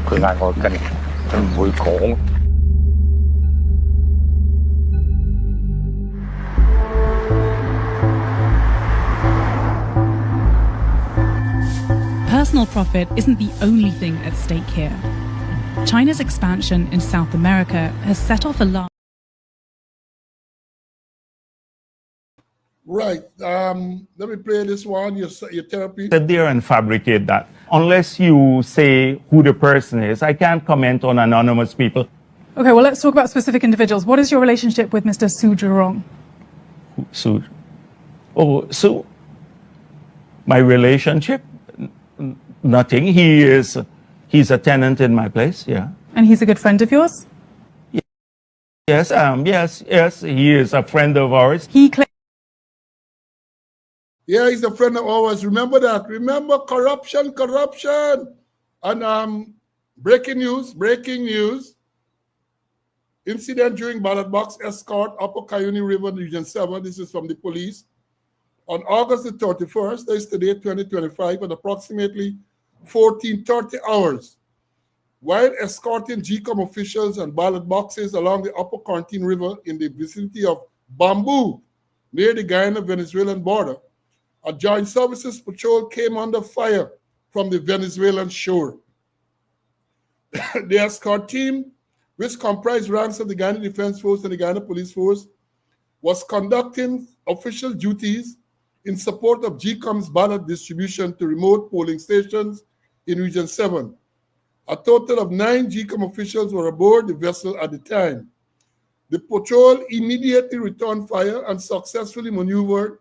佢嗌我跟，佢唔會講。Personal profit isn't the only thing at stake here. China's expansion in South America has set off a large... Right. Let me play this one, your therapy. Sit there and fabricate that. Unless you say who the person is, I can't comment on anonymous people. Okay, well, let's talk about specific individuals. What is your relationship with Mr. Su Jurong? So my relationship, nothing. He's a tenant in my place, yeah. And he's a good friend of yours? Yes, he is a friend of ours. Yeah, he's a friend of ours. Remember that. Remember corruption. And breaking news. Incident during ballot box escort, Upper Cayuga River, Region 7. This is from the police. On August the 31st, that is today, 2025, at approximately 14:30 hours, while escorting GCOM officials and ballot boxes along the Upper Quarantine River in the vicinity of Bamboo, near the Guyana-Venezuelan border, a joint services patrol came under fire from the Venezuelan shore. The escort team, which comprised ranks of the Guyana Defense Force and the Guyana Police Force, was conducting official duties in support of GCOM's ballot distribution to remote polling stations in Region 7. A total of 9 GCOM officials were aboard the vessel at the time. The patrol immediately returned fire and successfully maneuvered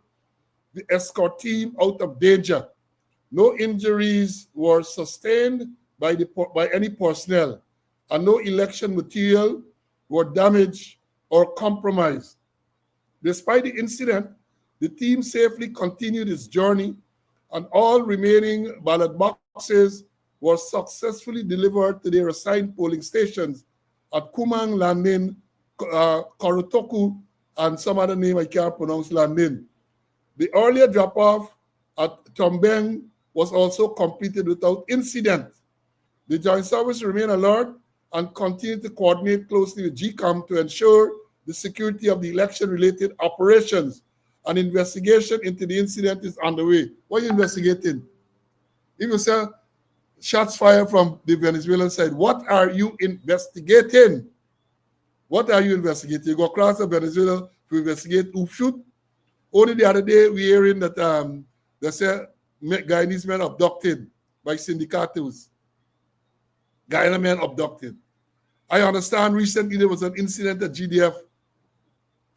the escort team out of danger. No injuries were sustained by any personnel, and no election material were damaged or compromised. Despite the incident, the team safely continued its journey, and all remaining ballot boxes were successfully delivered to their assigned polling stations at Kumang, Landin, Korotoku, and some other name I can't pronounce, Landin. The earlier drop-off at Tombeng was also completed without incident. The Joint Service remain alert and continue to coordinate closely with GCOM to ensure the security of the election-related operations. An investigation into the incident is underway. What are you investigating? If you say shots fired from the Venezuelan side, what are you investigating? What are you investigating? You go across to Venezuela to investigate who shoot. Only the other day we hearing that they say Guyanese men abducted by syndicatos. Guyana men abducted. I understand recently there was an incident at GDF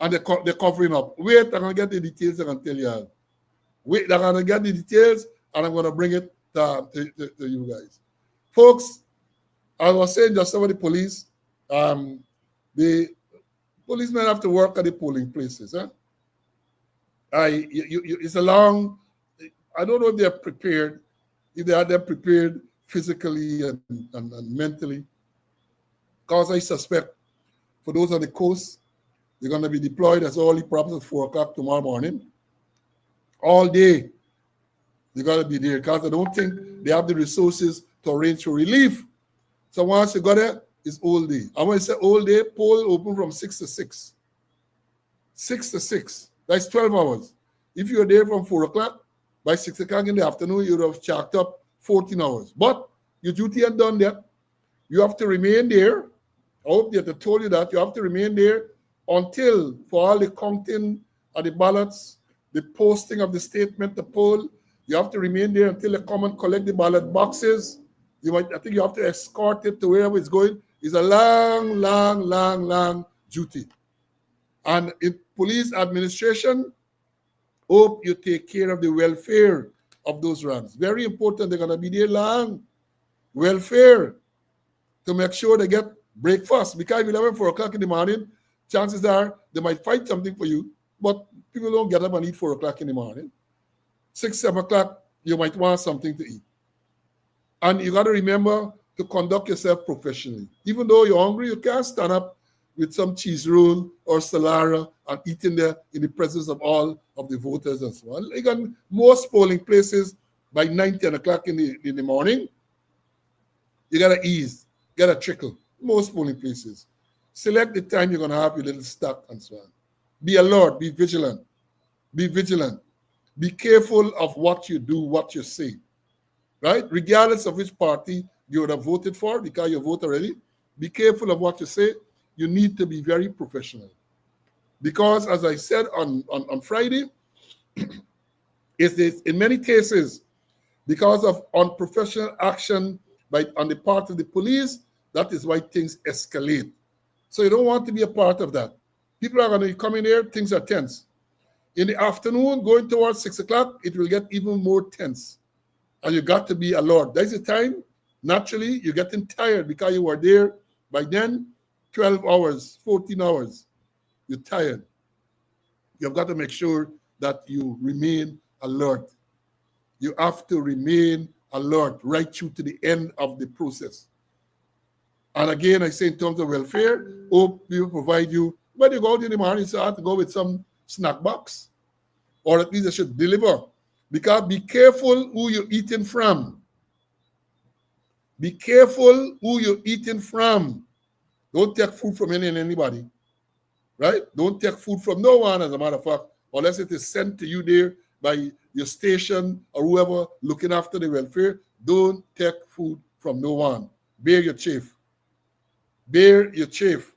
and they're covering up. Wait, I'm going to get the details and I'll tell you. Wait, I'm going to get the details and I'm going to bring it to you guys. Folks, I was saying just over the police, the policemen have to work at the polling places. Huh? It's a long, I don't know if they're prepared, if they are them prepared physically and mentally. Because I suspect for those on the coast, they're going to be deployed as early perhaps at 4 o'clock tomorrow morning. All day, they're going to be there because I don't think they have the resources to arrange for relief. So once you go there, it's all day. And when I say all day, poll open from 6 to 6. 6 to 6. That's 12 hours. If you're there from 4 o'clock, by 6 o'clock in the afternoon, you would have chalked up 14 hours. But your duty had done that. You have to remain there. I hope they have told you that. You have to remain there until, for all the counting of the ballots, the posting of the statement, the poll, you have to remain there until they come and collect the ballot boxes. I think you have to escort it to wherever it's going. It's a long duty. And in police administration, hope you take care of the welfare of those runs. Very important. They're going to be there long. Welfare, to make sure they get breakfast. Because if you leave at 4 o'clock in the morning, chances are they might find something for you, but people don't get up and eat 4 o'clock in the morning. 6, 7 o'clock, you might want something to eat. And you got to remember to conduct yourself professionally. Even though you're hungry, you can't stand up with some cheese roll or salara and eating there in the presence of all of the voters and so on. Like on most polling places, by 9, 10 o'clock in the morning, you got to ease, got to trickle. Most polling places. Select the time you're going to have your little stock and so on. Be alert, be vigilant. Be vigilant. Be careful of what you do, what you say. Right? Regardless of which party you would have voted for, because you vote already, be careful of what you say. You need to be very professional. Because as I said on Friday, in many cases, because of unprofessional action on the part of the police, that is why things escalate. So you don't want to be a part of that. People are going to come in here, things are tense. In the afternoon, going towards 6 o'clock, it will get even more tense. And you got to be alert. That's the time, naturally, you're getting tired because you were there by then, 12 hours, 14 hours. You're tired. You've got to make sure that you remain alert. You have to remain alert right through to the end of the process. And again, I say in terms of welfare, hope we will provide you. When you go out in the morning, so I have to go with some snack box, or at least they should deliver. Because be careful who you're eating from. Be careful who you're eating from. Don't take food from anybody, right? Don't take food from no one, as a matter of fact, unless it is sent to you there by your station or whoever looking after the welfare. Don't take food from no one. Bear your chafe. Bear your chafe,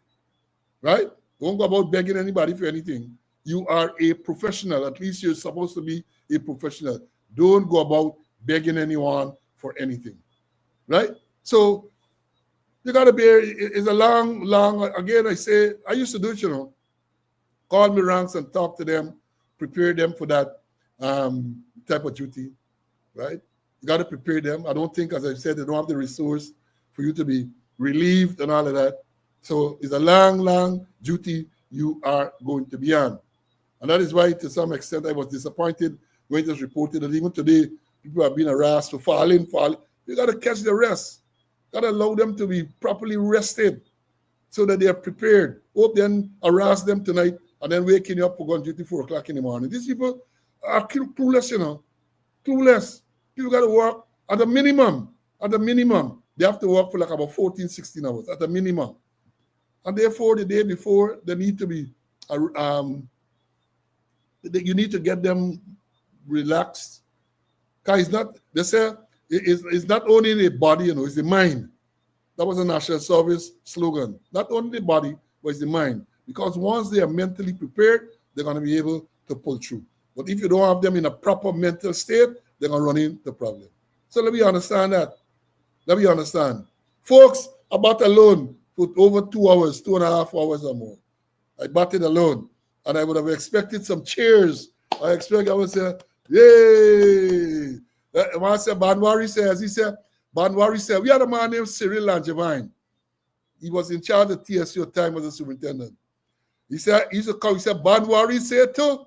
right? Don't go about begging anybody for anything. You are a professional. At least you're supposed to be a professional. Don't go about begging anyone for anything, right? So you got to bear. It's a long, again, I say, I used to do it, call me ranks and talk to them, prepare them for that type of duty, right? You got to prepare them. I don't think, as I said, they don't have the resource for you to be relieved and all of that. So it's a long duty you are going to be on. And that is why, to some extent, I was disappointed when it was reported that even today, people are being harassed for falling. You got to catch the rest. Got to allow them to be properly rested so that they are prepared. Hope then harass them tonight and then waking you up for going duty 4 o'clock in the morning. These people are clueless, Clueless. People got to work at a minimum. At the minimum, they have to work for like about 14, 16 hours at the minimum. And therefore, the day before, they need to be, you need to get them relaxed. Because it's not, they say, it's not only the body, it's the mind. That was a National Service slogan. Not only the body, but it's the mind. Because once they are mentally prepared, they're going to be able to pull through. But if you don't have them in a proper mental state, they're going to run into the problem. So let me understand that. Let me understand. Folks, I bought a loan for over 2 hours, 2.5 hours or more. I bought it alone. And I would have expected some cheers. I would say, yay! When I said, Banwari said, we had a man named Cyril Langevin. He was in charge of TSU at the time as a superintendent. He said, Banwari said too.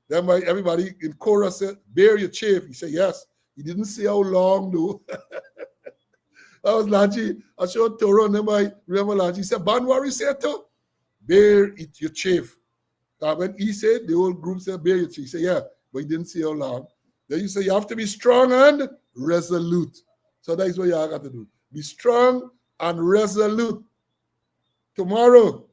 Then everybody in chorus said, bear your chafe. He said, yes. He didn't say how long though. That was Lanji. I showed Toro, remember Lanji. He said, Banwari said too, bear your chafe. When he said, the whole group said, bear your chafe. He said, yeah, but he didn't say how long. Then you say you have to be strong and resolute. So that is what you all got to do. Be strong and resolute. Tomorrow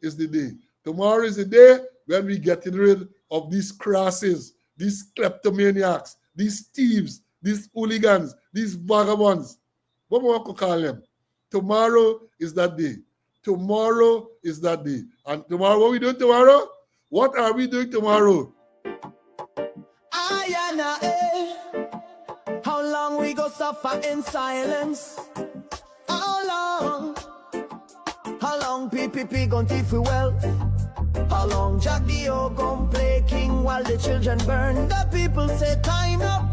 is the day. Tomorrow is the day when we getting rid of these crosses, these kleptomaniacs, these thieves, these hooligans, these vagabonds. What more could call them? Tomorrow is that day. Tomorrow is that day. And tomorrow, what are we doing tomorrow? What are we doing tomorrow? How long we go suffer in silence? How long? How long PPP gon' thief we wealth? How long Jack Dio gon' play king while the children burn? The people say time up,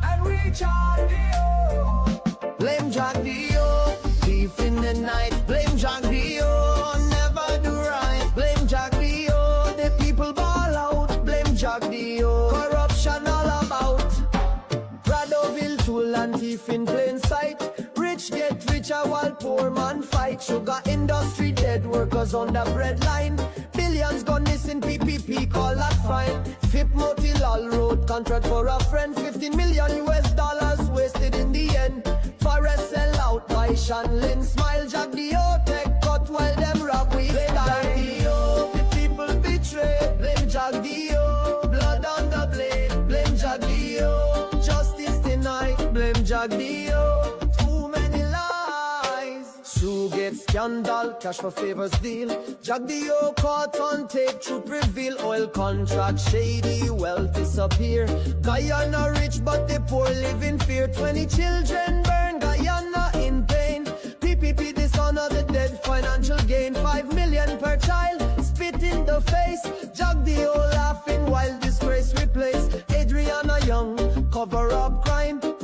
and we Jack Dio. Blame Jack Dio, thief in the night. Blame Jack Dio, never do right. Blame Jack Dio, the people ball out. Blame Jack Dio, corruption all about. Pradoville, tool and thief in plain sight. Rich get richer while poor man fight. Sugar industry dead, workers on the bread line. Billions gone missing, PPP call that fine. FIP Motilal road contract for a friend. $15 million wasted in the end. Forest sell out by Shanlin. Smile Jack Dio, tech cut while them rock we style. Dio, the people betray. Blame Jack Dio, blood on the blade. Blame Jack Dio, justice denied. Blame Jack Dio. Sue gets scandal, cash for favors deal. Jack Dio caught on tape, truth reveal. Oil contract shady, wealth disappear. Guyana rich but the poor live in fear. 20 children burn, Guyana in pain. PPP dishonor the dead,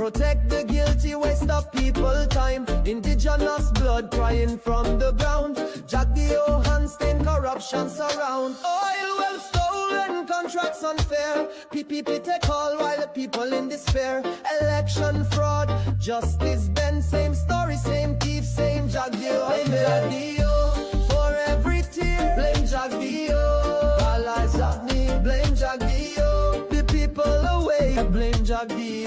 Protect the guilty, waste of people time. Indigenous blood crying from the ground. Jack the hand stain, corruption surround. Oil well stolen, contracts unfair. PPP take all while the people in despair. Election fraud, justice bend, same story, same thief, same Jack the blame Jack the for every tear. Blame Jack the allies of me, blame Jack the people away. Blame Jack the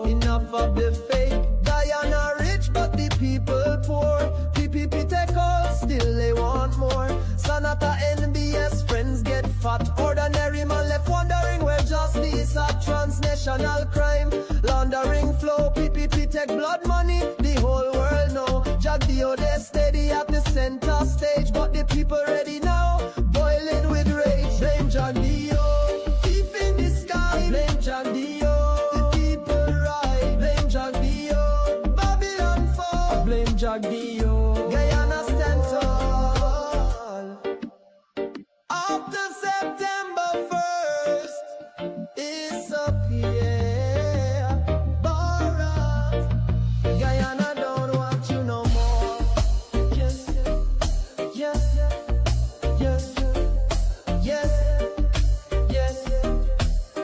enough of the fake. Guyana rich but the people poor. PPP take all, still they want more. Sanata NBS friends get fat. Ordinary man left wondering where justice at. Transnational crime, laundering flow. PPP take blood money, the whole world know. Jack the they steady at the center stage, but the people ready now, boiling with rage. Blame Jack the thief in the sky. Blame Jack the people right. Blame Jack the Babylon fall. Blame Jack the Guyana stand tall. After September 1st, disappear. Bharat, Guyana don't want you no more. Yes, yes, yes, yes, yes,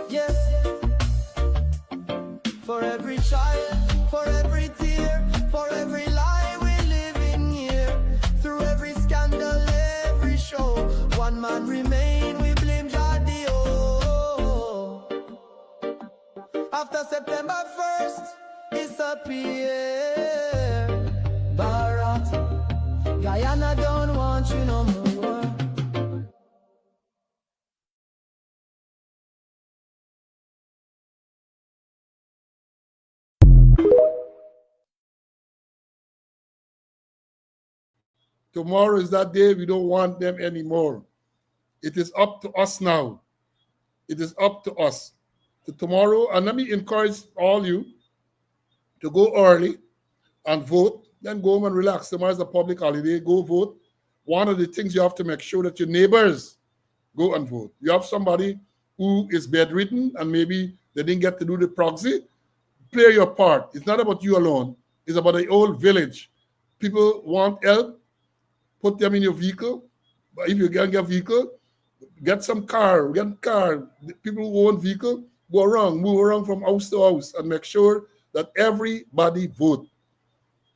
yes. For every child, for every tear, for every lie we live in here. Through every scandal, every show, one man remain, we blame Jadio. After September 1st, disappear. Bharat, Guyana don't want you no more. Tomorrow is that day we don't want them anymore. It is up to us now. It is up to us. To tomorrow, and let me encourage all you to go early and vote, then go home and relax. Tomorrow is a public holiday. Go vote. One of the things you have to make sure that your neighbors go and vote. You have somebody who is bedridden and maybe they didn't get to do the proxy. Play your part. It's not about you alone. It's about the whole village. People want help. Put them in your vehicle. But if you can't get a vehicle, get some car. Get car. The people who own vehicle, go around, move around from house to house and make sure that everybody vote.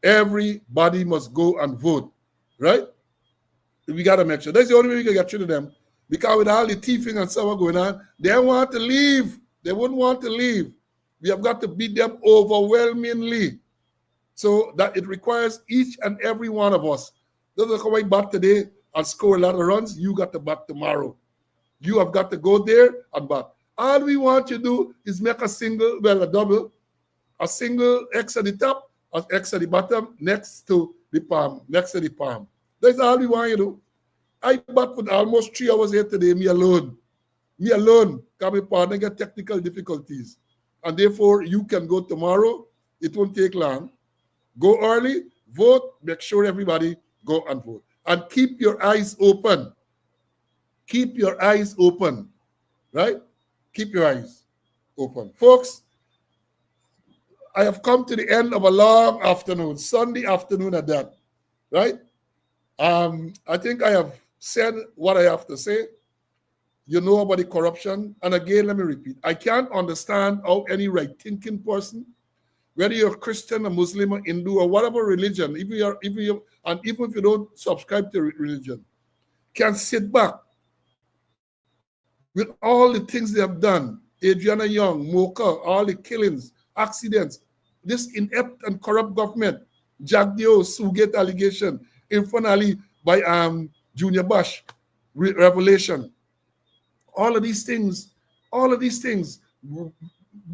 Everybody must go and vote, right? We got to make sure. That's the only way we can get through to them. Because with all the thieving and stuff going on, they want to leave. They wouldn't want to leave. We have got to beat them overwhelmingly. So that it requires each and every one of us. Doesn't come and bat today and score a lot of runs. You got to bat tomorrow. You have got to go there and bat. All we want you to do is make a single, well, a double, a single X at the top, an X at the bottom, next to the palm, next to the palm. That's all we want you to do. I bat for almost 3 hours here today, me alone. Me alone, because my partner get technical difficulties. And therefore, you can go tomorrow. It won't take long. Go early, vote, make sure everybody go and vote. And keep your eyes open. Keep your eyes open, right? Keep your eyes open. Folks, I have come to the end of a long afternoon, Sunday afternoon at that, right? I think I have said what I have to say. You know about the corruption. And again, let me repeat. I can't understand how any right-thinking person, whether you're a Christian, a Muslim, or Hindu, or whatever religion, even if you don't subscribe to religion, can sit back with all the things they have done. Adriana Young, Mocha, all the killings, accidents, this inept and corrupt government, Jack Dio, Sugate allegation, infernally by Junior Bush, revelation. All of these things,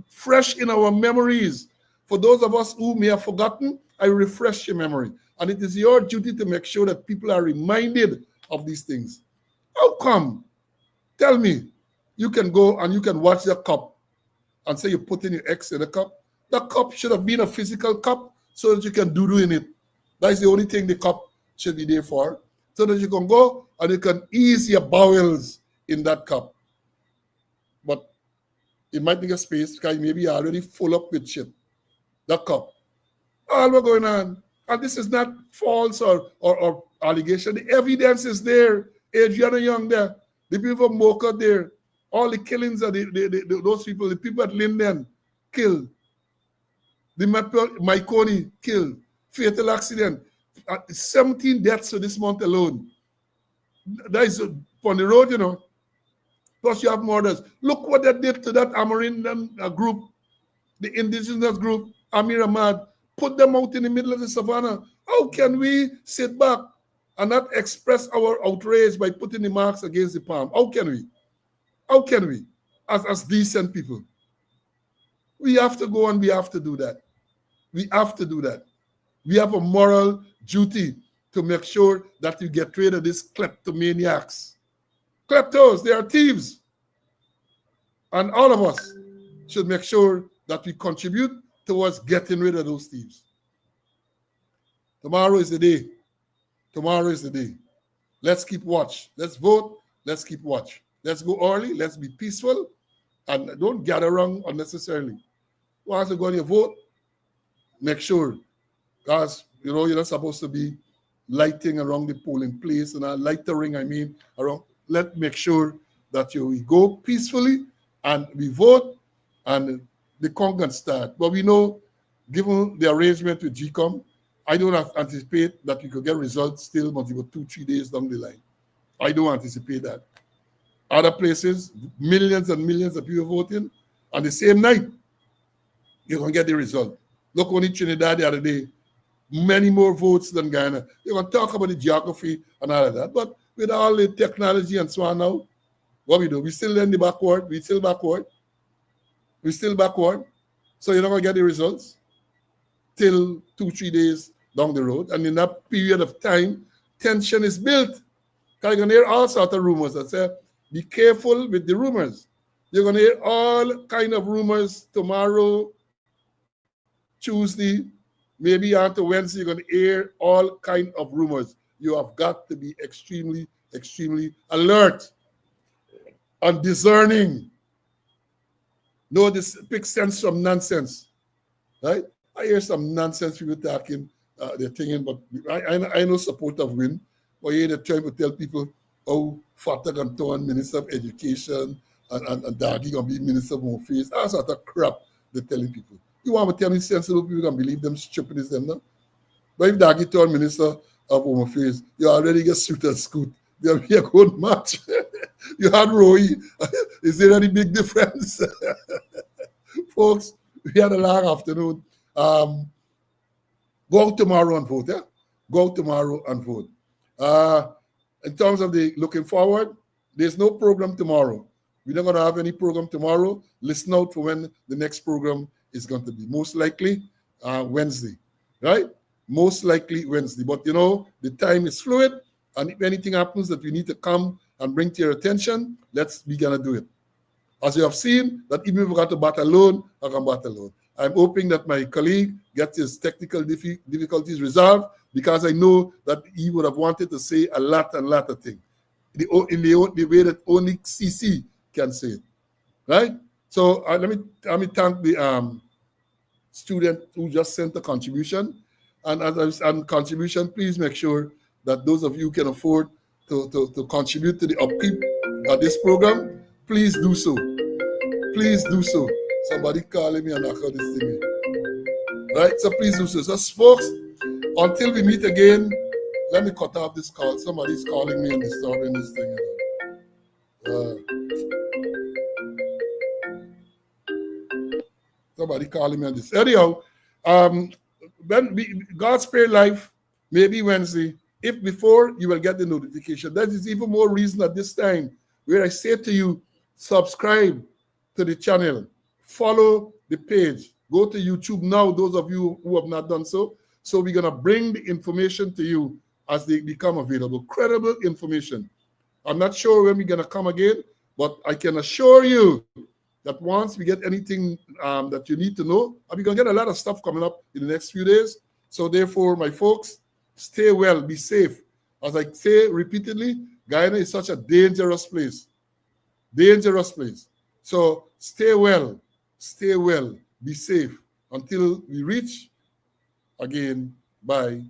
fresh in our memories. For those of us who may have forgotten, I refresh your memory. And it is your duty to make sure that people are reminded of these things. How come? Tell me, you can go and you can watch the cup and say you put in your X in the cup. The cup should have been a physical cup so that you can do in it. That's the only thing the cup should be there for. So that you can go and you can ease your bowels in that cup. But it might take a space because maybe you're already full up with shit. the cup. All what's going on. And this is not false or allegation. The evidence is there. Adriana Young there. The people from Mocha there. All the killings of those people, the people at Linden killed. The Maikoni killed. Fatal accident. 17 deaths for this month alone. That is on the road, you know. Plus you have murders. Look what they did to that Amerindian group, the indigenous group, Amir Ahmad. Put them out in the middle of the savannah. How can we sit back and not express our outrage by putting the marks against the palm? How can we? How can we? As decent people. We have to go and we have to do that. We have to do that. We have a moral duty to make sure that you get rid of these kleptomaniacs. Kleptos, they are thieves. And all of us should make sure that we contribute towards getting rid of those thieves. Tomorrow is the day. Tomorrow is the day. Let's keep watch. Let's vote. Let's keep watch. Let's go early. Let's be peaceful. And don't gather around unnecessarily. Once you go and you vote, make sure. Because, you know, you're not supposed to be lighting around the polling place and lightering, around. Let's make sure that we go peacefully and we vote and the count can start. But we know, given the arrangement with GCOM, I don't anticipate that we could get results still multiple 2-3 days down the line. I don't anticipate that. Other places, millions and millions of people voting on the same night, you're going to get the result. Look, only Trinidad the other day, many more votes than Guyana. You're going to talk about the geography and all of that. But with all the technology and so on now, what we do? We still in the backward. We still backward. We're still backward. So you're not going to get the results till 2-3 days down the road. And in that period of time, tension is built. Because you're going to hear all sorts of rumors that say, be careful with the rumors. You're going to hear all kind of rumors tomorrow, Tuesday, maybe onto Wednesday. You're going to hear all kind of rumors. You have got to be extremely, extremely alert and discerning. Know this, pick sense from nonsense, right? I hear some nonsense people talking, they're thinking, but I know support of win, but you're trying to tell people, oh, Fatah can turn Minister of Education and Dagi can be Minister of Home Affairs. That's sort of crap they're telling people. You want to tell me sensible people can believe them stupid as them now? But if Dagi turn Minister of Home Affairs, you already get suit and scoot. There'll be a good match. You had Roy. Is there any big difference? Folks, we had a long afternoon. Go out tomorrow and vote, yeah? Go out tomorrow and vote. In terms of the looking forward, there's no program tomorrow. We're not going to have any program tomorrow. Listen out for when the next program is going to be. Most likely Wednesday, right? Most likely Wednesday. But, you know, the time is fluid. And if anything happens that we need to come and bring to your attention, we're going to do it. As you have seen, that even if we got to bat alone, I can bat alone. I'm hoping that my colleague gets his technical difficulties resolved, because I know that he would have wanted to say a lot of things in the way that only CC can say it, right? So let me thank the student who just sent a contribution. And as I contribution, please make sure that those of you who can afford to contribute to the upkeep of this program, please do so. Please do so. Somebody calling me and knock out this thing. Right? So please do so. So folks, until we meet again, let me cut off this call. Somebody's calling me and disturbing this thing. Somebody calling me on this. Anyhow, God spare life, maybe Wednesday. If before, you will get the notification. That is even more reason at this time where I say to you, subscribe to the channel, follow the page, go to YouTube now, those of you who have not done so. So we're going to bring the information to you as they become available. Credible information. I'm not sure when we're going to come again, but I can assure you that once we get anything that you need to know, we're going to get a lot of stuff coming up in the next few days. So therefore, my folks, stay well, be safe. As I say repeatedly, Guyana is such a dangerous place. Dangerous place. So stay well, be safe, Until we reach again, bye